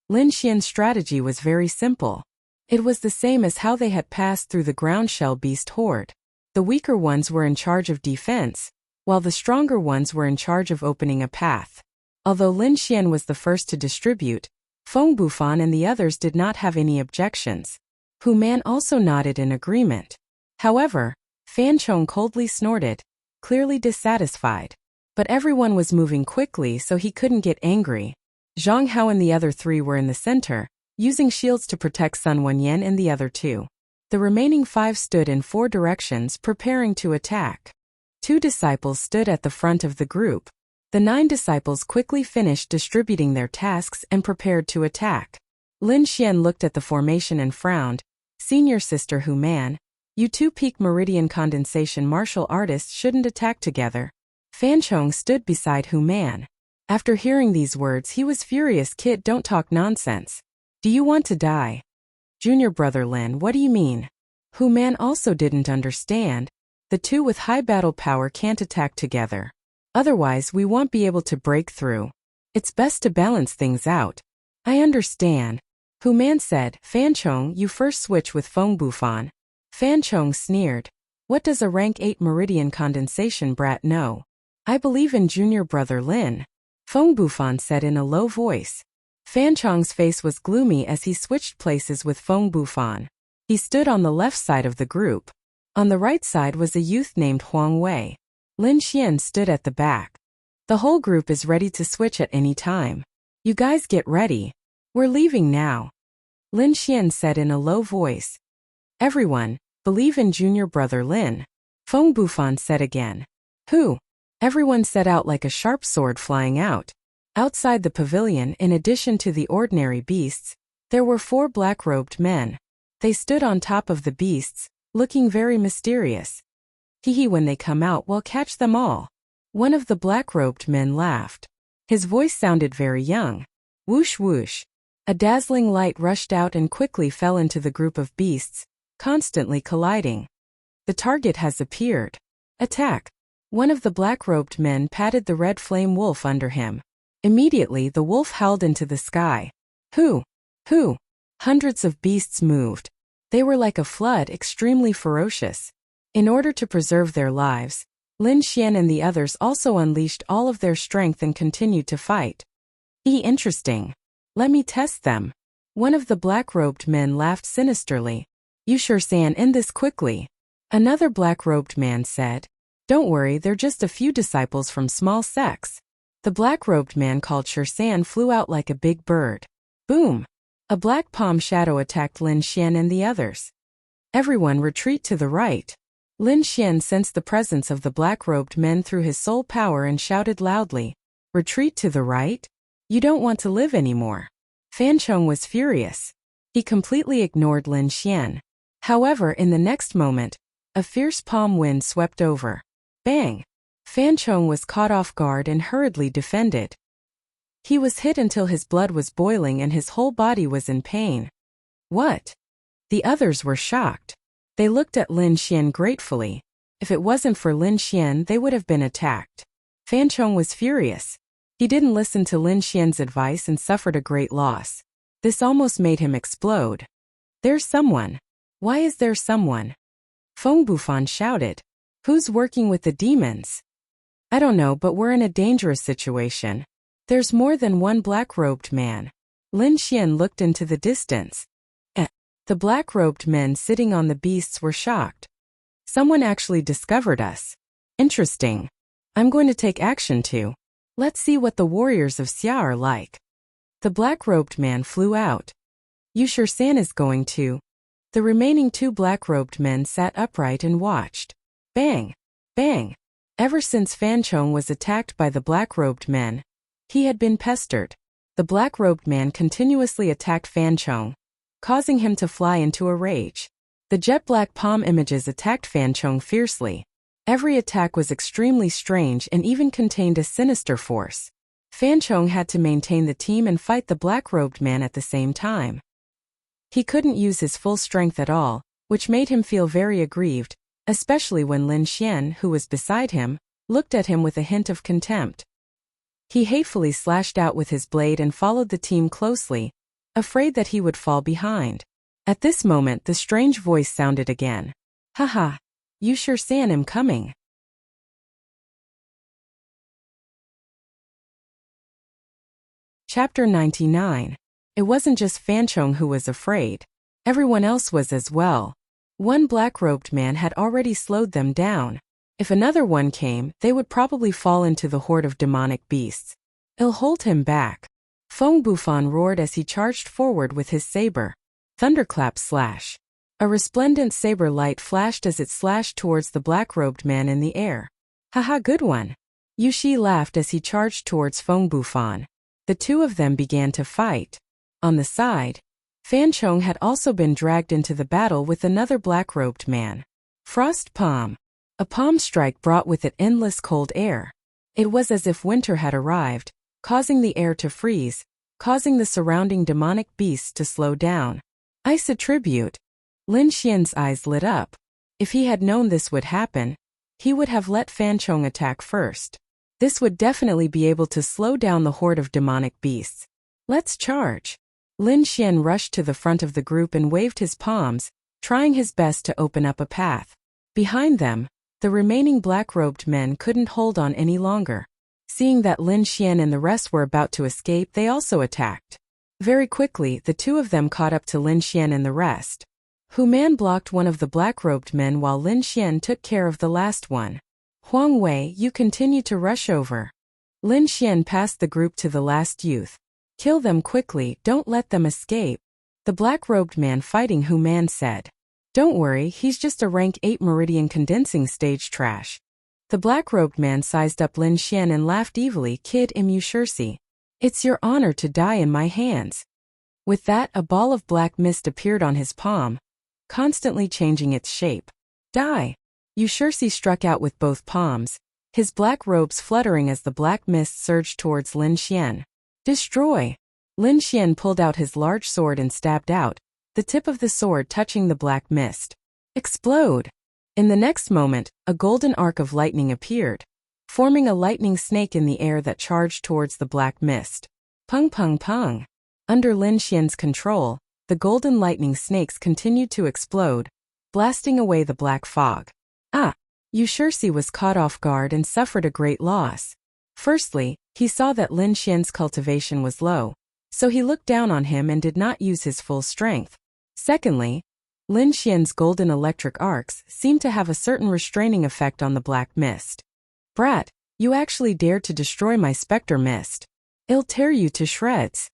Lin Xian's strategy was very simple. It was the same as how they had passed through the ground shell beast horde. The weaker ones were in charge of defense, while the stronger ones were in charge of opening a path. Although Lin Xian was the first to distribute, Feng Bufan and the others did not have any objections. Hu Man also nodded in agreement. However, Fan Chong coldly snorted, clearly dissatisfied. But everyone was moving quickly, so he couldn't get angry. Zhang Hao and the other three were in the center, using shields to protect Sun Wenyan and the other two. The remaining 5 stood in 4 directions, preparing to attack. 2 disciples stood at the front of the group. The 9 disciples quickly finished distributing their tasks and prepared to attack. Lin Xian looked at the formation and frowned. "Senior Sister Hu Man, you two peak Meridian Condensation Martial Artists shouldn't attack together." Fan Chong stood beside Hu Man. After hearing these words, he was furious. "Kid, don't talk nonsense. Do you want to die?" "Junior brother Lin, what do you mean?" Hu Man also didn't understand. "The two with high battle power can't attack together. Otherwise, we won't be able to break through. It's best to balance things out." "I understand," Hu Man said. "Fan Chong, you first switch with Feng Bufan." Fan Chong sneered. "What does a rank 8 Meridian Condensation brat know? I believe in junior brother Lin," Feng Bufan said in a low voice. Fan Chong's face was gloomy as he switched places with Feng Bufan. He stood on the left side of the group. On the right side was a youth named Huang Wei. Lin Xian stood at the back. "The whole group is ready to switch at any time. You guys get ready. We're leaving now," Lin Xian said in a low voice. "Everyone, believe in junior brother Lin," Feng Bufan said again. "Who?" Everyone set out like a sharp sword flying out. Outside the pavilion, in addition to the ordinary beasts, there were 4 black-robed men. They stood on top of the beasts, looking very mysterious. "Hee, when they come out, we'll catch them all." One of the black-robed men laughed. His voice sounded very young. Whoosh whoosh. A dazzling light rushed out and quickly fell into the group of beasts, constantly colliding. "The target has appeared. Attack." One of the black-robed men patted the red flame wolf under him. Immediately the wolf howled into the sky. Who? Hundreds of beasts moved. They were like a flood, extremely ferocious. In order to preserve their lives, Lin Xian and the others also unleashed all of their strength and continued to fight. Interesting. Let me test them. One of the black-robed men laughed sinisterly. "You sure can end this quickly." Another black-robed man said. "Don't worry, they're just a few disciples from small sects." The black-robed man called Shursan flew out like a big bird. Boom! A black palm shadow attacked Lin Xian and the others. "Everyone retreat to the right." Lin Xian sensed the presence of the black-robed men through his soul power and shouted loudly, "Retreat to the right? You don't want to live anymore." Fan Chong was furious. He completely ignored Lin Xian. However, in the next moment, A fierce palm wind swept over. Bang! Fan Chong was caught off guard and hurriedly defended. He was hit until his blood was boiling and his whole body was in pain. What? The others were shocked. They looked at Lin Xian gratefully. If it wasn't for Lin Xian, they would have been attacked. Fan Chong was furious. He didn't listen to Lin Xian's advice and suffered a great loss. This almost made him explode. There's someone. Why is there someone? Feng Bufan shouted. Who's working with the demons? I don't know, but we're in a dangerous situation. There's more than one black-robed man. Lin Xian looked into the distance. The black-robed men sitting on the beasts were shocked. Someone actually discovered us. Interesting. I'm going to take action too. Let's see what the warriors of Xia are like. The black-robed man flew out. You sure San is going to? The remaining two black-robed men sat upright and watched. Bang! Bang! Ever since Fan Chong was attacked by the black-robed men, he had been pestered. The black-robed man continuously attacked Fan Chong, causing him to fly into a rage. The jet-black palm images attacked Fan Chong fiercely. Every attack was extremely strange and even contained a sinister force. Fan Chong had to maintain the team and fight the black-robed man at the same time. He couldn't use his full strength at all, which made him feel very aggrieved, especially when Lin Xian, who was beside him, looked at him with a hint of contempt. He hatefully slashed out with his blade and followed the team closely, afraid that he would fall behind. At this moment the strange voice sounded again. Haha, you sure San am coming. Chapter 99. It wasn't just Fan Chong who was afraid. Everyone else was as well. One black-robed man had already slowed them down. If another one came, they would probably fall into the horde of demonic beasts. It'll hold him back. Feng Bufan roared as he charged forward with his saber. Thunderclap slash. A resplendent saber light flashed as it slashed towards the black-robed man in the air. Haha, good one. Yu Shi laughed as he charged towards Feng Bufan. The two of them began to fight. On the side, Fan Chong had also been dragged into the battle with another black-robed man. Frost Palm. A palm strike brought with it endless cold air. It was as if winter had arrived, causing the air to freeze, causing the surrounding demonic beasts to slow down. Ice attribute. Lin Xian's eyes lit up. If he had known this would happen, he would have let Fan Chong attack first. This would definitely be able to slow down the horde of demonic beasts. Let's charge. Lin Xian rushed to the front of the group and waved his palms, trying his best to open up a path. Behind them, the remaining black-robed men couldn't hold on any longer. Seeing that Lin Xian and the rest were about to escape, they also attacked. Very quickly, the two of them caught up to Lin Xian and the rest. Hu Man blocked one of the black-robed men while Lin Xian took care of the last one. Huang Wei, you continue to rush over. Lin Xian passed the group to the last youth. Kill them quickly, don't let them escape. The black-robed man fighting Hu Man said. Don't worry, he's just a rank 8 meridian condensing stage trash. The black-robed man sized up Lin Xian and laughed evilly. Kid Imushursi. It's your honor to die in my hands. With that, a ball of black mist appeared on his palm, constantly changing its shape. Die! Ushursi struck out with both palms, his black robes fluttering as the black mist surged towards Lin Xian. Destroy! Lin Xian pulled out his large sword and stabbed out, the tip of the sword touching the black mist. Explode! In the next moment, a golden arc of lightning appeared, forming a lightning snake in the air that charged towards the black mist. Pung pung pung! Under Lin Xian's control, the golden lightning snakes continued to explode, blasting away the black fog. Ushursi was caught off guard and suffered a great loss. Firstly, he saw that Lin Xian's cultivation was low, so he looked down on him and did not use his full strength. Secondly, Lin Xian's golden electric arcs seemed to have a certain restraining effect on the black mist. Brat, you actually dared to destroy my specter mist. I'll tear you to shreds.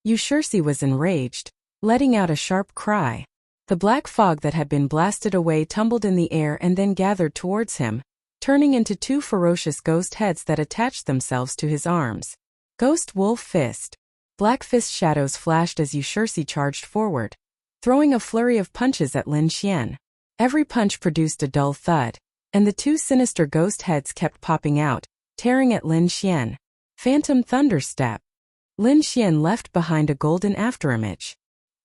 Ushursi was enraged, letting out a sharp cry. The black fog that had been blasted away tumbled in the air and then gathered towards him, turning into two ferocious ghost heads that attached themselves to his arms. Ghost Wolf Fist. Black fist shadows flashed as Ushursi charged forward, throwing a flurry of punches at Lin Xian. Every punch produced a dull thud, and the two sinister ghost heads kept popping out, tearing at Lin Xian. Phantom Thunderstep. Lin Xian left behind a golden afterimage.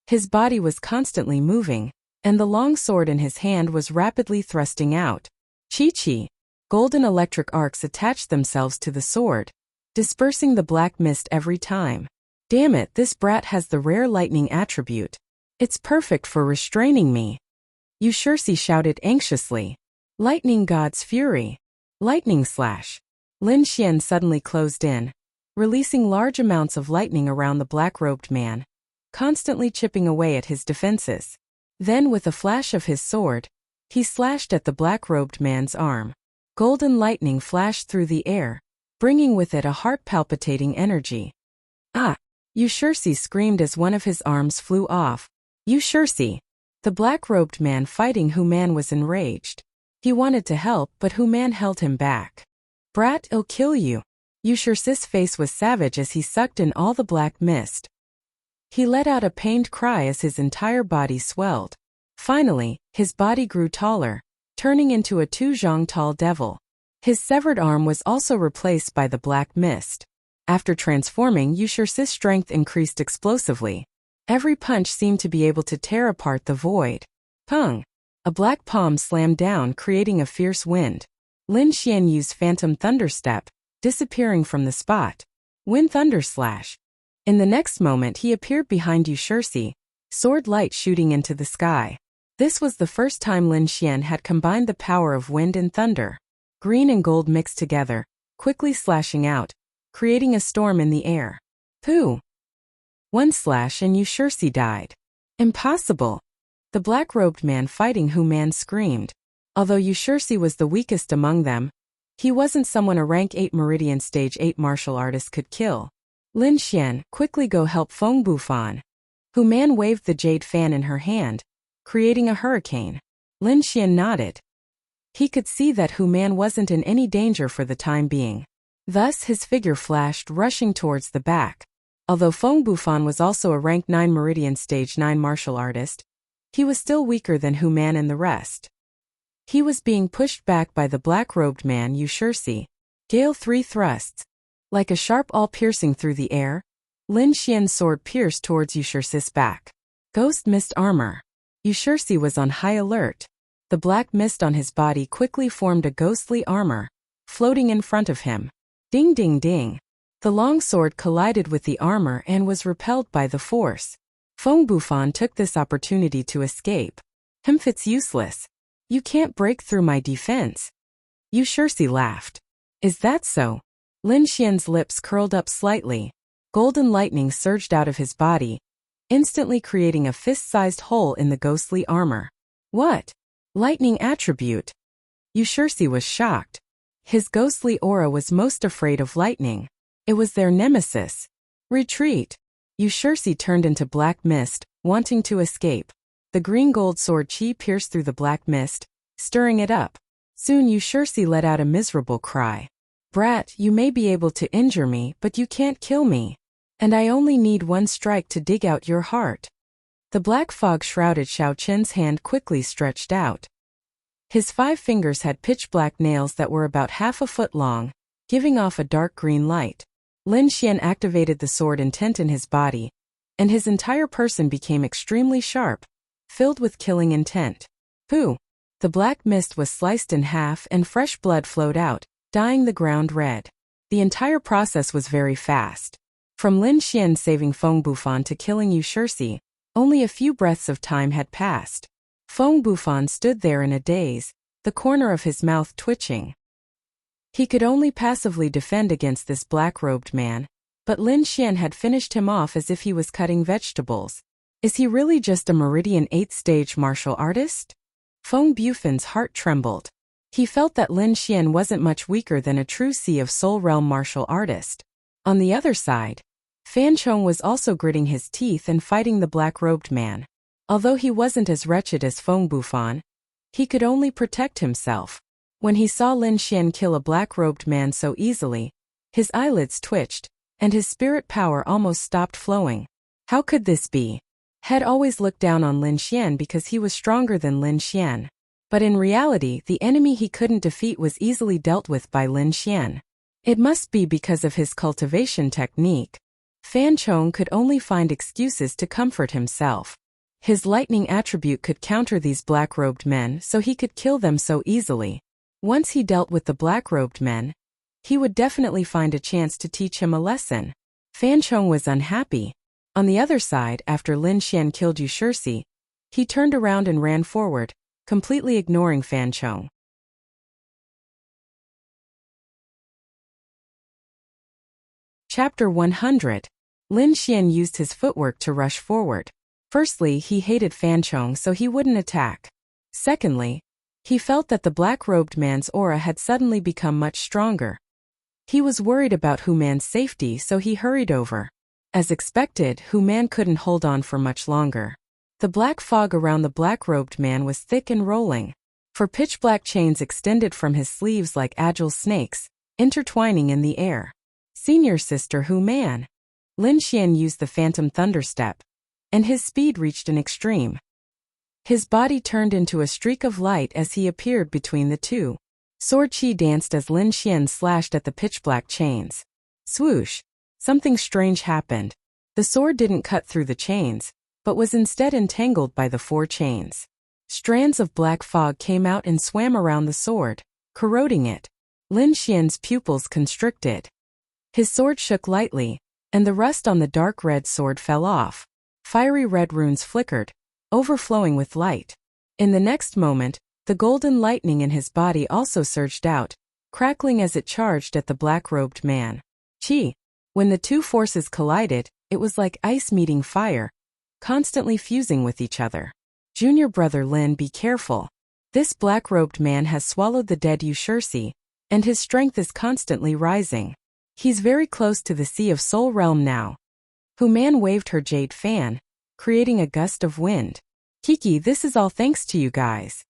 His body was constantly moving, and the long sword in his hand was rapidly thrusting out. Chi-chi. Golden electric arcs attached themselves to the sword, dispersing the black mist every time. Damn it, this brat has the rare lightning attribute. It's perfect for restraining me. Yushursi shouted anxiously. Lightning God's Fury. Lightning Slash. Lin Xian suddenly closed in, releasing large amounts of lightning around the black-robed man, constantly chipping away at his defenses. Then with a flash of his sword, he slashed at the black-robed man's arm. Golden lightning flashed through the air, bringing with it a heart-palpitating energy. Ah! Yushursi screamed as one of his arms flew off. Yushursi! The black-robed man fighting Human was enraged. He wanted to help, but Human held him back. Brat, I'll kill you. Yushursi's face was savage as he sucked in all the black mist. He let out a pained cry as his entire body swelled. Finally, his body grew taller, turning into a 2 zhang tall devil. His severed arm was also replaced by the black mist. After transforming, Yushursi's strength increased explosively. Every punch seemed to be able to tear apart the void. Pung! A black palm slammed down, creating a fierce wind. Lin Xian used Phantom Thunderstep, disappearing from the spot. Wind Thunder Slash. In the next moment he appeared behind Yushursi, sword light shooting into the sky. This was the first time Lin Xian had combined the power of wind and thunder. Green and gold mixed together, quickly slashing out, creating a storm in the air. Pooh! One slash and Yushursi died. Impossible! The black-robed man fighting Human screamed. Although Yushursi was the weakest among them, he wasn't someone a rank 8 Meridian Stage 8 martial artist could kill. Lin Xian, quickly go help Feng Bufan. Human waved the jade fan in her hand, creating a hurricane. Lin Xian nodded. He could see that Human wasn't in any danger for the time being. Thus his figure flashed, rushing towards the back. Although Feng Bufan was also a rank 9 Meridian Stage 9 martial artist, he was still weaker than Human and the rest. He was being pushed back by the black-robed man Yushursi. Gale 3 thrusts. Like a sharp awl piercing through the air, Lin Xian's sword pierced towards Yushursi's back. Ghost Mist Armor. Yushursi was on high alert. The black mist on his body quickly formed a ghostly armor, floating in front of him. Ding ding ding. The long sword collided with the armor and was repelled by the force. Feng Bufan took this opportunity to escape. It's useless. You can't break through my defense. Yushursi laughed. Is that so? Lin Xian's lips curled up slightly. Golden lightning surged out of his body, instantly creating a fist-sized hole in the ghostly armor. What? Lightning attribute? Yushursi was shocked. His ghostly aura was most afraid of lightning. It was their nemesis. Retreat. Yushursi turned into black mist, wanting to escape. The green-gold sword chi pierced through the black mist, stirring it up. Soon Yushursi let out a miserable cry. Brat, you may be able to injure me, but you can't kill me. And I only need one strike to dig out your heart. The black fog shrouded Xiao Qin's hand quickly stretched out. His 5 fingers had pitch-black nails that were about half a foot long, giving off a dark green light. Lin Xian activated the sword intent in his body, and his entire person became extremely sharp, filled with killing intent. Pooh! The black mist was sliced in half and fresh blood flowed out, dyeing the ground red. The entire process was very fast. From Lin Xian saving Feng Bufan to killing Yushursi, only a few breaths of time had passed. Feng Bufan stood there in a daze, the corner of his mouth twitching. He could only passively defend against this black-robed man, but Lin Xian had finished him off as if he was cutting vegetables. Is he really just a Meridian 8th stage martial artist? Feng Bufan's heart trembled. He felt that Lin Xian wasn't much weaker than a true Sea of Soul Realm martial artist. On the other side, Fan Chong was also gritting his teeth and fighting the black-robed man. Although he wasn't as wretched as Feng Bufan, he could only protect himself. When he saw Lin Xian kill a black-robed man so easily, his eyelids twitched, and his spirit power almost stopped flowing. How could this be? Had always looked down on Lin Xian because he was stronger than Lin Xian. But in reality, the enemy he couldn't defeat was easily dealt with by Lin Xian. It must be because of his cultivation technique. Fan Chong could only find excuses to comfort himself. His lightning attribute could counter these black-robed men, so he could kill them so easily. Once he dealt with the black-robed men, he would definitely find a chance to teach him a lesson. Fan Chong was unhappy. On the other side, after Lin Xian killed Wuxia, he turned around and ran forward, completely ignoring Fan Chong. Chapter 100. Lin Xian used his footwork to rush forward. Firstly, he hated Fan Chong, so he wouldn't attack. Secondly, he felt that the black-robed man's aura had suddenly become much stronger. He was worried about Hu Man's safety, so he hurried over. As expected, Hu Man couldn't hold on for much longer. The black fog around the black-robed man was thick and rolling. For pitch-black chains extended from his sleeves like agile snakes, intertwining in the air. Senior sister Hu Man. Lin Xian used the phantom thunderstep, and his speed reached an extreme. His body turned into a streak of light as he appeared between the two. Sword chi danced as Lin Xian slashed at the pitch-black chains. Swoosh! Something strange happened. The sword didn't cut through the chains, but was instead entangled by the 4 chains. Strands of black fog came out and swam around the sword, corroding it. Lin Xian's pupils constricted. His sword shook lightly, and the rust on the dark red sword fell off. Fiery red runes flickered, overflowing with light. In the next moment, the golden lightning in his body also surged out, crackling as it charged at the black-robed man. Chi. When the two forces collided, it was like ice meeting fire, constantly fusing with each other. Junior brother Lin, be careful. This black-robed man has swallowed the dead Wuxia, and his strength is constantly rising. He's very close to the Sea of Soul realm now. Hu Man waved her jade fan, creating a gust of wind. Kiki, this is all thanks to you guys.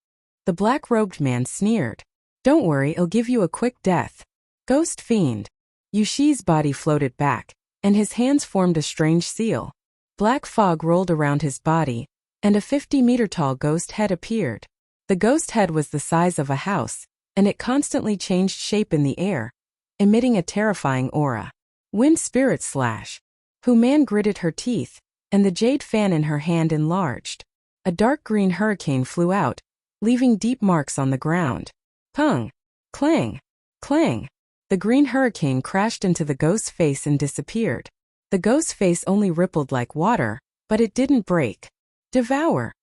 The black-robed man sneered. Don't worry, I'll give you a quick death. Ghost fiend. Wuxia's body floated back, and his hands formed a strange seal. Black fog rolled around his body, and a 50-meter-tall ghost head appeared. The ghost head was the size of a house, and it constantly changed shape in the air, emitting a terrifying aura. Wind spirit slash. Hu Man gritted her teeth, and the jade fan in her hand enlarged. A dark green hurricane flew out, leaving deep marks on the ground. Pung! Clang! Clang! The green hurricane crashed into the ghost's face and disappeared. The ghost's face only rippled like water, but it didn't break. Devour!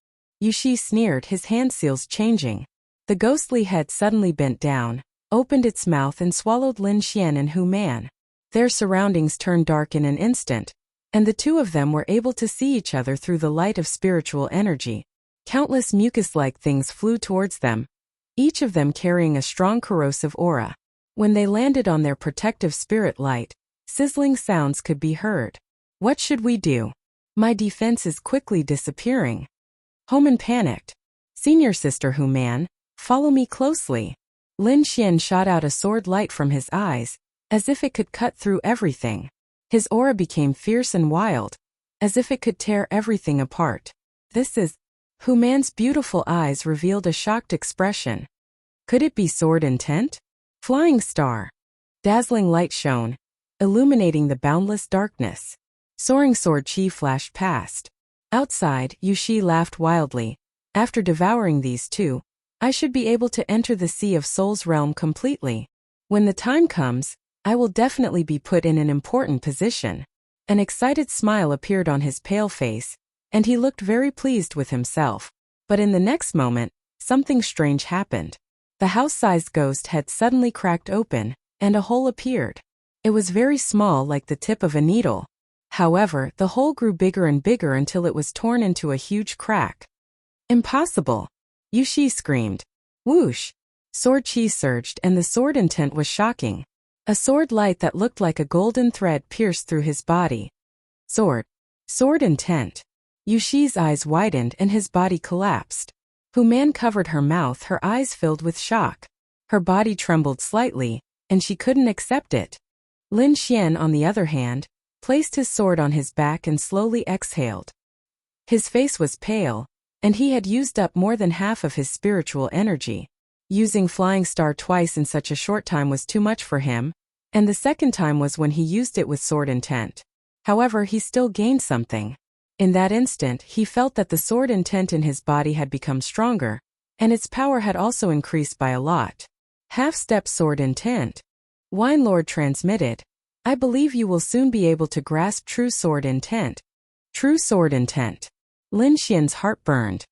Wuxia sneered, his hand seals changing. The ghostly head suddenly bent down, opened its mouth and swallowed Lin Xian and Hu Man. Their surroundings turned dark in an instant, and the two of them were able to see each other through the light of spiritual energy. Countless mucus-like things flew towards them, each of them carrying a strong corrosive aura. When they landed on their protective spirit light, sizzling sounds could be heard. What should we do? My defense is quickly disappearing. Homan panicked. Senior sister Hu Man, follow me closely. Lin Xian shot out a sword light from his eyes, as if it could cut through everything. His aura became fierce and wild, as if it could tear everything apart. This is... Hu Man's beautiful eyes revealed a shocked expression. Could it be sword intent? Flying star. Dazzling light shone, illuminating the boundless darkness. Soaring sword chi flashed past. Outside, Wuxia laughed wildly. After devouring these two, I should be able to enter the Sea of Soul's realm completely. When the time comes, I will definitely be put in an important position. An excited smile appeared on his pale face, and he looked very pleased with himself. But in the next moment, something strange happened. The house-sized ghost head suddenly cracked open, and a hole appeared. It was very small, like the tip of a needle. However, the hole grew bigger and bigger until it was torn into a huge crack. Impossible! Wuxia screamed. Whoosh! Sword chi surged, and the sword intent was shocking. A sword light that looked like a golden thread pierced through his body. Sword. Sword intent. Wuxia's eyes widened and his body collapsed. Hu Man covered her mouth, her eyes filled with shock. Her body trembled slightly, and she couldn't accept it. Lin Xian, on the other hand, placed his sword on his back and slowly exhaled. His face was pale, and he had used up more than half of his spiritual energy. Using Flying Star twice in such a short time was too much for him, and the second time was when he used it with sword intent. However, he still gained something. In that instant, he felt that the sword intent in his body had become stronger, and its power had also increased by a lot. Half-step sword intent. Wine Lord transmitted. I believe you will soon be able to grasp true sword intent. True sword intent. Lin Xian's heart burned.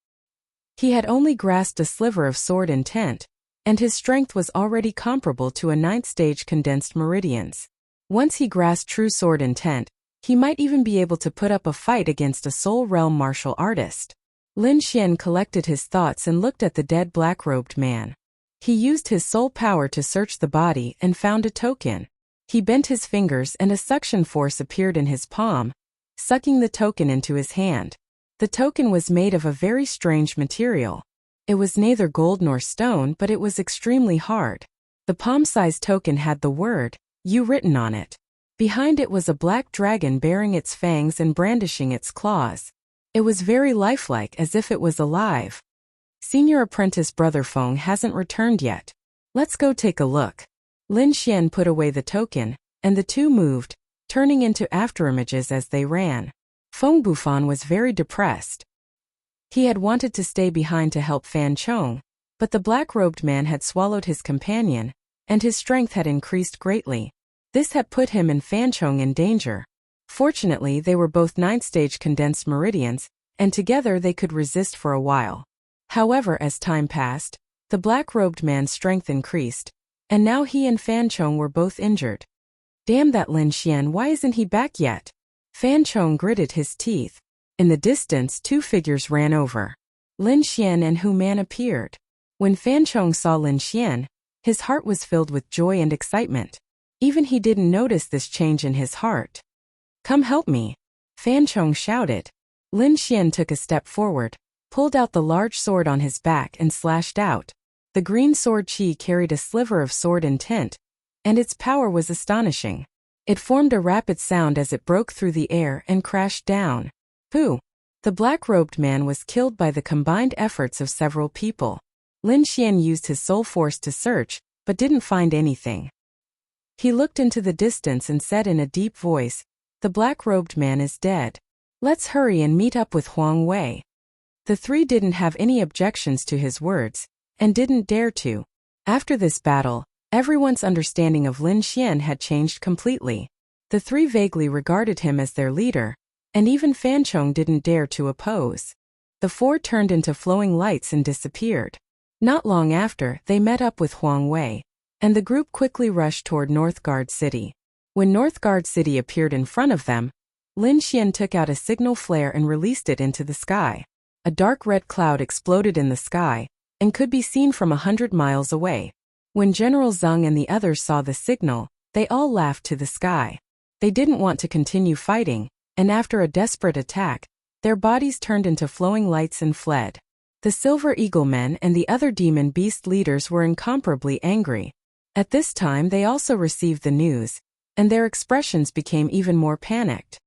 He had only grasped a sliver of sword intent, and his strength was already comparable to a 9th stage condensed meridians. Once he grasped true sword intent, he might even be able to put up a fight against a soul realm martial artist. Lin Xian collected his thoughts and looked at the dead black-robed man. He used his soul power to search the body and found a token. He bent his fingers and a suction force appeared in his palm, sucking the token into his hand. The token was made of a very strange material. It was neither gold nor stone, but it was extremely hard. The palm-sized token had the word, "You" written on it. Behind it was a black dragon bearing its fangs and brandishing its claws. It was very lifelike, as if it was alive. Senior apprentice Brother Feng hasn't returned yet. Let's go take a look. Lin Xian put away the token, and the two moved, turning into afterimages as they ran. Feng Bufan was very depressed. He had wanted to stay behind to help Fan Chong, but the black-robed man had swallowed his companion, and his strength had increased greatly. This had put him and Fan Chong in danger. Fortunately, they were both 9th stage condensed meridians, and together they could resist for a while. However, as time passed, the black-robed man's strength increased, and now he and Fan Chong were both injured. Damn that Lin Xian, why isn't he back yet? Fan Chong gritted his teeth. In the distance, two figures ran over. Lin Xian and Hu Man appeared. When Fan Chong saw Lin Xian, his heart was filled with joy and excitement. Even he didn't notice this change in his heart. Come help me, Fan Chong shouted. Lin Xian took a step forward, pulled out the large sword on his back and slashed out. The green sword chi carried a sliver of sword intent, and its power was astonishing. It formed a rapid sound as it broke through the air and crashed down. Pooh! The black-robed man was killed by the combined efforts of several people. Lin Xian used his soul force to search, but didn't find anything. He looked into the distance and said in a deep voice, "The black-robed man is dead. Let's hurry and meet up with Huang Wei." The three didn't have any objections to his words, and didn't dare to. After this battle, everyone's understanding of Lin Xian had changed completely. The three vaguely regarded him as their leader, and even Fan Chong didn't dare to oppose. The four turned into flowing lights and disappeared. Not long after, they met up with Huang Wei, and the group quickly rushed toward Northgard City. When Northgard City appeared in front of them, Lin Xian took out a signal flare and released it into the sky. A dark red cloud exploded in the sky, and could be seen from 100 miles away. When General Zheng and the others saw the signal, they all laughed to the sky. They didn't want to continue fighting, and after a desperate attack, their bodies turned into flowing lights and fled. The Silver Eagle Men and the other demon beast leaders were incomparably angry. At this time they also received the news, and their expressions became even more panicked.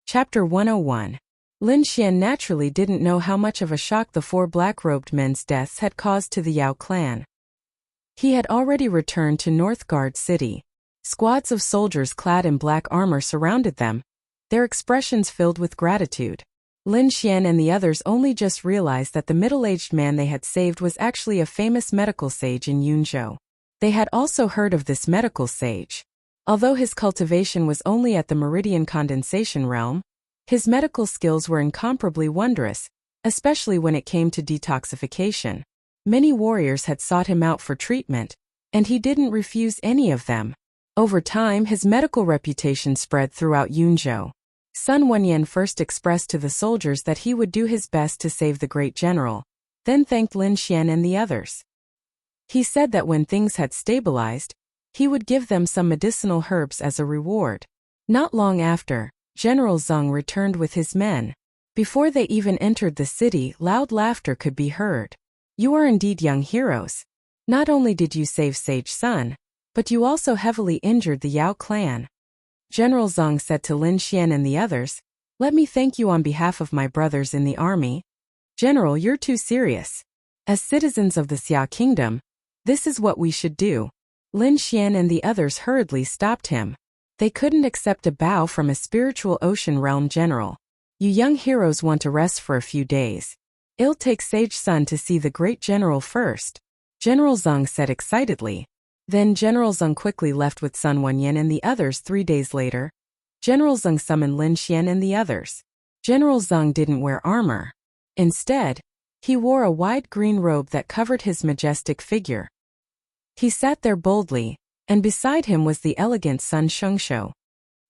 Chapter 101. Lin Xian naturally didn't know how much of a shock the four black-robed men's deaths had caused to the Yao clan. He had already returned to Northgard City. Squads of soldiers clad in black armor surrounded them, their expressions filled with gratitude. Lin Xian and the others only just realized that the middle-aged man they had saved was actually a famous medical sage in Yunzhou. They had also heard of this medical sage. Although his cultivation was only at the meridian condensation realm, his medical skills were incomparably wondrous, especially when it came to detoxification. Many warriors had sought him out for treatment, and he didn't refuse any of them. Over time, his medical reputation spread throughout Yunzhou. Sun Wenyan first expressed to the soldiers that he would do his best to save the great general, then thanked Lin Xian and the others. He said that when things had stabilized, he would give them some medicinal herbs as a reward. Not long after, General Zheng returned with his men. Before they even entered the city, loud laughter could be heard. You are indeed young heroes. Not only did you save Sage Sun, but you also heavily injured the Yao clan. General Zhang said to Lin Xian and the others, "Let me thank you on behalf of my brothers in the army." "General, you're too serious. As citizens of the Xia Kingdom, this is what we should do." Lin Xian and the others hurriedly stopped him. They couldn't accept a bow from a spiritual ocean realm general. "You young heroes want to rest for a few days. It'll take Sage Sun to see the great general first," General Zhang said excitedly. Then General Zhang quickly left with Sun Wenyan and the others 3 days later. General Zhang summoned Lin Xian and the others. General Zhang didn't wear armor. Instead, he wore a wide green robe that covered his majestic figure. He sat there boldly, and beside him was the elegant Sun Shengshou.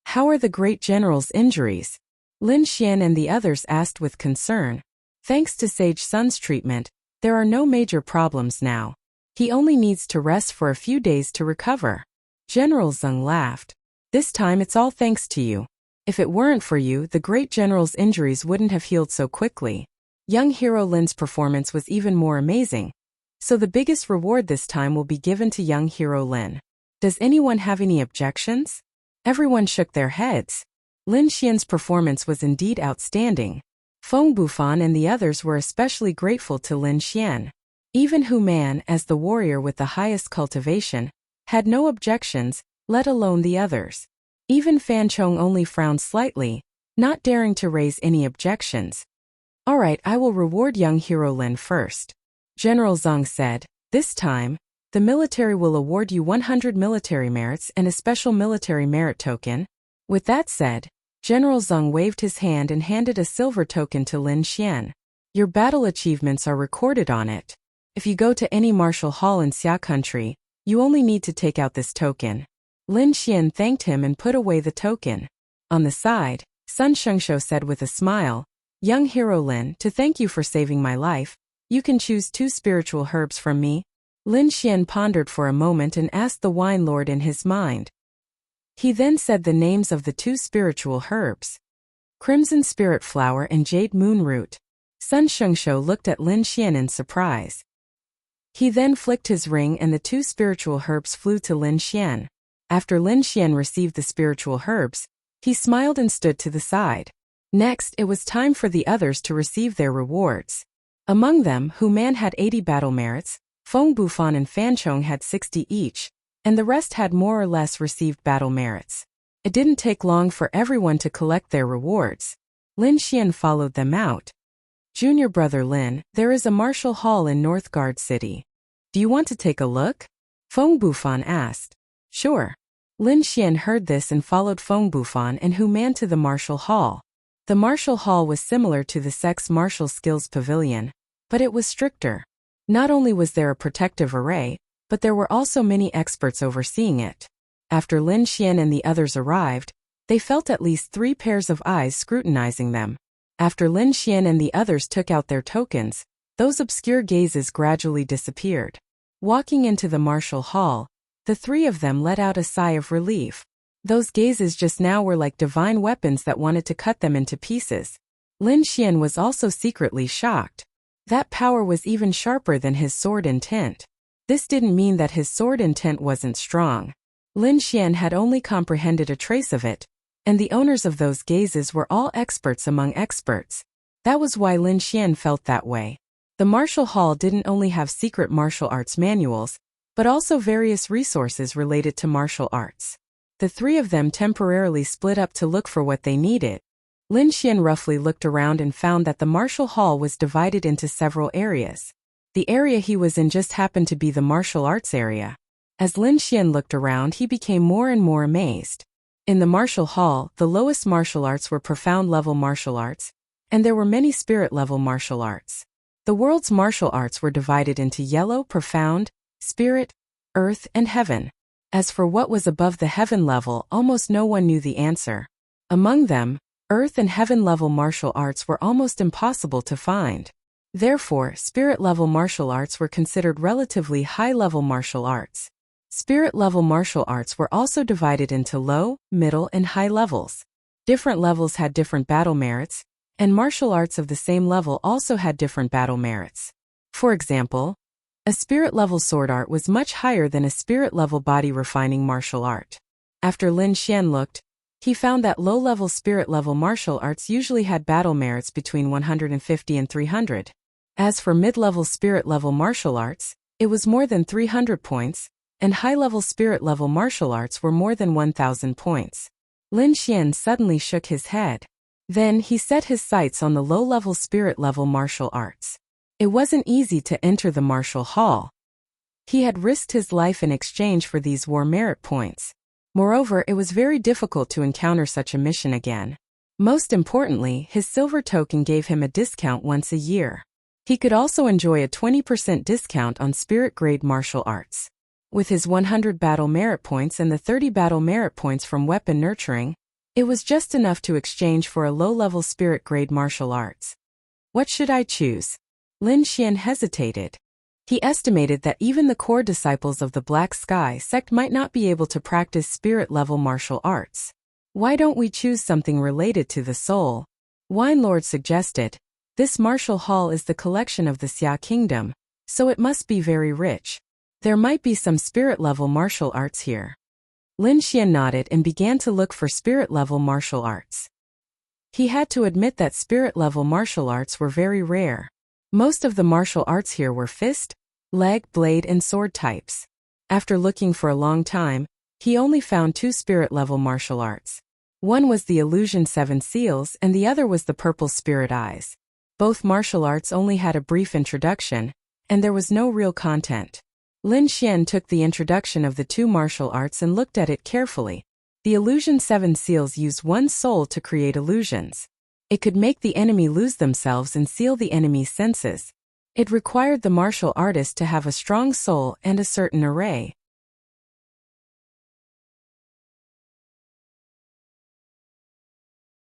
"How are the great general's injuries?" Lin Xian and the others asked with concern. "Thanks to Sage Sun's treatment, there are no major problems now. He only needs to rest for a few days to recover." General Zhang laughed. "This time it's all thanks to you. If it weren't for you, the great general's injuries wouldn't have healed so quickly." Young hero Lin's performance was even more amazing, so the biggest reward this time will be given to young hero Lin. Does anyone have any objections? Everyone shook their heads. Lin Xian's performance was indeed outstanding. Feng Bufan and the others were especially grateful to Lin Xian. Even Hu Man, as the warrior with the highest cultivation, had no objections, let alone the others. Even Fan Chong only frowned slightly, not daring to raise any objections. "All right, I will reward young hero Lin first," General Zhang said. "This time, the military will award you 100 military merits and a special military merit token." With that said, General Zhang waved his hand and handed a silver token to Lin Xian. "Your battle achievements are recorded on it. If you go to any martial hall in Xia country, you only need to take out this token." Lin Xian thanked him and put away the token. On the side, Sun Shengshou said with a smile, "Young hero Lin, to thank you for saving my life, you can choose 2 spiritual herbs from me." Lin Xian pondered for a moment and asked the wine lord in his mind. He then said the names of the 2 spiritual herbs: Crimson Spirit Flower and Jade Moon Root. Sun Shengshou looked at Lin Xian in surprise. He then flicked his ring and the 2 spiritual herbs flew to Lin Xian. After Lin Xian received the spiritual herbs, he smiled and stood to the side. Next, it was time for the others to receive their rewards. Among them, Hu Man had 80 battle merits, Feng Bufan and Fan Chong had 60 each, and the rest had more or less received battle merits. It didn't take long for everyone to collect their rewards. Lin Xian followed them out. "Junior brother Lin, there is a martial hall in Northgard City. Do you want to take a look?" Feng Bufan asked. "Sure." Lin Xian heard this and followed Feng Bufan and Hu Man to the martial hall. The martial hall was similar to the Sex Martial Skills Pavilion, but it was stricter. Not only was there a protective array, but there were also many experts overseeing it. After Lin Xian and the others arrived, they felt at least 3 pairs of eyes scrutinizing them. After Lin Xian and the others took out their tokens, those obscure gazes gradually disappeared. Walking into the martial hall, the 3 of them let out a sigh of relief. Those gazes just now were like divine weapons that wanted to cut them into pieces. Lin Xian was also secretly shocked. That power was even sharper than his sword intent. This didn't mean that his sword intent wasn't strong. Lin Xian had only comprehended a trace of it, and the owners of those gazes were all experts among experts. That was why Lin Xian felt that way. The martial hall didn't only have secret martial arts manuals, but also various resources related to martial arts. The 3 of them temporarily split up to look for what they needed. Lin Xian roughly looked around and found that the martial hall was divided into several areas. The area he was in just happened to be the martial arts area. As Lin Xian looked around, he became more and more amazed. In the martial hall, the lowest martial arts were profound level martial arts, and there were many spirit level martial arts. The world's martial arts were divided into yellow, profound, spirit, earth, and heaven. As for what was above the heaven level, almost no one knew the answer. Among them, earth and heaven level martial arts were almost impossible to find. Therefore, spirit level martial arts were considered relatively high level martial arts. Spirit level martial arts were also divided into low, middle, and high levels. Different levels had different battle merits, and martial arts of the same level also had different battle merits. For example, a spirit-level sword art was much higher than a spirit-level body-refining martial art. After Lin Xian looked, He found that low-level spirit-level martial arts usually had battle merits between 150 and 300. As for mid-level spirit-level martial arts, it was more than 300 points, and high-level spirit-level martial arts were more than 1,000 points. Lin Xian suddenly shook his head. Then he set his sights on the low-level spirit-level martial arts. It wasn't easy to enter the martial hall. He had risked his life in exchange for these war merit points. Moreover, it was very difficult to encounter such a mission again. Most importantly, his silver token gave him a discount once a year. He could also enjoy a 20% discount on spirit-grade martial arts. With his 100 battle merit points and the 30 battle merit points from weapon nurturing, it was just enough to exchange for a low-level spirit-grade martial arts. What should I choose? Lin Xian hesitated. He estimated that even the core disciples of the Black Sky sect might not be able to practice spirit-level martial arts. Why don't we choose something related to the soul? Wine Lord suggested. This martial hall is the collection of the Xia Kingdom, so it must be very rich. There might be some spirit-level martial arts here. Lin Xian nodded and began to look for spirit-level martial arts. He had to admit that spirit-level martial arts were very rare. Most of the martial arts here were fist, leg, blade, and sword types. After looking for a long time, he only found 2 spirit-level martial arts. One was the Illusion 7 Seals and the other was the Purple Spirit Eyes. Both martial arts only had a brief introduction, and there was no real content. Lin Xian took the introduction of the 2 martial arts and looked at it carefully. The Illusion 7 Seals used one soul to create illusions. It could make the enemy lose themselves and seal the enemy's senses. It required the martial artist to have a strong soul and a certain array.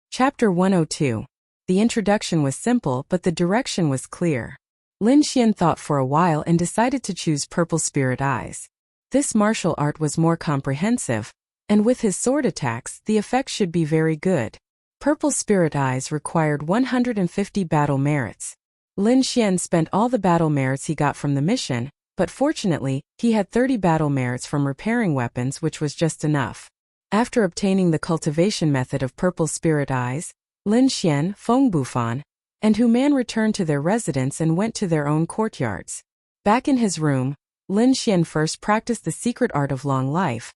Chapter 102. The introduction was simple but the direction was clear. Lin Xian thought for a while and decided to choose Purple Spirit Eyes. This martial art was more comprehensive, and with his sword attacks, the effect should be very good. Purple Spirit Eyes required 150 battle merits. Lin Xian spent all the battle merits he got from the mission, but fortunately, he had 30 battle merits from repairing weapons, which was just enough. After obtaining the cultivation method of Purple Spirit Eyes, Lin Xian, Feng Bufan, and Hu Man returned to their residence and went to their own courtyards. Back in his room, Lin Xian first practiced the secret art of long life,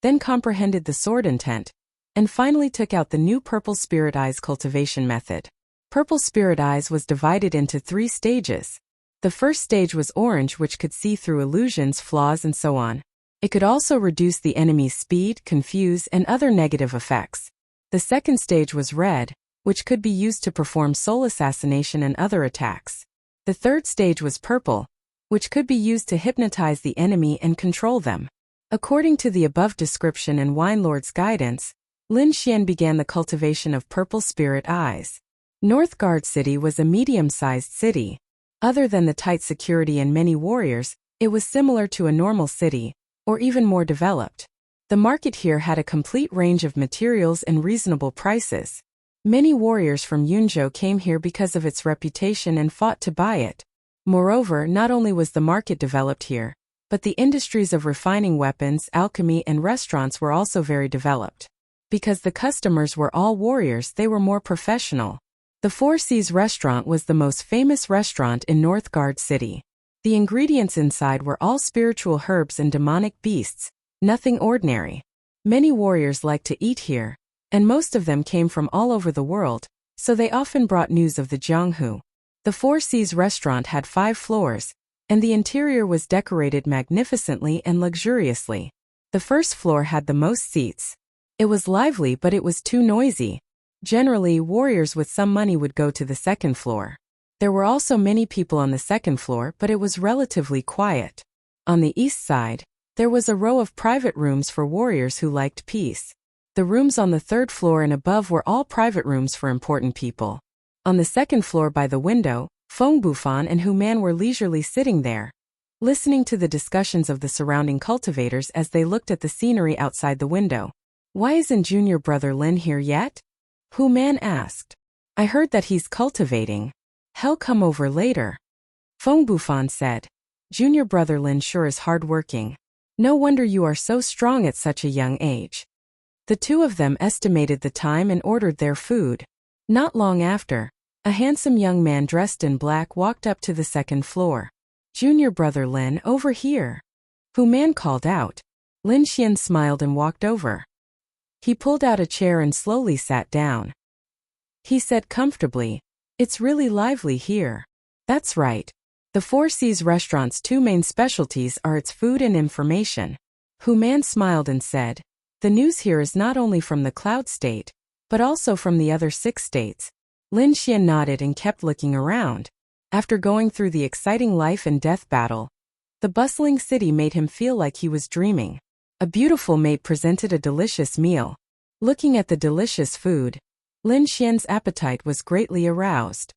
then comprehended the sword intent, and finally took out the new Purple Spirit Eyes cultivation method. Purple Spirit Eyes was divided into 3 stages. The first stage was orange, which could see through illusions, flaws, and so on. It could also reduce the enemy's speed, confuse, and other negative effects. The second stage was red, which could be used to perform soul assassination and other attacks. The third stage was purple, which could be used to hypnotize the enemy and control them. According to the above description and Wine Lord's guidance, Lin Xian began the cultivation of Purple Spirit Eyes. Northgard City was a medium-sized city. Other than the tight security and many warriors, it was similar to a normal city, or even more developed. The market here had a complete range of materials and reasonable prices. Many warriors from Yunzhou came here because of its reputation and fought to buy it. Moreover, not only was the market developed here, but the industries of refining weapons, alchemy, and restaurants were also very developed. Because the customers were all warriors, they were more professional. The Four Seas restaurant was the most famous restaurant in Northgard City. The ingredients inside were all spiritual herbs and demonic beasts, nothing ordinary. Many warriors liked to eat here, and most of them came from all over the world, so they often brought news of the Jianghu. The Four Seas restaurant had 5 floors, and the interior was decorated magnificently and luxuriously. The first floor had the most seats. It was lively, but it was too noisy. Generally, warriors with some money would go to the second floor. There were also many people on the second floor, but it was relatively quiet. On the east side, there was a row of private rooms for warriors who liked peace. The rooms on the third floor and above were all private rooms for important people. On the second floor by the window, Feng Bufan and Hu Man were leisurely sitting there, listening to the discussions of the surrounding cultivators as they looked at the scenery outside the window. "Why isn't junior brother Lin here yet?" Hu Man asked. "I heard that he's cultivating. He'll come over later." Feng Bufan said. "Junior brother Lin sure is hard-working. No wonder you are so strong at such a young age." The two of them estimated the time and ordered their food. Not long after, a handsome young man dressed in black walked up to the second floor. "Junior brother Lin, over here." Hu Man called out. Lin Xian smiled and walked over. He pulled out a chair and slowly sat down. He said comfortably, "It's really lively here." "That's right. The Four Seas restaurant's two main specialties are its food and information." Hu Man smiled and said, "The news here is not only from the Cloud State, but also from the other 6 states. Lin Xian nodded and kept looking around. After going through the exciting life and death battle, the bustling city made him feel like he was dreaming. A beautiful maid presented a delicious meal. Looking at the delicious food, Lin Xian's appetite was greatly aroused.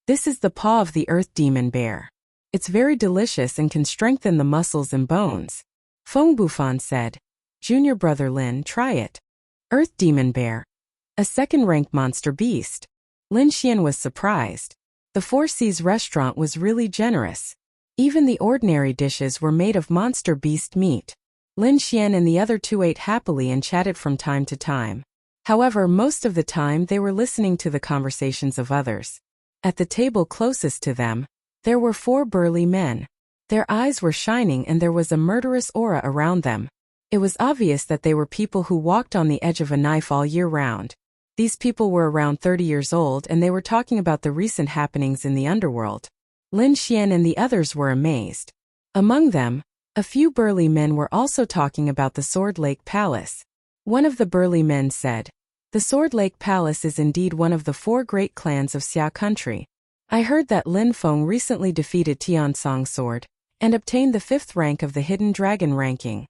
"This is the paw of the earth demon bear. It's very delicious and can strengthen the muscles and bones." Feng Bufan said, "Junior brother Lin, try it." Earth demon bear. A second-ranked monster beast. Lin Xian was surprised. The Four Seas restaurant was really generous. Even the ordinary dishes were made of monster beast meat. Lin Xian and the other two ate happily and chatted from time to time. However, most of the time they were listening to the conversations of others. At the table closest to them, there were 4 burly men. Their eyes were shining and there was a murderous aura around them. It was obvious that they were people who walked on the edge of a knife all year round. These people were around 30 years old and they were talking about the recent happenings in the underworld. Lin Xian and the others were amazed. Among them, a few burly men were also talking about the Sword Lake Palace. One of the burly men said, "The Sword Lake Palace is indeed one of the 4 great clans of Xia country. I heard that Lin Feng recently defeated Tiansong Sword and obtained the 5th rank of the Hidden Dragon ranking."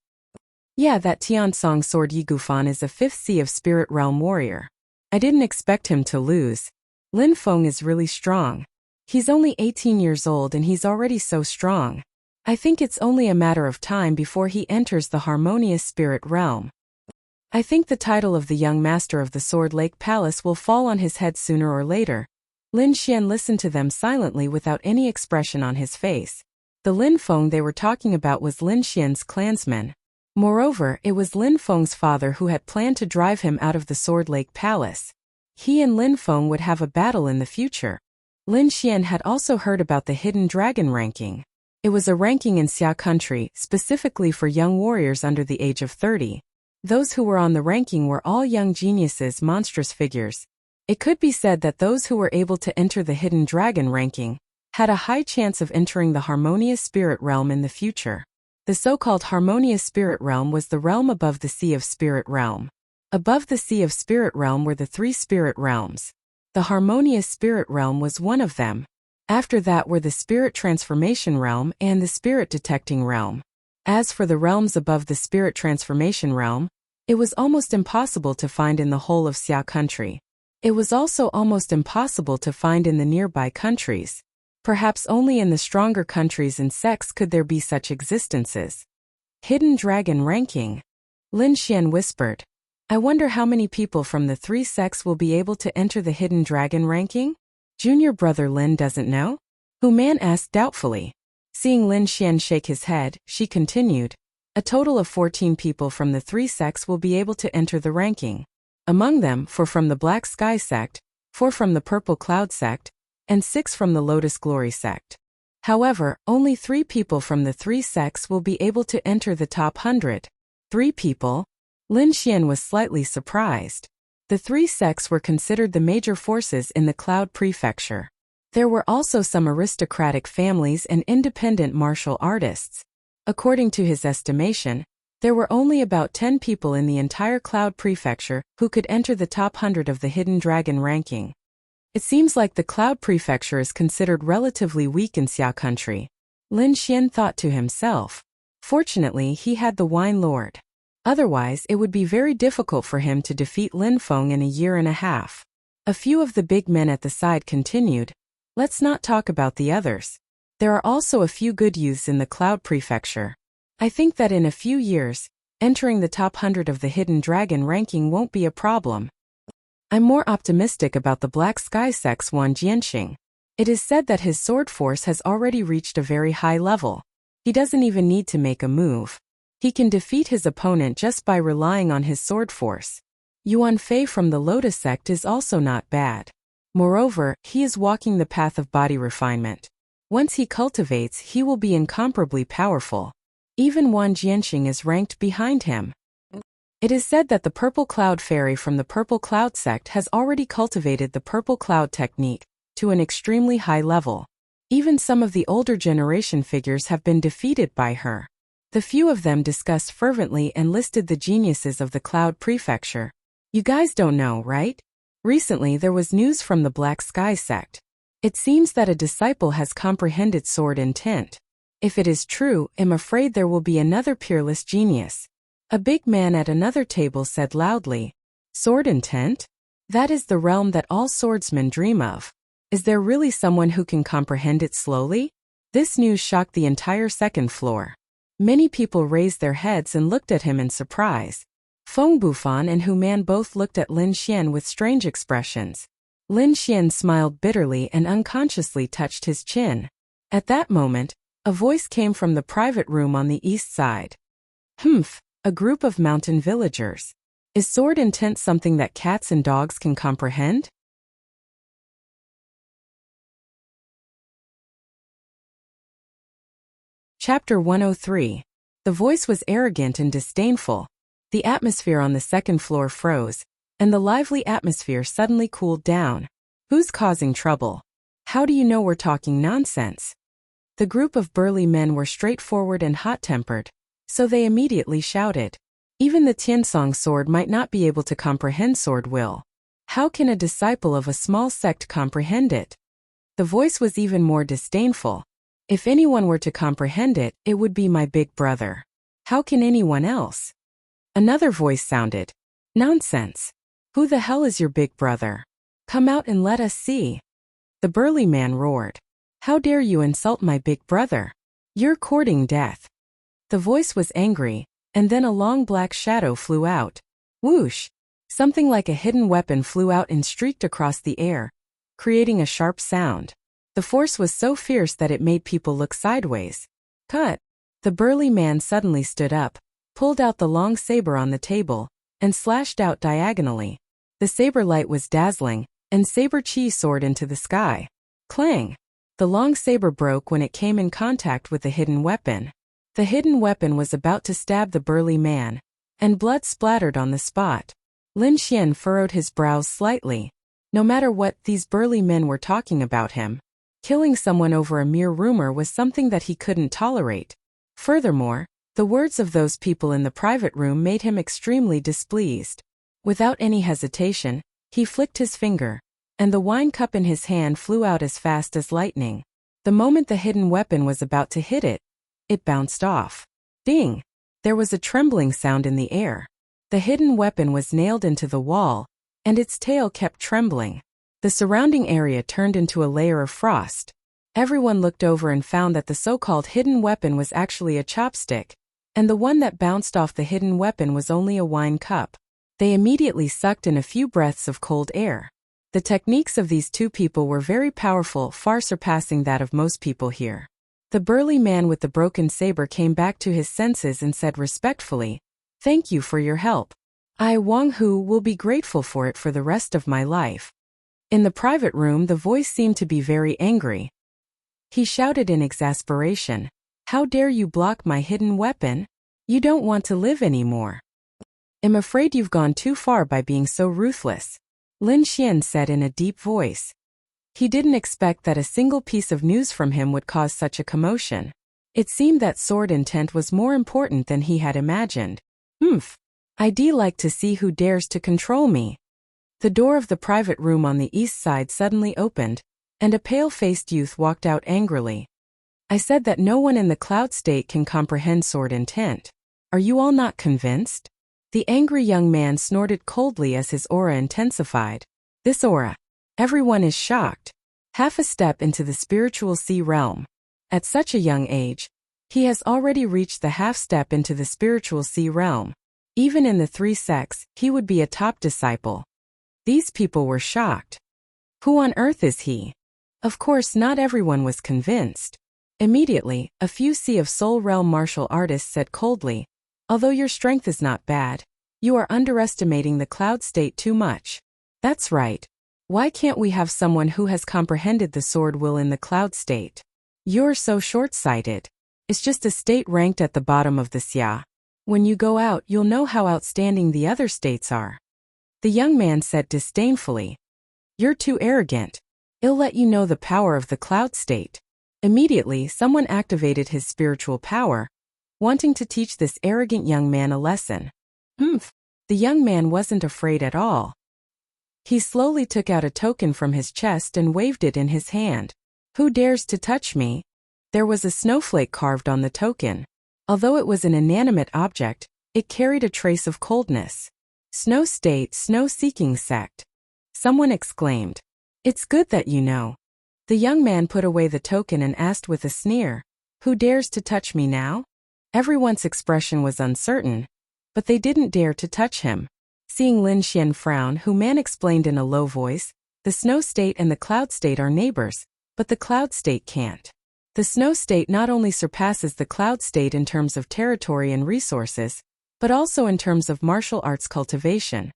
"Yeah, that Tiansong Sword Yigufan is a 5th Sea of Spirit Realm warrior. I didn't expect him to lose. Lin Feng is really strong. He's only 18 years old and he's already so strong. I think it's only a matter of time before he enters the harmonious spirit realm. I think the title of the young master of the Sword Lake Palace will fall on his head sooner or later." Lin Xian listened to them silently without any expression on his face. The Lin Feng they were talking about was Lin Xian's clansman. Moreover, it was Lin Feng's father who had planned to drive him out of the Sword Lake Palace. He and Lin Feng would have a battle in the future. Lin Xian had also heard about the Hidden Dragon ranking. It was a ranking in Xia country, specifically for young warriors under the age of 30. Those who were on the ranking were all young geniuses, monstrous figures. It could be said that those who were able to enter the Hidden Dragon ranking had a high chance of entering the harmonious spirit realm in the future. The so-called harmonious spirit realm was the realm above the Sea of Spirit Realm. Above the Sea of Spirit Realm were the 3 spirit realms. The harmonious spirit realm was one of them. After that were the spirit transformation realm and the spirit detecting realm. As for the realms above the spirit transformation realm, it was almost impossible to find in the whole of Xia country. It was also almost impossible to find in the nearby countries. Perhaps only in the stronger countries and sects could there be such existences. Hidden Dragon ranking. Lin Xian whispered, "I wonder how many people from the 3 sects will be able to enter the Hidden Dragon ranking?" "Junior brother Lin doesn't know?" Hu Man asked doubtfully. Seeing Lin Xian shake his head, she continued, "A total of 14 people from the 3 sects will be able to enter the ranking. Among them, 4 from the Black Sky sect, 4 from the Purple Cloud sect, and 6 from the Lotus Glory sect. However, only 3 people from the 3 sects will be able to enter the top 100. 3 people? Lin Xian was slightly surprised. The 3 sects were considered the major forces in the Cloud Prefecture. There were also some aristocratic families and independent martial artists. According to his estimation, there were only about 10 people in the entire Cloud Prefecture who could enter the top 100 of the Hidden Dragon ranking. It seems like the Cloud Prefecture is considered relatively weak in Xia country. Lin Xian thought to himself. Fortunately, he had the Wine Lord. Otherwise, it would be very difficult for him to defeat Lin Feng in a year and a half. A few of the big men at the side continued, "Let's not talk about the others. There are also a few good youths in the Cloud Prefecture. I think that in a few years, entering the top 100 of the Hidden Dragon ranking won't be a problem. I'm more optimistic about the Black Sky Sect's Wan Jianxing. It is said that his sword force has already reached a very high level. He doesn't even need to make a move. He can defeat his opponent just by relying on his sword force. Yuan Fei from the Lotus sect is also not bad. Moreover, he is walking the path of body refinement. Once he cultivates, he will be incomparably powerful. Even Wan Jianxing is ranked behind him. It is said that the Purple Cloud Fairy from the Purple Cloud sect has already cultivated the Purple Cloud technique to an extremely high level. Even some of the older generation figures have been defeated by her. The few of them discussed fervently and listed the geniuses of the Cloud Prefecture. You guys don't know, right? Recently there was news from the Black Sky sect. It seems that a disciple has comprehended sword intent. If it is true, I'm afraid there will be another peerless genius. A big man at another table said loudly, "Sword intent? That is the realm that all swordsmen dream of. Is there really someone who can comprehend it slowly?" This news shocked the entire second floor. Many people raised their heads and looked at him in surprise. Feng Bufan and Hu Man both looked at Lin Xian with strange expressions. Lin Xian smiled bitterly and unconsciously touched his chin. At that moment, a voice came from the private room on the east side. "Humph, a group of mountain villagers. Is sword intent something that cats and dogs can comprehend?" Chapter 103. The voice was arrogant and disdainful. The atmosphere on the second floor froze, and the lively atmosphere suddenly cooled down. "Who's causing trouble? How do you know we're talking nonsense?" The group of burly men were straightforward and hot-tempered, so they immediately shouted. Even the Tiansong sword might not be able to comprehend sword will. How can a disciple of a small sect comprehend it? The voice was even more disdainful. If anyone were to comprehend it, it would be my big brother. How can anyone else? Another voice sounded. "Nonsense. Who the hell is your big brother? Come out and let us see." The burly man roared. "How dare you insult my big brother? You're courting death." The voice was angry, and then a long black shadow flew out. Whoosh! Something like a hidden weapon flew out and streaked across the air, creating a sharp sound. The force was so fierce that it made people look sideways. "Cut!" The burly man suddenly stood up, pulled out the long saber on the table, and slashed out diagonally. The saber light was dazzling, and saber chi soared into the sky. Clang! The long saber broke when it came in contact with the hidden weapon. The hidden weapon was about to stab the burly man, and blood splattered on the spot. Lin Xian furrowed his brows slightly. No matter what these burly men were talking about him, killing someone over a mere rumor was something that he couldn't tolerate. Furthermore, the words of those people in the private room made him extremely displeased. Without any hesitation, he flicked his finger, and the wine cup in his hand flew out as fast as lightning. The moment the hidden weapon was about to hit it, it bounced off. Ding! There was a trembling sound in the air. The hidden weapon was nailed into the wall, and its tail kept trembling. The surrounding area turned into a layer of frost. Everyone looked over and found that the so-called hidden weapon was actually a chopstick, and the one that bounced off the hidden weapon was only a wine cup. They immediately sucked in a few breaths of cold air. The techniques of these two people were very powerful, far surpassing that of most people here. The burly man with the broken saber came back to his senses and said respectfully, "Thank you for your help. I, Wang Hu, will be grateful for it for the rest of my life." In the private room, the voice seemed to be very angry. He shouted in exasperation, "How dare you block my hidden weapon? You don't want to live anymore. I'm afraid you've gone too far by being so ruthless," Lin Xian said in a deep voice. He didn't expect that a single piece of news from him would cause such a commotion. It seemed that sword intent was more important than he had imagined. "Humph. I'd like to see who dares to control me." The door of the private room on the east side suddenly opened, and a pale-faced youth walked out angrily. "I said that no one in the cloud state can comprehend sword intent. Are you all not convinced?" The angry young man snorted coldly as his aura intensified. "This aura. Everyone is shocked. Half a step into the spiritual sea realm. At such a young age, he has already reached the half step into the spiritual sea realm. Even in the three sects, he would be a top disciple." These people were shocked. Who on earth is he? Of course, not everyone was convinced. Immediately, a few Sea of Soul realm martial artists said coldly, "Although your strength is not bad, You are underestimating the cloud state too much. That's right. Why can't we have someone who has comprehended the sword will in the cloud state? You're so short-sighted. It's just a state ranked at the bottom of the xia. When you go out, you'll know how outstanding the other states are. The young man said disdainfully. You're too arrogant. It'll let you know the power of the cloud state. Immediately, someone activated his spiritual power, wanting to teach this arrogant young man a lesson. Humph. The young man wasn't afraid at all. He slowly took out a token from his chest and waved it in his hand. Who dares to touch me? There was a snowflake carved on the token. Although it was an inanimate object, it carried a trace of coldness. Snow state, snow-seeking sect. Someone exclaimed. It's good that you know. The young man put away the token and asked with a sneer, Who dares to touch me now? Everyone's expression was uncertain, but they didn't dare to touch him. Seeing Lin Xian frown, Hu Man explained in a low voice, the snow state and the cloud state are neighbors, but the cloud state can't. The snow state not only surpasses the cloud state in terms of territory and resources, but also in terms of martial arts cultivation.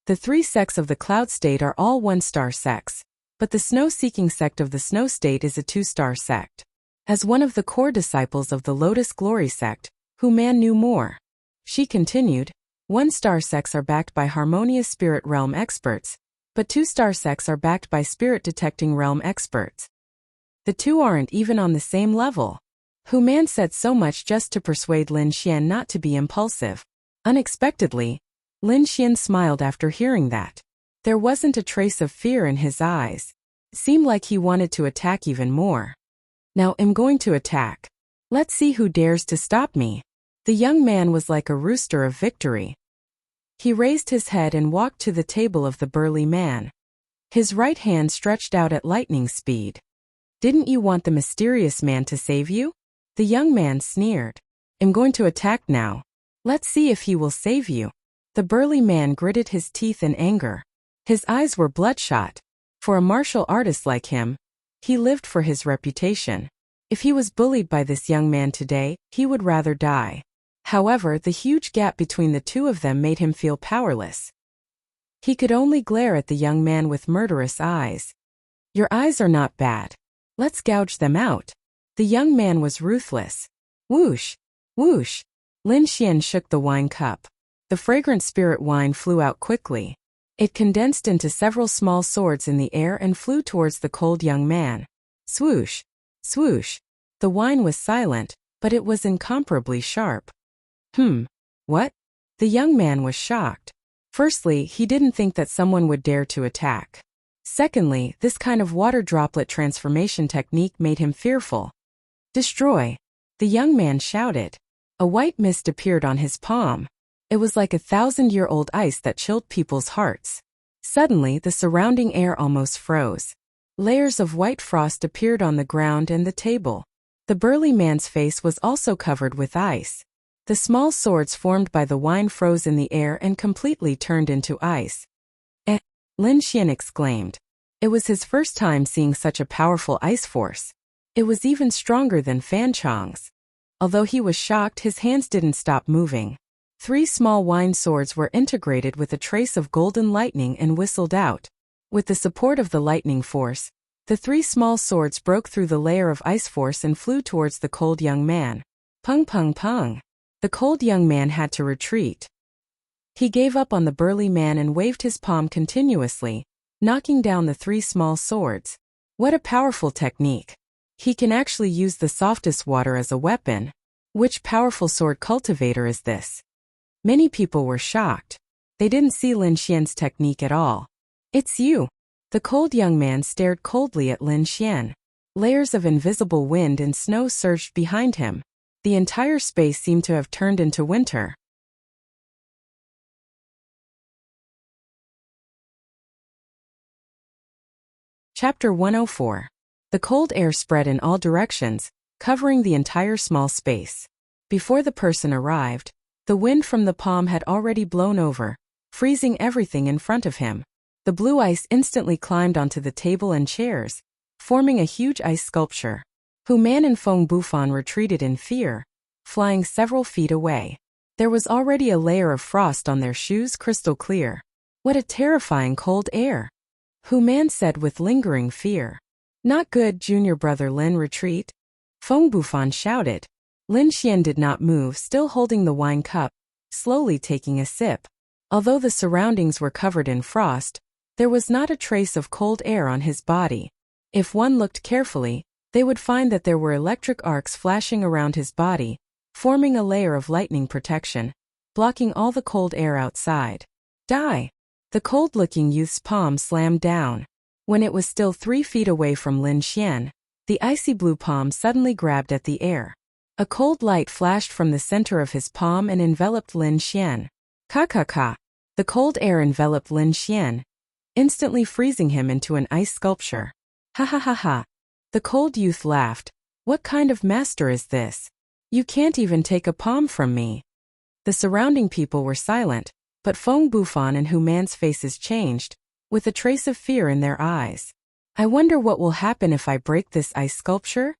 The three sects of the cloud state are all one-star sects, but the snow-seeking sect of the snow state is a two-star sect. As one of the core disciples of the Lotus Glory sect, Hu Man knew more. She continued, one-star sects are backed by harmonious spirit realm experts, but two-star sects are backed by spirit-detecting realm experts. The two aren't even on the same level. Hu Man said so much just to persuade Lin Xian not to be impulsive. Unexpectedly, Lin Xian smiled after hearing that. There wasn't a trace of fear in his eyes. It seemed like he wanted to attack even more. Now I'm going to attack. Let's see who dares to stop me. The young man was like a rooster of victory. He raised his head and walked to the table of the burly man. His right hand stretched out at lightning speed. Didn't you want the mysterious man to save you? The young man sneered. I'm going to attack now. Let's see if he will save you. The burly man gritted his teeth in anger. His eyes were bloodshot. For a martial artist like him, he lived for his reputation. If he was bullied by this young man today, he would rather die. However, the huge gap between the two of them made him feel powerless. He could only glare at the young man with murderous eyes. Your eyes are not bad. Let's gouge them out. The young man was ruthless. Whoosh! Whoosh! Lin Xian shook the wine cup. The fragrant spirit wine flew out quickly. It condensed into several small swords in the air and flew towards the cold young man. Swoosh! Swoosh! The wine was silent, but it was incomparably sharp. What? The young man was shocked. Firstly, he didn't think that someone would dare to attack. Secondly, this kind of water droplet transformation technique made him fearful. Destroy! The young man shouted. A white mist appeared on his palm. It was like 1,000-year-old ice that chilled people's hearts. Suddenly, the surrounding air almost froze. Layers of white frost appeared on the ground and the table. The burly man's face was also covered with ice. The small swords formed by the wine froze in the air and completely turned into ice. Lin Xian exclaimed. It was his first time seeing such a powerful ice force. It was even stronger than Fan Chong's. Although he was shocked, his hands didn't stop moving. 3 small wine swords were integrated with a trace of golden lightning and whistled out. With the support of the lightning force, the 3 small swords broke through the layer of ice force and flew towards the cold young man. Pung pung pung. The cold young man had to retreat. He gave up on the burly man and waved his palm continuously, knocking down the 3 small swords. What a powerful technique. He can actually use the softest water as a weapon. Which powerful sword cultivator is this? Many people were shocked. They didn't see Lin Xian's technique at all. It's you. The cold young man stared coldly at Lin Xian. Layers of invisible wind and snow surged behind him. The entire space seemed to have turned into winter. Chapter 104. The cold air spread in all directions, covering the entire small space. Before the person arrived, the wind from the palm had already blown over, freezing everything in front of him. The blue ice instantly climbed onto the table and chairs, forming a huge ice sculpture. Hu Man and Feng Bufan retreated in fear, flying several feet away. There was already a layer of frost on their shoes, crystal clear. What a terrifying cold air! Hu Man said with lingering fear. Not good, junior brother Lin, retreat. Feng Bufan shouted. Lin Xian did not move, still holding the wine cup, slowly taking a sip. Although the surroundings were covered in frost, there was not a trace of cold air on his body. If one looked carefully, they would find that there were electric arcs flashing around his body, forming a layer of lightning protection, blocking all the cold air outside. Die! The cold-looking youth's palm slammed down. When it was still 3 feet away from Lin Xian, the icy blue palm suddenly grabbed at the air. A cold light flashed from the center of his palm and enveloped Lin Xian. Ka. The cold air enveloped Lin Xian, instantly freezing him into an ice sculpture. Ha. The cold youth laughed. What kind of master is this? You can't even take a palm from me. The surrounding people were silent, but Feng Bufan and Hu Man's faces changed, with a trace of fear in their eyes. I wonder what will happen if I break this ice sculpture?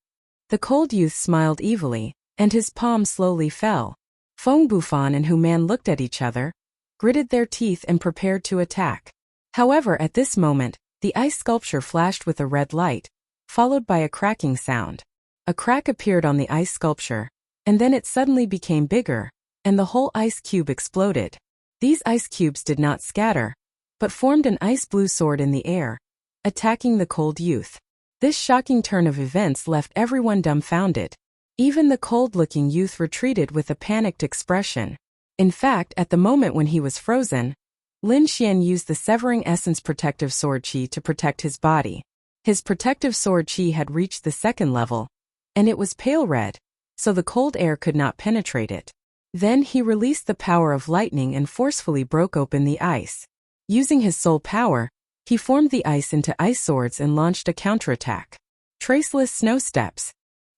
The cold youth smiled evilly, and his palm slowly fell. Feng Bufan and Hu Man looked at each other, gritted their teeth and prepared to attack. However, at this moment, the ice sculpture flashed with a red light, followed by a cracking sound. A crack appeared on the ice sculpture, and then it suddenly became bigger, and the whole ice cube exploded. These ice cubes did not scatter, but formed an ice blue sword in the air, attacking the cold youth. This shocking turn of events left everyone dumbfounded. Even the cold-looking youth retreated with a panicked expression. In fact, at the moment when he was frozen, Lin Xian used the Severing Essence protective sword chi to protect his body. His protective sword chi had reached the 2nd level, and it was pale red, so the cold air could not penetrate it. Then he released the power of lightning and forcefully broke open the ice. Using his soul power, he formed the ice into ice swords and launched a counterattack. Traceless snow steps.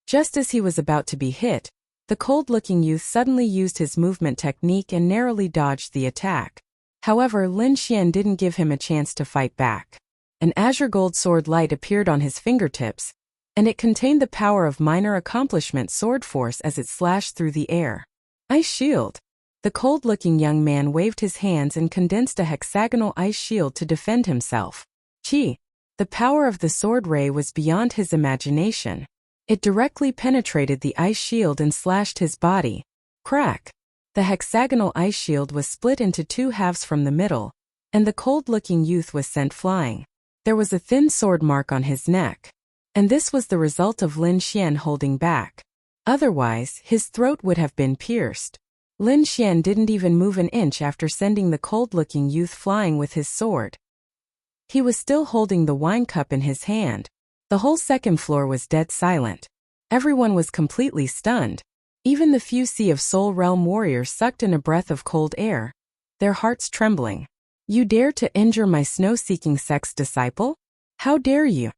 Just as he was about to be hit, the cold-looking youth suddenly used his movement technique and narrowly dodged the attack. However, Lin Xian didn't give him a chance to fight back. An azure gold sword light appeared on his fingertips, and it contained the power of minor accomplishment sword force as it slashed through the air. Ice shield. The cold-looking young man waved his hands and condensed a hexagonal ice shield to defend himself. Chi. The power of the sword ray was beyond his imagination. It directly penetrated the ice shield and slashed his body. Crack. The hexagonal ice shield was split into 2 halves from the middle, and the cold-looking youth was sent flying. There was a thin sword mark on his neck, and this was the result of Lin Xian holding back. Otherwise, his throat would have been pierced. Lin Xian didn't even move an inch after sending the cold-looking youth flying with his sword. He was still holding the wine cup in his hand. The whole 2nd floor was dead silent. Everyone was completely stunned. Even the few Sea of Soul Realm warriors sucked in a breath of cold air, their hearts trembling. You dare to injure my snow-seeking sex disciple? How dare you?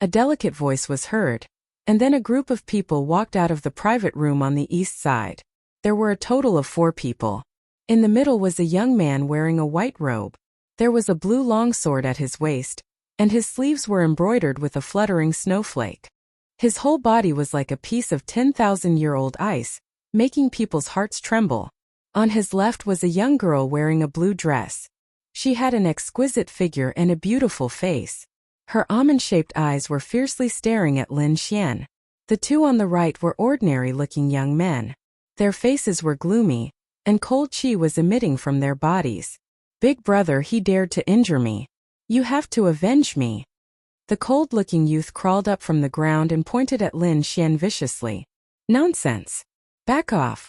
A delicate voice was heard, and then a group of people walked out of the private room on the east side. There were a total of 4 people. In the middle was a young man wearing a white robe. There was a blue longsword at his waist, and his sleeves were embroidered with a fluttering snowflake. His whole body was like a piece of 10,000-year-old ice, making people's hearts tremble. On his left was a young girl wearing a blue dress. She had an exquisite figure and a beautiful face. Her almond-shaped eyes were fiercely staring at Lin Xian. The 2 on the right were ordinary-looking young men. Their faces were gloomy, and cold chi was emitting from their bodies. Big brother, he dared to injure me. You have to avenge me. The cold-looking youth crawled up from the ground and pointed at Lin Xian viciously. Nonsense. Back off.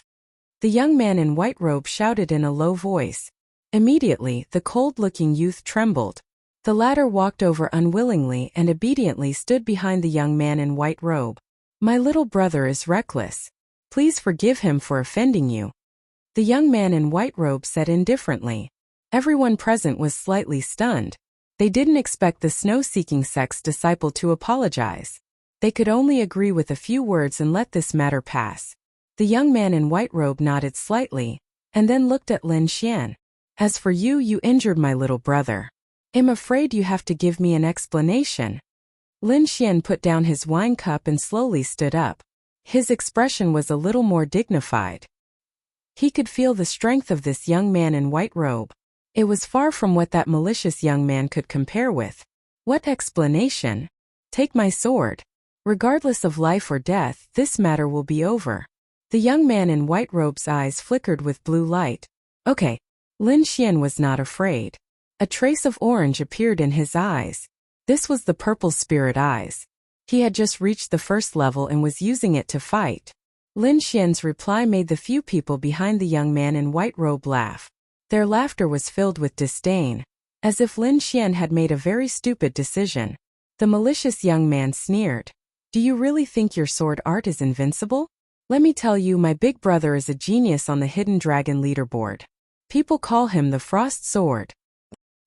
The young man in white robe shouted in a low voice. Immediately, the cold-looking youth trembled. The latter walked over unwillingly and obediently stood behind the young man in white robe. My little brother is reckless. Please forgive him for offending you. The young man in white robe said indifferently. Everyone present was slightly stunned. They didn't expect the snow-seeking sex disciple to apologize. They could only agree with a few words and let this matter pass. The young man in white robe nodded slightly, and then looked at Lin Xian. As for you, you injured my little brother. I'm afraid you have to give me an explanation. Lin Xian put down his wine cup and slowly stood up. His expression was a little more dignified. He could feel the strength of this young man in white robe. It was far from what that malicious young man could compare with. What explanation? Take my sword. Regardless of life or death, this matter will be over. The young man in white robe's eyes flickered with blue light. Okay. Lin Xian was not afraid. A trace of orange appeared in his eyes. This was the purple spirit eyes. He had just reached the first level and was using it to fight. Lin Xian's reply made the few people behind the young man in white robe laugh. Their laughter was filled with disdain, as if Lin Xian had made a very stupid decision. The malicious young man sneered. Do you really think your sword art is invincible? Let me tell you, my big brother is a genius on the Hidden Dragon leaderboard. People call him the Frost Sword.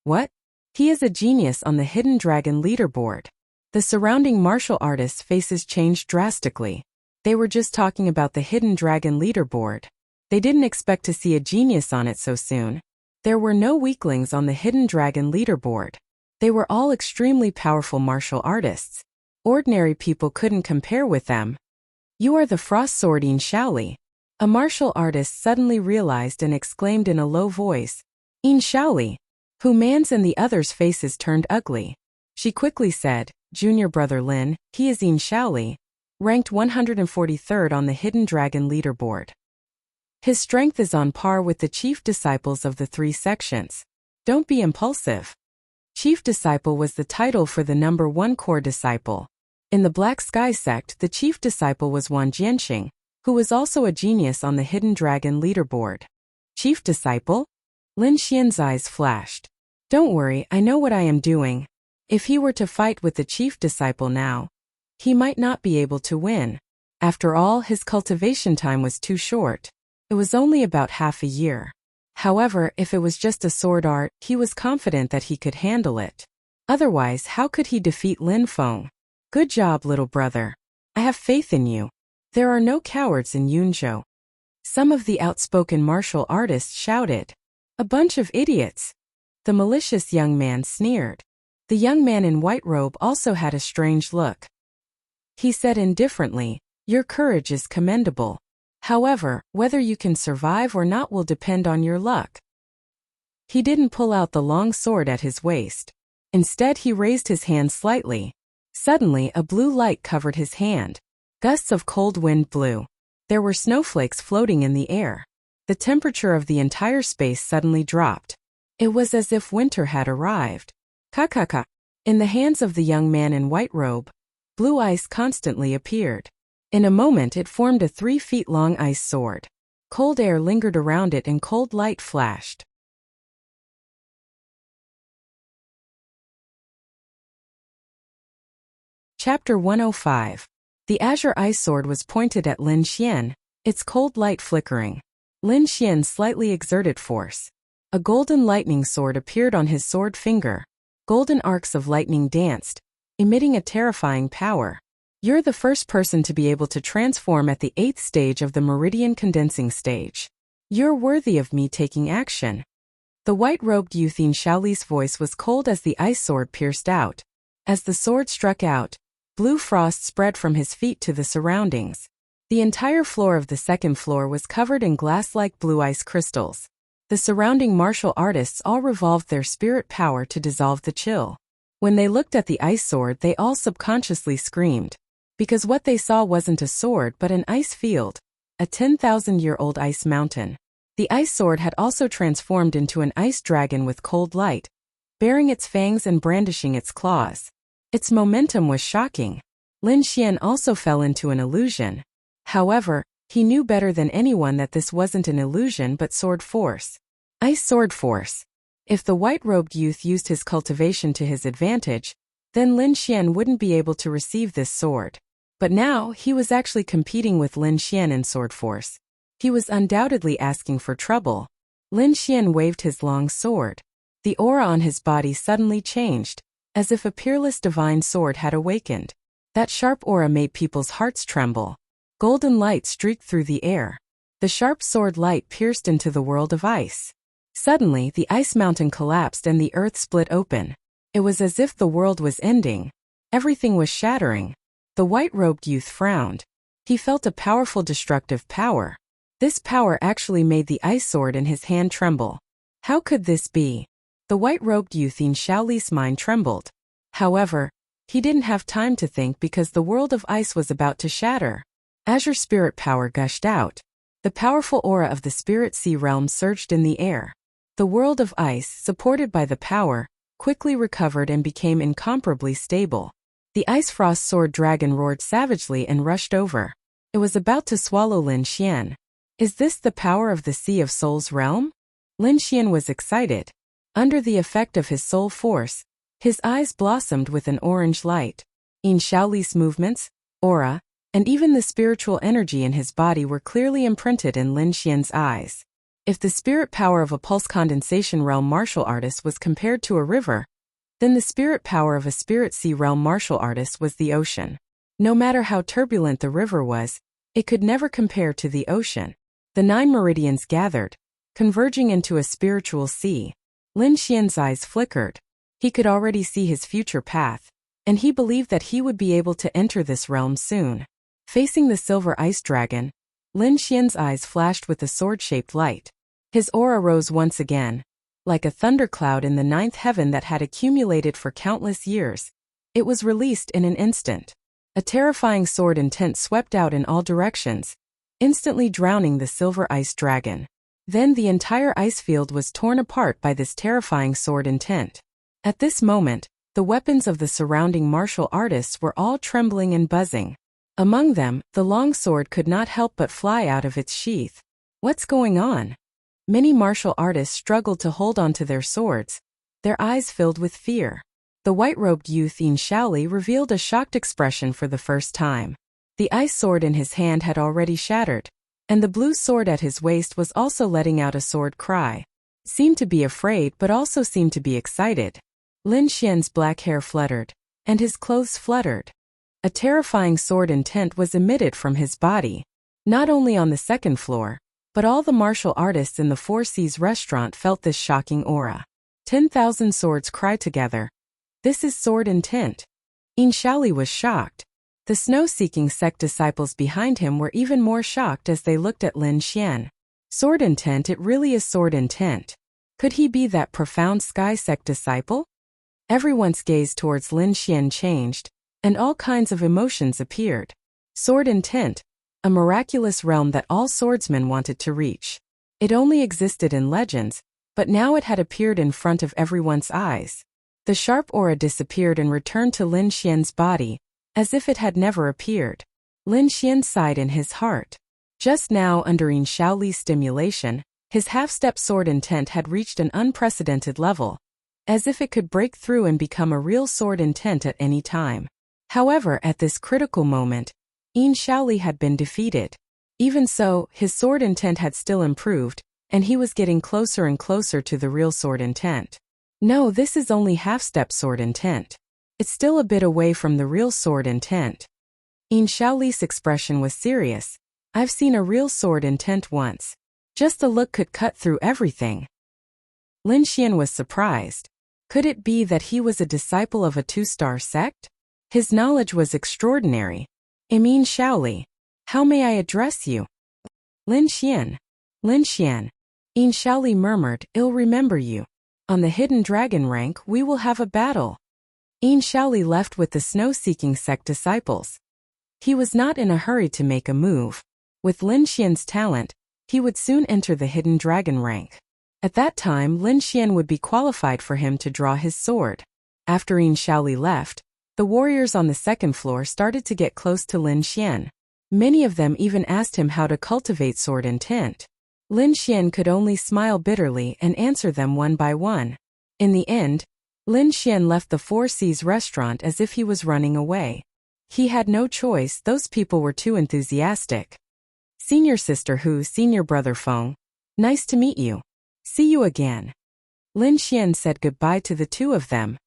What? He is a genius on the Hidden Dragon leaderboard. The surrounding martial artists' faces changed drastically. They were just talking about the Hidden Dragon leaderboard. They didn't expect to see a genius on it so soon. There were no weaklings on the Hidden Dragon leaderboard. They were all extremely powerful martial artists. Ordinary people couldn't compare with them. You are the Frost Sword Yin Shaoli. A martial artist suddenly realized and exclaimed in a low voice. Yin Shaoli. Hu Man's and the others' faces turned ugly. She quickly said, Junior brother Lin, he is Yin Shaoli, ranked 143rd on the Hidden Dragon leaderboard. His strength is on par with the chief disciples of the 3 sections. Don't be impulsive. Chief disciple was the title for the number 1 core disciple. In the Black Sky sect, the chief disciple was Wan Jianxing, who was also a genius on the Hidden Dragon leaderboard. Chief disciple? Lin Xian's eyes flashed. Don't worry, I know what I am doing. If he were to fight with the chief disciple now, he might not be able to win. After all, his cultivation time was too short. It was only about half a year. However, if it was just a sword art, he was confident that he could handle it. Otherwise, how could he defeat Lin Feng? Good job, little brother. I have faith in you. There are no cowards in Yunzhou. Some of the outspoken martial artists shouted. A bunch of idiots. The malicious young man sneered. The young man in white robe also had a strange look. He said indifferently, your courage is commendable. However, whether you can survive or not will depend on your luck. He didn't pull out the long sword at his waist. Instead, he raised his hand slightly. Suddenly, a blue light covered his hand. Gusts of cold wind blew. There were snowflakes floating in the air. The temperature of the entire space suddenly dropped. It was as if winter had arrived. Ka-ka-ka. In the hands of the young man in white robe, blue ice constantly appeared. In a moment it formed a 3 feet long ice sword. Cold air lingered around it and cold light flashed. Chapter 105. The azure ice sword was pointed at Lin Xian, its cold light flickering. Lin Xian slightly exerted force. A golden lightning sword appeared on his sword finger. Golden arcs of lightning danced, emitting a terrifying power. You're the first person to be able to transform at the 8th stage of the meridian condensing stage. You're worthy of me taking action. The white-robed youth Yin Shaoli's voice was cold as the ice sword pierced out. As the sword struck out, blue frost spread from his feet to the surroundings. The entire floor of the second floor was covered in glass-like blue ice crystals. The surrounding martial artists all revolved their spirit power to dissolve the chill. When they looked at the ice sword, they all subconsciously screamed. Because what they saw wasn't a sword but an ice field, a 10,000-year-old ice mountain. The ice sword had also transformed into an ice dragon with cold light, baring its fangs and brandishing its claws. Its momentum was shocking. Lin Xian also fell into an illusion. However, he knew better than anyone that this wasn't an illusion but sword force. Ice sword force. If the white-robed youth used his cultivation to his advantage, then Lin Xian wouldn't be able to receive this sword. But now, he was actually competing with Lin Xian in sword force. He was undoubtedly asking for trouble. Lin Xian waved his long sword. The aura on his body suddenly changed, as if a peerless divine sword had awakened. That sharp aura made people's hearts tremble. Golden light streaked through the air. The sharp sword light pierced into the world of ice. Suddenly, the ice mountain collapsed and the earth split open. It was as if the world was ending. Everything was shattering. The white-robed youth frowned. He felt a powerful destructive power. This power actually made the ice sword in his hand tremble. How could this be? The white-robed youth in Shaoli's mind trembled. However, he didn't have time to think because the world of ice was about to shatter. Azure spirit power gushed out. The powerful aura of the spirit sea realm surged in the air. The world of ice, supported by the power, quickly recovered and became incomparably stable. The ice frost sword dragon roared savagely and rushed over. It was about to swallow Lin Xian. Is this the power of the Sea of Souls realm? Lin Xian was excited. Under the effect of his soul force, his eyes blossomed with an orange light. In Shaoli's movements, aura, and even the spiritual energy in his body were clearly imprinted in Lin Xian's eyes. If the spirit power of a pulse condensation realm martial artist was compared to a river, then the spirit power of a spirit sea realm martial artist was the ocean. No matter how turbulent the river was, it could never compare to the ocean. The 9 meridians gathered, converging into a spiritual sea. Lin Xian's eyes flickered. He could already see his future path, and he believed that he would be able to enter this realm soon. Facing the silver ice dragon, Lin Xian's eyes flashed with a sword-shaped light. His aura rose once again, like a thundercloud in the 9th heaven that had accumulated for countless years. It was released in an instant. A terrifying sword intent swept out in all directions, instantly drowning the silver ice dragon. Then the entire ice field was torn apart by this terrifying sword intent. At this moment, the weapons of the surrounding martial artists were all trembling and buzzing. Among them, the long sword could not help but fly out of its sheath. What's going on? Many martial artists struggled to hold onto their swords, their eyes filled with fear. The white-robed youth in Shaoli revealed a shocked expression for the first time. The ice sword in his hand had already shattered, and the blue sword at his waist was also letting out a sword cry. Seemed to be afraid but also seemed to be excited. Lin Xian's black hair fluttered, and his clothes fluttered. A terrifying sword intent was emitted from his body. Not only on the 2nd floor, but all the martial artists in the Four Seas restaurant felt this shocking aura. 10,000 swords cried together. This is sword intent. In Shaoli was shocked. The snow-seeking sect disciples behind him were even more shocked as they looked at Lin Xian. Sword intent, it really is sword intent. Could he be that profound sky sect disciple? Everyone's gaze towards Lin Xian changed, and all kinds of emotions appeared. Sword intent, a miraculous realm that all swordsmen wanted to reach. It only existed in legends, but now it had appeared in front of everyone's eyes. The sharp aura disappeared and returned to Lin Xian's body, as if it had never appeared. Lin Xian sighed in his heart. Just now, under In Shaoli's stimulation, his half-step sword intent had reached an unprecedented level, as if it could break through and become a real sword intent at any time. However, at this critical moment, In Shaoli had been defeated. Even so, his sword intent had still improved, and he was getting closer and closer to the real sword intent. No, this is only half-step sword intent. It's still a bit away from the real sword intent. In Shaoli's expression was serious. I've seen a real sword intent once. Just the look could cut through everything. Lin Xian was surprised. Could it be that he was a disciple of a 2-star sect? His knowledge was extraordinary. In Shaoli, how may I address you? Lin Xian. Lin Xian. In Shaoli murmured, I'll remember you. On the hidden dragon rank, we will have a battle. In Shaoli left with the snow-seeking sect disciples. He was not in a hurry to make a move. With Lin Xian's talent, he would soon enter the hidden dragon rank. At that time, Lin Xian would be qualified for him to draw his sword. After In Shaoli left, the warriors on the 2nd floor started to get close to Lin Xian. Many of them even asked him how to cultivate sword intent. Lin Xian could only smile bitterly and answer them one by one. In the end, Lin Xian left the Four Seas restaurant as if he was running away. He had no choice, those people were too enthusiastic. Senior sister Hu, senior brother Feng. Nice to meet you. See you again. Lin Xian said goodbye to the two of them.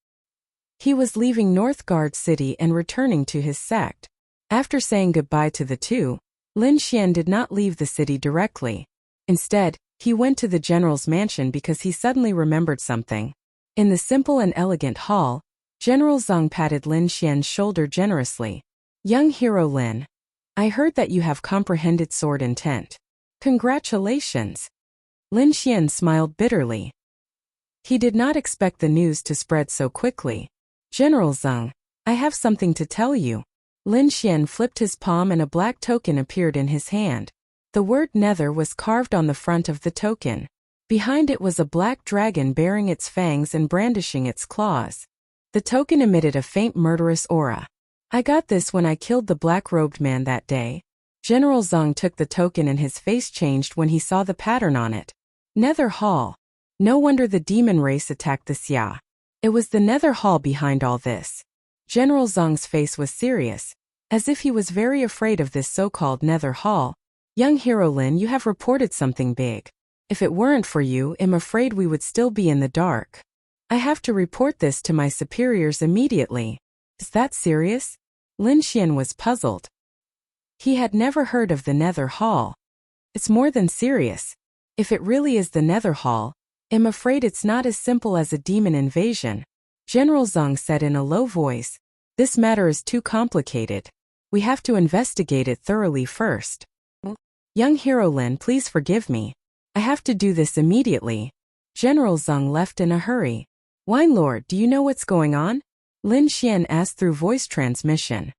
He was leaving Northgard City and returning to his sect. After saying goodbye to the two, Lin Xian did not leave the city directly. Instead, he went to the general's mansion because he suddenly remembered something. In the simple and elegant hall, General Zhang patted Lin Xian's shoulder generously. Young hero Lin, I heard that you have comprehended sword intent. Congratulations. Lin Xian smiled bitterly. He did not expect the news to spread so quickly. General Zeng, I have something to tell you. Lin Xian flipped his palm and a black token appeared in his hand. The word Nether was carved on the front of the token. Behind it was a black dragon bearing its fangs and brandishing its claws. The token emitted a faint murderous aura. I got this when I killed the black-robed man that day. General Zeng took the token and his face changed when he saw the pattern on it. Nether Hall. No wonder the demon race attacked the Xia. It was the Nether Hall behind all this. General Zeng's face was serious, as if he was very afraid of this so-called Nether Hall. Young hero Lin, you have reported something big. If it weren't for you, I'm afraid we would still be in the dark. I have to report this to my superiors immediately. Is that serious? Lin Xian was puzzled. He had never heard of the Nether Hall. It's more than serious. If it really is the Nether Hall, I'm afraid it's not as simple as a demon invasion. General Zeng said in a low voice, this matter is too complicated. We have to investigate it thoroughly first. Young hero Lin, please forgive me. I have to do this immediately. General Zeng left in a hurry. Wine Lord, do you know what's going on? Lin Xian asked through voice transmission.